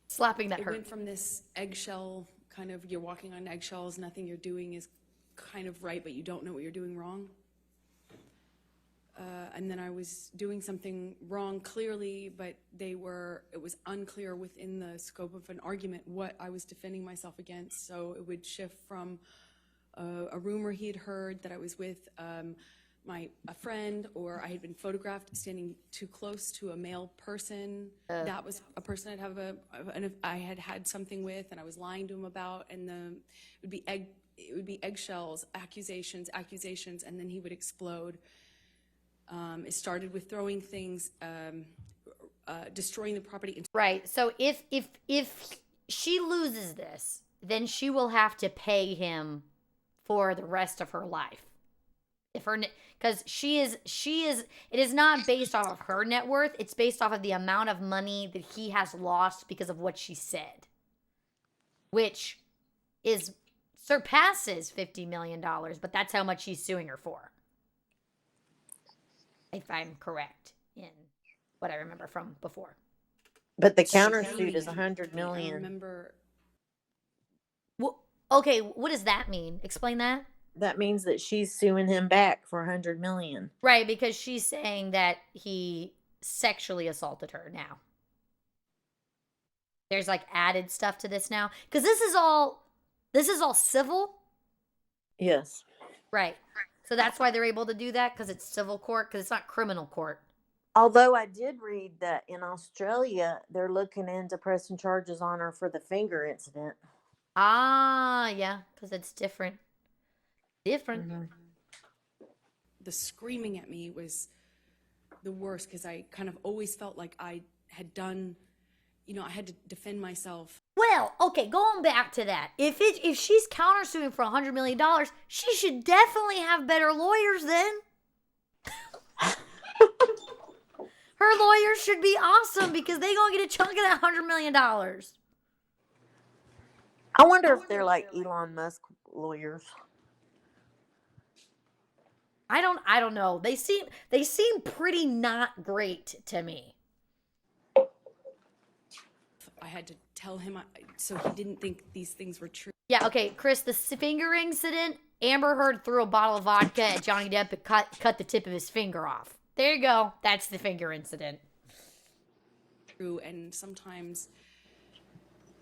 Slapping that it hurt. went from this eggshell kind of, you're walking on eggshells, nothing you're doing is kind of right, but you don't know what you're doing wrong. And then I was doing something wrong clearly, but it was unclear within the scope of an argument what I was defending myself against. So it would shift from a rumor he had heard that I was with a friend, or I had been photographed standing too close to a male person. That was a person I had had something with, and I was lying to him about, and it would be eggshells, accusations, and then he would explode. It started with throwing things, destroying the property. Right. So if she loses this, then she will have to pay him for the rest of her life. Because it is not based off of her net worth. It's based off of the amount of money that he has lost because of what she said, which surpasses $50 million. But that's how much she's suing her for, if I'm correct in what I remember from before. But the countersuit is 100 I million. remember. Well, okay, what does that mean? Explain that. That means that she's suing him back for 100 million. Right, because she's saying that he sexually assaulted her now. There's like added stuff to this now. Because this is all civil. Yes. Right. So that's why they're able to do that, because it's civil court, because it's not criminal court. Although I did read that in Australia, they're looking into pressing charges on her for the finger incident. Ah, yeah, because it's different. Mm-hmm. The screaming at me was the worst, because I kind of always felt like I had done, I had to defend myself. Well, okay, going back to that. If she's countersuing for $100 million, she should definitely have better lawyers then. Her lawyers should be awesome, because they gonna get a chunk of that $100 million. I wonder if they're like Elon Musk lawyers. I don't know. They seem pretty not great to me. I had to tell him so he didn't think these things were true. Yeah, okay, Chris, the finger incident, Amber Heard threw a bottle of vodka at Johnny Depp and cut the tip of his finger off. There you go. That's the finger incident. True, and sometimes,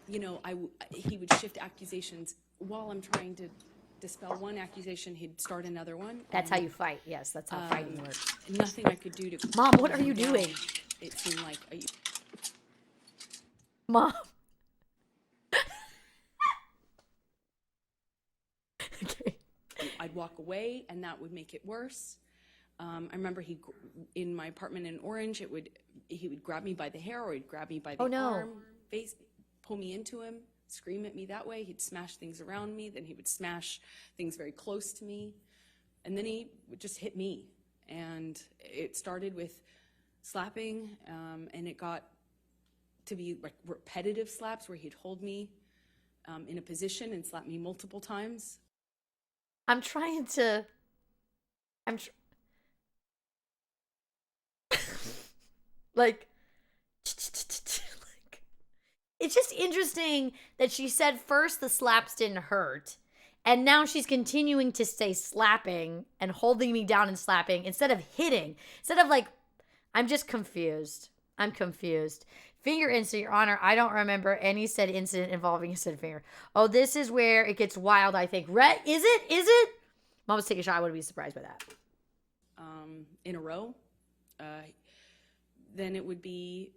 he would shift accusations while I'm trying to dispel one accusation. He'd start another one. That's how you fight. Yes, that's how fighting works. Nothing I could do to. Mom, what are you calm him doing? down. It seemed like Mom. Okay. I'd walk away, and that would make it worse. I remember in my apartment in Orange, he would grab me by the hair, or he'd grab me by the arm, face, pull me into him, scream at me that way. He'd smash things around me. Then he would smash things very close to me. And then he would just hit me. And it started with slapping, and it got to be like repetitive slaps where he'd hold me in a position and slap me multiple times. Like, it's just interesting that she said first the slaps didn't hurt, and now she's continuing to say slapping and holding me down and slapping instead of hitting. Instead of like, I'm just confused. I'm confused. Finger incident, Your Honor. I don't remember any said incident involving a said finger. Oh, this is where it gets wild, I think. Is it? Mom, let's take a shot. I wouldn't be surprised by that. In a row. Then it would be,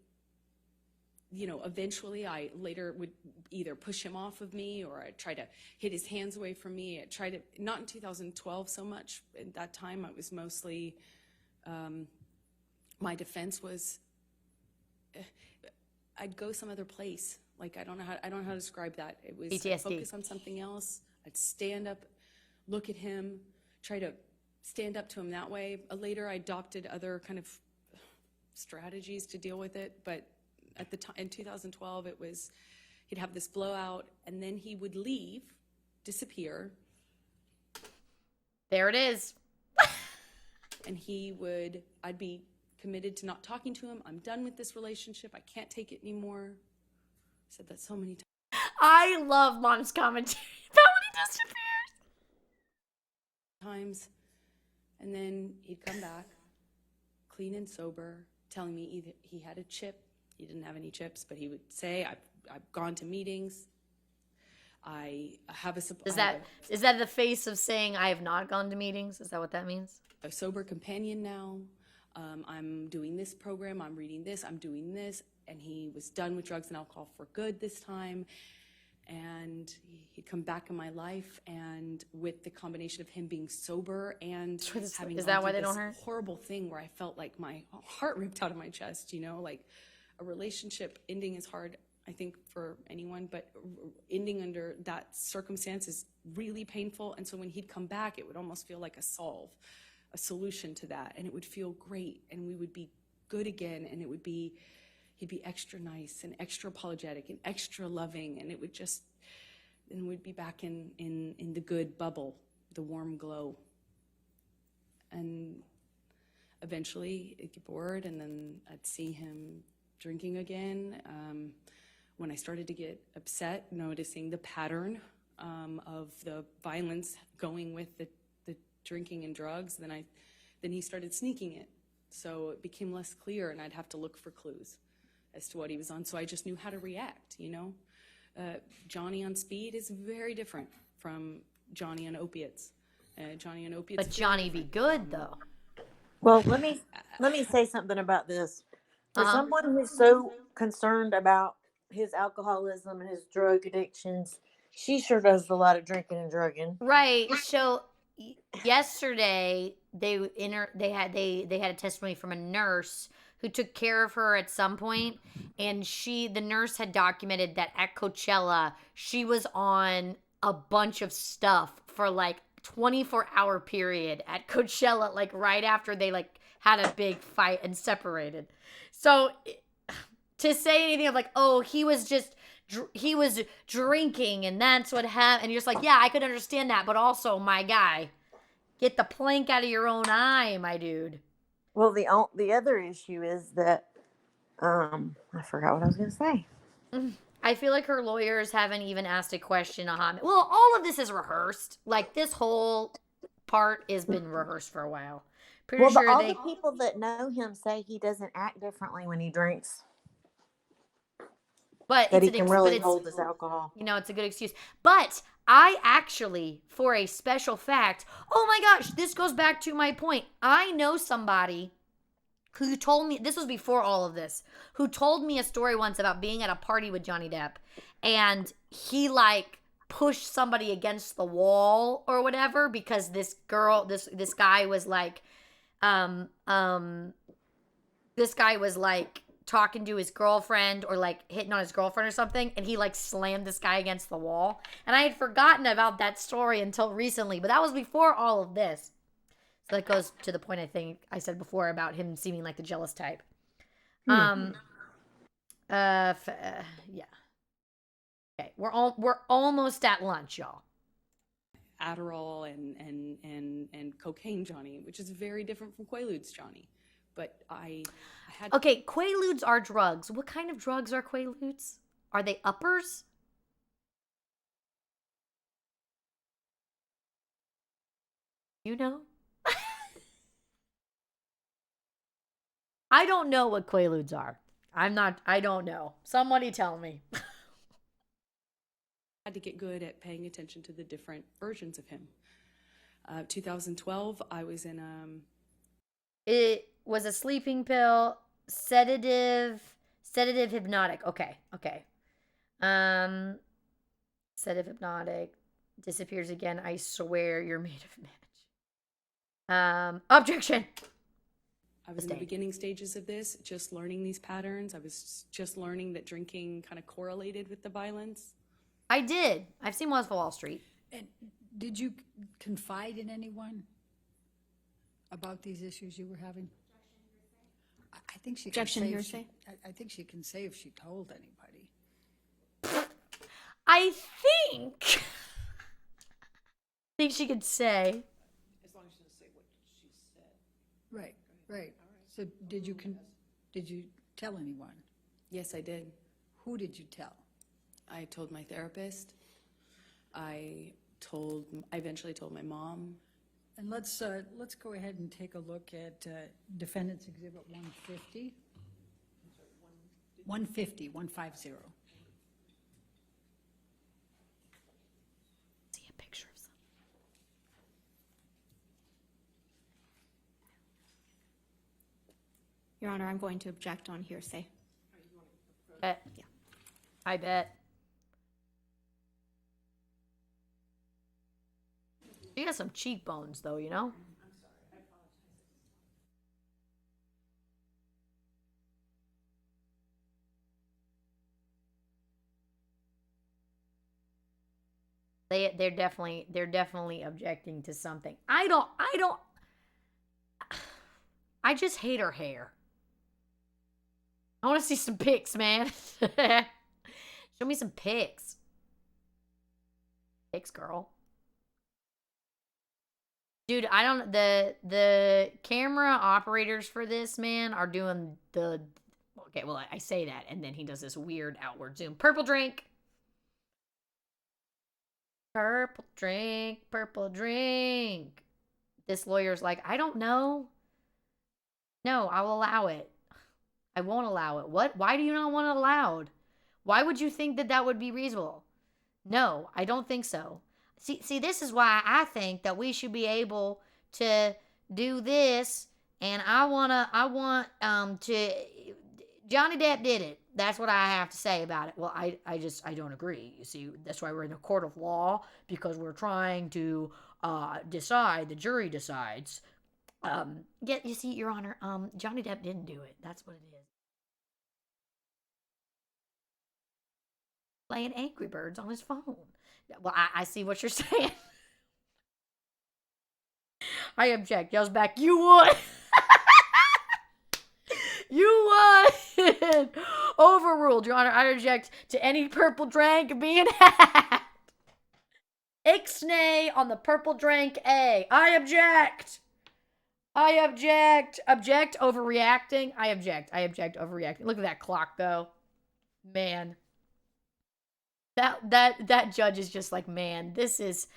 eventually I later would either push him off of me, or I'd try to hit his hands away from me. I'd try to, not in 2012 so much. At that time, I was mostly, my defense was, I'd go some other place. Like, I don't know how to describe that. It was PTSD. focus on something else. I'd stand up, look at him, try to stand up to him that way. Later, I adopted other kind of strategies to deal with it, but at the time in 2012, it was he'd have this blowout, and then he would leave, disappear. There it is. And I'd be committed to not talking to him. I'm done with this relationship. I can't take it anymore. I said that so many times. I love Mom's commentary about when he disappears. times, and then he'd come back, clean and sober, telling me either he had a chip, he didn't have any chips, but he would say, I've gone to meetings, I have a Is that the face of saying I have not gone to meetings? Is that what that means? a sober companion now. I'm doing this program, I'm reading this, I'm doing this, and he was done with drugs and alcohol for good this time. And he'd come back in my life, and with the combination of him being sober and having Is that gone why through they don't this hurt? horrible thing where I felt like my heart ripped out of my chest, you know, like a relationship ending is hard, I think, for anyone, but ending under that circumstance is really painful. And so when he'd come back, it would almost feel like a solution to that, and it would feel great, and we would be good again, and he'd be extra nice and extra apologetic and extra loving, and we'd be back in the good bubble, the warm glow. And eventually I'd get bored, and then I'd see him drinking again. When I started to get upset, noticing the pattern of the violence going with the drinking and drugs, then he started sneaking it. So it became less clear, and I'd have to look for clues as to what he was on. So I just knew how to react, you know? Johnny on speed is very different from Johnny on opiates. Johnny on opiates. But Johnny be good though. Well, let me say something about this. For Uh-huh. someone who's so concerned about his alcoholism and his drug addictions, she sure does a lot of drinking and drugging. Right. So yesterday they had a testimony from a nurse who took care of her at some point, and the nurse had documented that at Coachella she was on a bunch of stuff for like 24-hour period at Coachella, like right after they like had a big fight and separated. So to say anything of like, oh, he was drinking and that's what happened, and you're just like, yeah, I could understand that, but also, my guy, get the plank out of your own eye, my dude. Well, the other issue is that I forgot what I was going to say. I feel like her lawyers haven't even asked a question on him. Well, all of this is rehearsed. Like, this whole part has been rehearsed for a while. Pretty Well, sure all they. the people that know him say he doesn't act differently when he drinks. But That it's he can really hold his alcohol. You know, it's a good excuse. But I actually, for a special fact, oh my gosh, this goes back to my point. I know somebody who told me, this was before all of this, who told me a story once about being at a party with Johnny Depp, and he like pushed somebody against the wall or whatever because this guy was like this guy was like talking to his girlfriend or like hitting on his girlfriend or something, and he like slammed this guy against the wall. And I had forgotten about that story until recently, but that was before all of this. So that goes to the point I think I said before about him seeming like the jealous type. Yeah. Okay, we're almost at lunch, y'all. Adderall and cocaine Johnny, which is very different from Quaaludes Johnny. But I had. Okay, Quaaludes are drugs. What kind of drugs are Quaaludes? Are they uppers? You know? I don't know what Quaaludes are. I don't know. Somebody tell me. Had to get good at paying attention to the different versions of him. 2012, I was in It was a sleeping pill, sedative, hypnotic. Okay. Sedative, hypnotic, disappears again. I swear you're made of match. Objection. I was in the beginning stages of this, just learning these patterns. I was just learning that drinking kind of correlated with the violence. I did. I've seen Wolf of Wall Street. And did you confide in anyone about these issues you were having? I think she can Objection, say hearsay. I think she can say if she told anybody. I think she could say. As long as she doesn't say what she said. Right. So did you tell anyone? Yes, I did. Who did you tell? I told my therapist. I eventually told my mom. And let's go ahead and take a look at Defendant's Exhibit 150. 150. See a picture of something. Your Honor, I'm going to object on hearsay. Bet. Yeah. I bet. She has some cheekbones, though, you know? They're definitely objecting to something. I just hate her hair. I want to see some pics, man. Show me some pics. Pics, girl. Dude, I don't the camera operators for this, man, are doing the okay, well, I say that and then he does this weird outward zoom. Purple drink. Purple drink, purple drink. This lawyer's like, I don't know. No, I'll allow it. I won't allow it. What? Why do you not want it allowed? Why would you think that that would be reasonable? No, I don't think so. See, this is why I think that we should be able to do this. And I want to. Johnny Depp did it. That's what I have to say about it. Well, I don't agree. You see, that's why we're in a court of law, because we're trying to decide. The jury decides. Yeah, you see, Your Honor, Johnny Depp didn't do it. That's what it is. Playing Angry Birds on his phone. Well, I see what you're saying. I object. Yells back, you won! You won! Overruled, Your Honor. I object to any purple drink being had. Ixnay on the purple drink A. I object. I object. Object overreacting. I object. I object overreacting. Look at that clock, though. Man. That judge is just like, man, this is,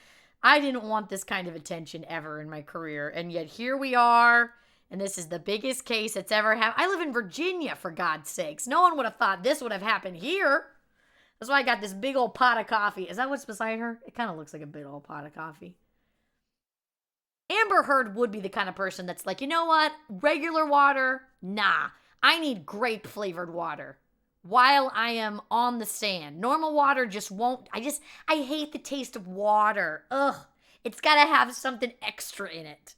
I didn't want this kind of attention ever in my career. And yet here we are. And this is the biggest case that's ever happened. I live in Virginia, for God's sakes. No one would have thought this would have happened here. That's why I got this big old pot of coffee. Is that what's beside her? It kind of looks like a big old pot of coffee. Amber Heard would be the kind of person that's like, you know what? Regular water? Nah. I need grape flavored water while I am on the stand. Normal water just won't. I hate the taste of water. Ugh. It's got to have something extra in it.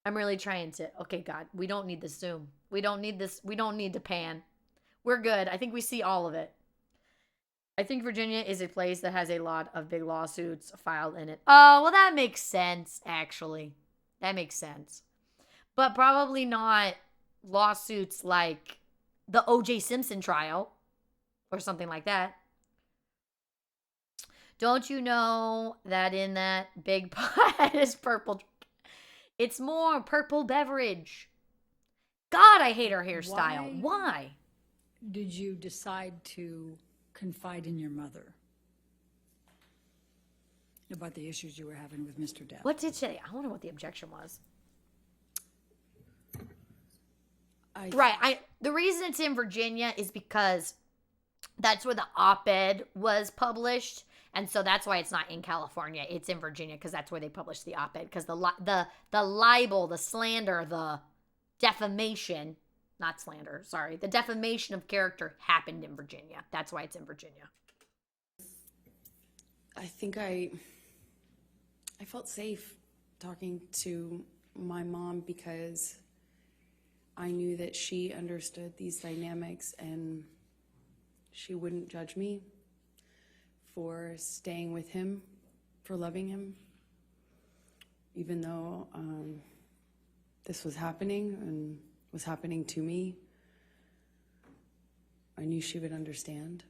I'm really trying to. Okay, God, we don't need the zoom. We don't need this. We don't need the pan. We're good. I think we see all of it. I think Virginia is a place that has a lot of big lawsuits filed in it. Oh, well, that makes sense, actually. That makes sense. But probably not lawsuits like the O.J. Simpson trial or something like that. Don't you know that in that big pot is purple? It's more purple beverage. God, I hate her hairstyle. Why? Did you decide to confide in your mother about the issues you were having with Mr. Depp? What did she say? I wonder what the objection was. The reason it's in Virginia is because that's where the op-ed was published. And so that's why it's not in California. It's in Virginia because that's where they published the op-ed. Because the libel, the slander, the defamation, not slander, sorry. The defamation of character happened in Virginia. That's why it's in Virginia. I think I felt safe talking to my mom because I knew that she understood these dynamics and she wouldn't judge me for staying with him, for loving him, even though this was happening and was happening to me. I knew she would understand.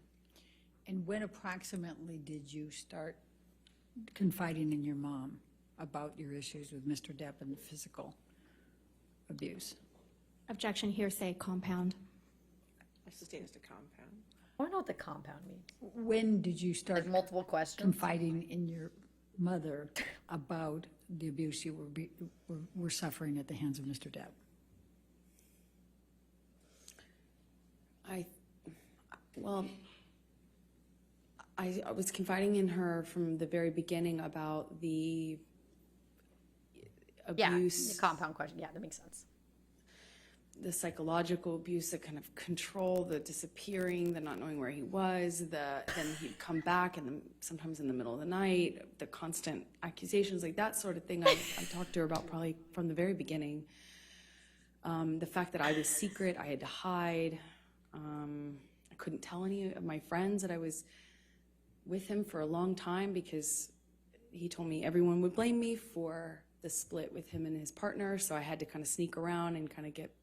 And when approximately did you start confiding in your mom about your issues with Mr. Depp and physical abuse? Objection, hearsay, compound. sustained as a compound. I don't know what the compound means. When did you start Like multiple questions. confiding in your mother about the abuse you were suffering at the hands of Mr. Depp? Well, I was confiding in her from the very beginning about the Yeah, abuse, the compound question. Yeah, that makes sense. the psychological abuse, the kind of control, the disappearing, the not knowing where he was, then he'd come back and sometimes in the middle of the night, the constant accusations, like that sort of thing. I talked to her about probably from the very beginning. The fact that I was secret, I had to hide. I couldn't tell any of my friends that I was with him for a long time because he told me everyone would blame me for the split with him and his partner. So I had to kind of sneak around and kind of get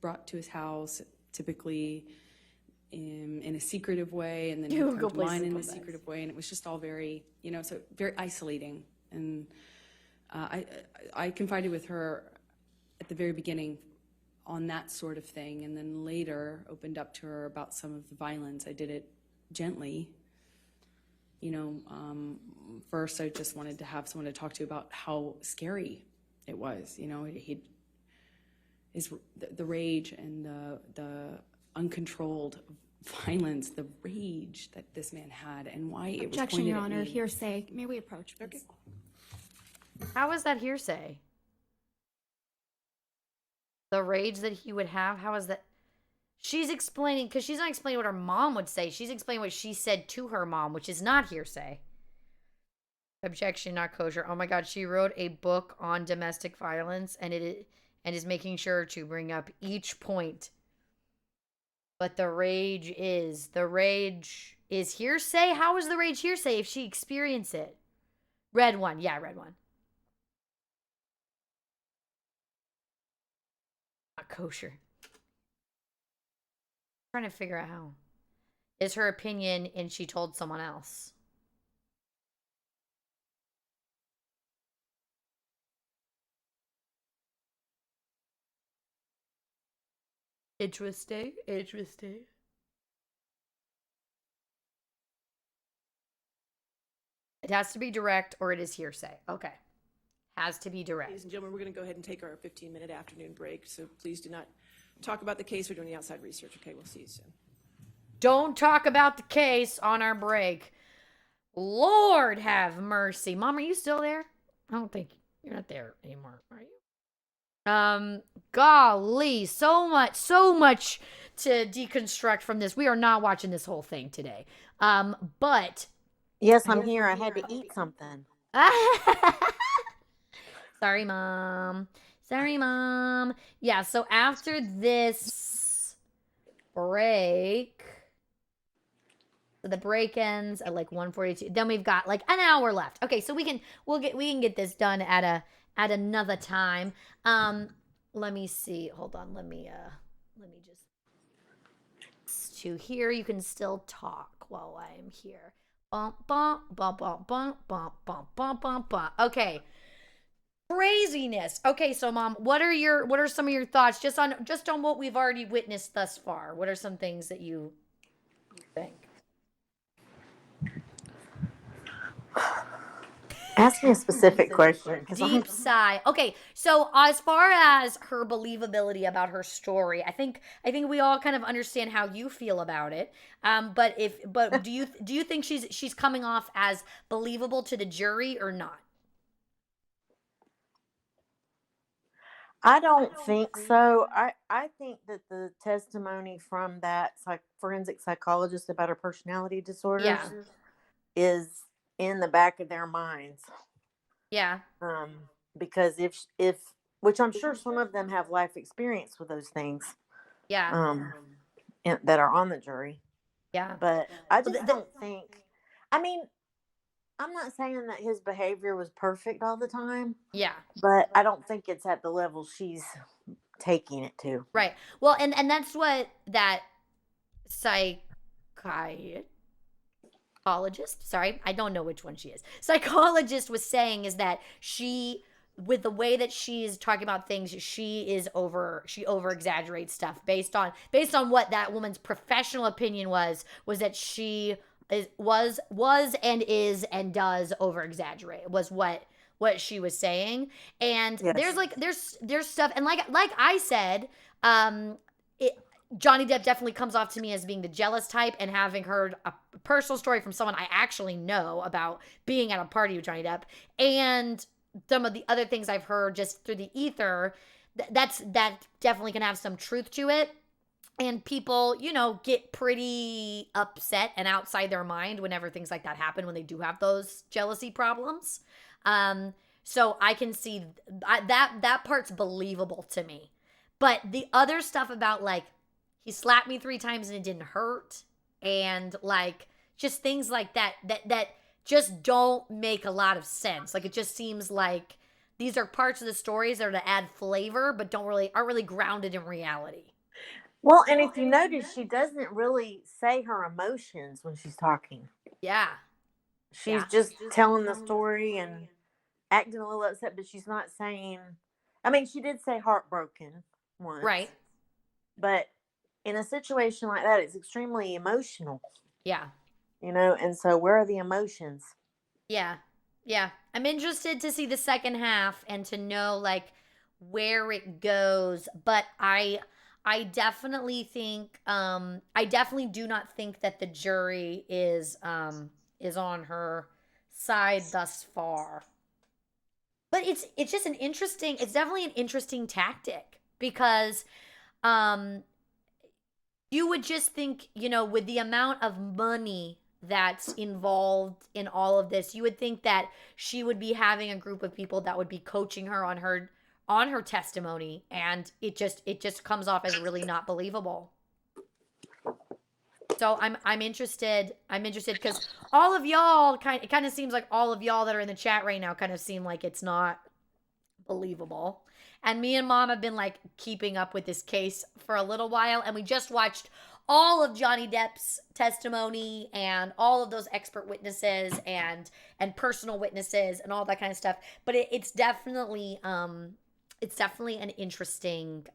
brought to his house, typically in a secretive way, and then he'd come to mine in a secretive way. And it was just all very, so very isolating. And I confided with her at the very beginning on that sort of thing, and then later opened up to her about some of the violence. I did it gently. First I just wanted to have someone to talk to about how scary it was. The rage and the uncontrolled violence, the rage that this man had, and why it was Objection, pointed Your at Honor. me. Hearsay. May we approach, please? How is that hearsay? The rage that he would have? How is that? She's explaining, because she's not explaining what her mom would say. She's explaining what she said to her mom, which is not hearsay. Objection, not kosher. Oh my God, she wrote a book on domestic violence, and is making sure to bring up each point. But the rage is hearsay? How is the rage hearsay if she experienced it? Red one. Yeah, red one. Not kosher. I'm trying to figure out how. Is her opinion and she told someone else? Interesting. Interesting. It has to be direct or it is hearsay. Okay. Has to be direct. Ladies and gentlemen, we're going to go ahead and take our 15-minute afternoon break, so please do not talk about the case. We're doing the outside research. Okay, we'll see you soon. Don't talk about the case on our break. Lord have mercy. Mom, are you still there? I don't think you're not there anymore, are you? Golly, so much to deconstruct from this. We are not watching this whole thing today. But Yes, I'm here. I had to eat something. Sorry, Mom. Sorry, Mom. Yeah, so after this break, the break ends at like 1:42. Then we've got like an hour left. Okay, so we can get this done at another time. Let me see. Hold on. Let me just to here. You can still talk while I am here. Bump bump bump bump bump bump bump bump bump bump. Okay. Craziness. Okay, so Mom, what are some of your thoughts just on what we've already witnessed thus far? What are some things that you think? Ask me a specific question. Deep sigh. Okay, so as far as her believability about her story, I think we all kind of understand how you feel about it. But do you think she's coming off as believable to the jury or not? I don't think so. I think that the testimony from that forensic psychologist about her personality disorders Yeah. is in the back of their minds. Yeah. Because if which I'm sure some of them have life experience with those things. Yeah. That are on the jury. Yeah. But I just don't think. I mean, I'm not saying that his behavior was perfect all the time. Yeah. But I don't think it's at the level she's taking it to. Right. Well, and that's what that psychologist, sorry, I don't know which one she is. Psychologist was saying is that she with the way that she's talking about things, she over exaggerates stuff based on what that woman's professional opinion was that she was and is and does over exaggerate, was what she was saying. And Yes. there's stuff, and like I said, it, Johnny Depp definitely comes off to me as being the jealous type, and having heard a personal story from someone I actually know about being at a party with Johnny Depp, and some of the other things I've heard just through the ether, that definitely can have some truth to it. And people, get pretty upset and outside their mind whenever things like that happen, when they do have those jealousy problems. So I can see that part's believable to me. But the other stuff about, like, he slapped me 3 times and it didn't hurt, and like just things like that just don't make a lot of sense. Like, it just seems like these are parts of the stories that are to add flavor, but aren't really grounded in reality. Well, and if you notice, she doesn't really say her emotions when she's talking. Yeah. She's Yeah. just telling the story and acting a little upset, but she's not saying. I mean, she did say heartbroken once, Right. but in a situation like that, it's extremely emotional, Yeah. and so where are the emotions? Yeah. Yeah. I'm interested to see the second half and to know, like, where it goes, but I definitely think I definitely do not think that the jury is on her side thus far. But it's just it's definitely an interesting tactic, because um you would just think, with the amount of money that's involved in all of this, you would think that she would be having a group of people that would be coaching her on her testimony, and it just comes off as really not believable. So I'm interested. I'm interested because all of y'all it kind of seems like all of y'all that are in the chat right now kind of seem like it's not believable. And me and Mom have been, like, keeping up with this case for a little while, and we just watched all of Johnny Depp's testimony and all of those expert witnesses and personal witnesses and all that kind of stuff. But it's definitely an interesting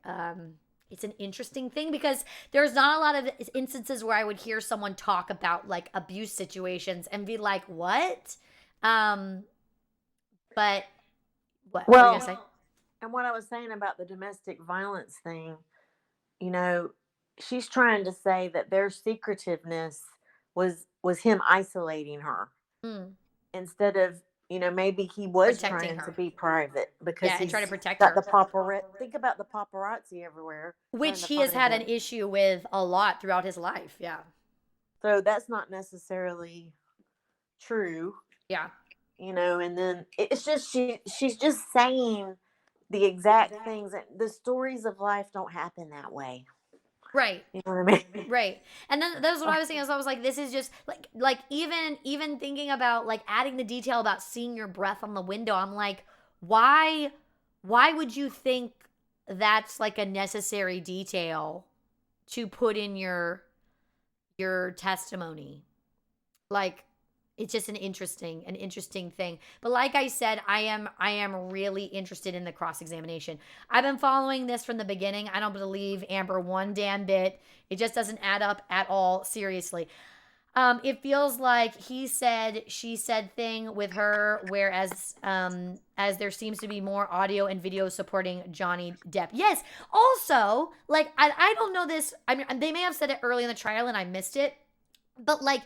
it's an interesting thing, because there's not a lot of instances where I would hear someone talk about, like, abuse situations and be like, what? But what were you Well, gonna say? and what I was saying about the domestic violence thing, you know, she's trying to say that their secretiveness was him isolating her Mm, instead of, maybe he was protecting trying to her. be private because Yeah, and try to he's protect got the her, paparazzi. Think about the paparazzi everywhere trying which to he has find had an him. issue with a lot throughout his life. Yeah. So that's not necessarily true, Yeah. and then it's just she's just saying the exact things that the stories of life don't happen that way. Right. You know what I mean? Right. And then that's what I was thinking. I was like, this is just like even thinking about, like, adding the detail about seeing your breath on the window. I'm like, why would you think that's, like, a necessary detail to put in your testimony? Like, it's just an interesting thing. But like I said, I am really interested in the cross-examination. I've been following this from the beginning. I don't believe Amber one damn bit. It just doesn't add up at all, seriously. It feels like he said she said thing with her, whereas as there seems to be more audio and video supporting Johnny Depp. Yes. Also, like, I don't know this. I mean, they may have said it early in the trial and I missed it, but, like,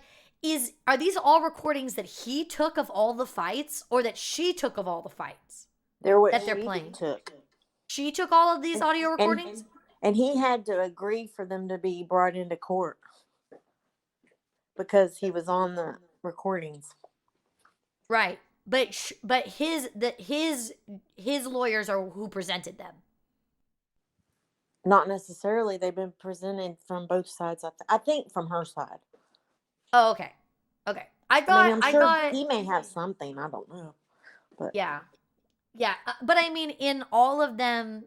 are these all recordings that he took of all the fights, or that she took of all the fights They're what that they're she playing? took. She took all of these audio and recordings? and he had to agree for them to be brought into court because he was on the recordings. Right. But his lawyers are who presented them. Not necessarily. They've been presented from both sides. I think from her side. Oh, okay. Okay. I mean, I'm sure he may have something. I don't know. But Yeah. Yeah. But I mean, in all of them,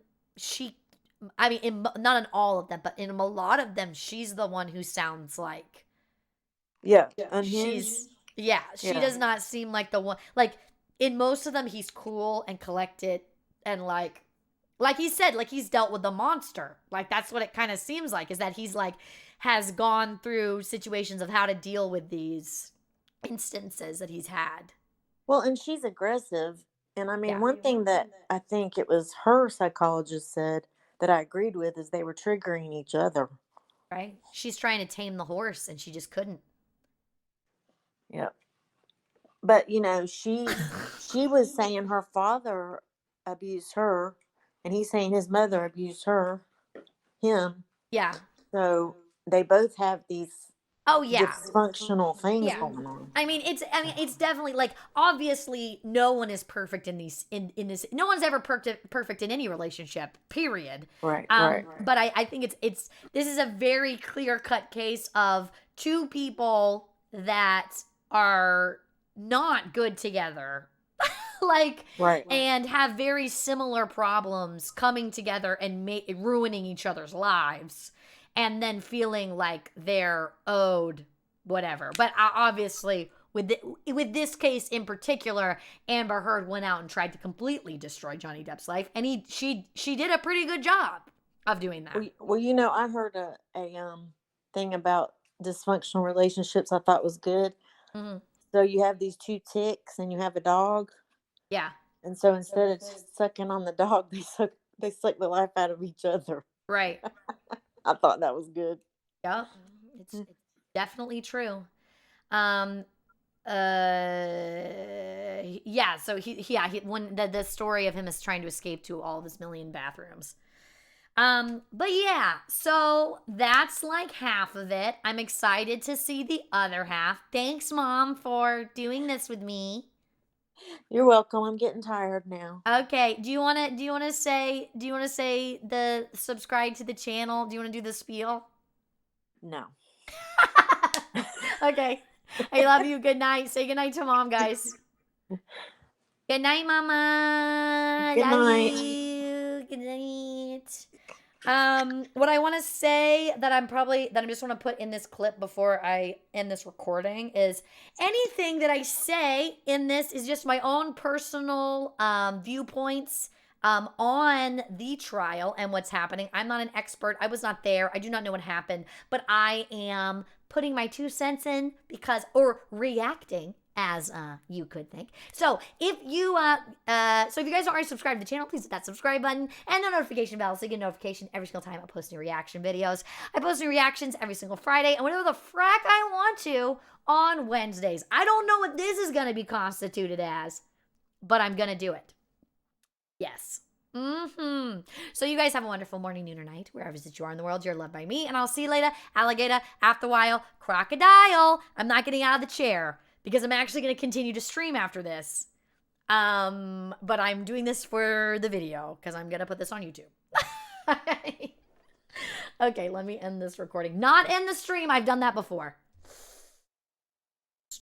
not in all of them, but in a lot of them, she's the one who sounds like yeah, unhinged. she Yeah. does not seem like the one, like, in most of them, he's cool and collected and like he said, like he's dealt with the monster. Like that's what it kind of seems like, is that he's like has gone through situations of how to deal with these instances that he's had. Well, and she's aggressive. And I mean, Yeah. one thing that I think it was her psychologist said that I agreed with is they were triggering each other. Right? She's trying to tame the horse and she just couldn't. Yep. But she was saying her father abused her, and he's saying his mother abused him. Yeah. So they both have these Oh yeah. dysfunctional things Yeah. going on. I mean, it's definitely like obviously no one is perfect in these in this. No one's ever perfect in any relationship. Period. Right. But I think it's this is a very clear cut case of two people that are not good together. Like Right. and have very similar problems coming together and ruining each other's lives, and then feeling like they're owed whatever. But obviously, with this case in particular, Amber Heard went out and tried to completely destroy Johnny Depp's life, and she did a pretty good job of doing that. Well, I heard a thing about dysfunctional relationships I thought was good. Mhm. So you have these two ticks and you have a dog, Yeah, and so instead of sucking on the dog, they suck the life out of each other. right. I thought that was good. Yep, it's definitely true. Um, yeah. So when the story of him is trying to escape to all of his million bathrooms. But yeah, so that's like half of it. I'm excited to see the other half. Thanks, Mom, for doing this with me. You're welcome. I'm getting tired now. Okay, do you wanna say the subscribe to the channel? Do you wanna do the spiel? No. Okay. I love you. Good night. Say good night to Mom, guys. Good night, Mama. Good Love night. you. Good night. What I want to say that I'm just want to put in this clip before I end this recording is anything that I say in this is just my own personal viewpoints on the trial and what's happening. I'm not an expert. I was not there. I do not know what happened, but I am putting my 2 cents in or reacting as you could think. So if you guys don't already subscribe to the channel, please hit that subscribe button and the notification bell so you get a notification every single time I post new reaction videos. I post new reactions every single Friday and whenever the frack I want to on Wednesdays. I don't know what this is going to be constituted as, but I'm going to do it. Yes. So you guys have a wonderful morning, noon, or night, wherever it is that you are in the world. You're loved by me, and I'll see you later. Alligator, after a while, crocodile. I'm not getting out of the chair because I'm actually going to continue to stream after this. But I'm doing this for the video because I'm going to put this on YouTube. Okay, let me end this recording. Not end the stream. I've done that before.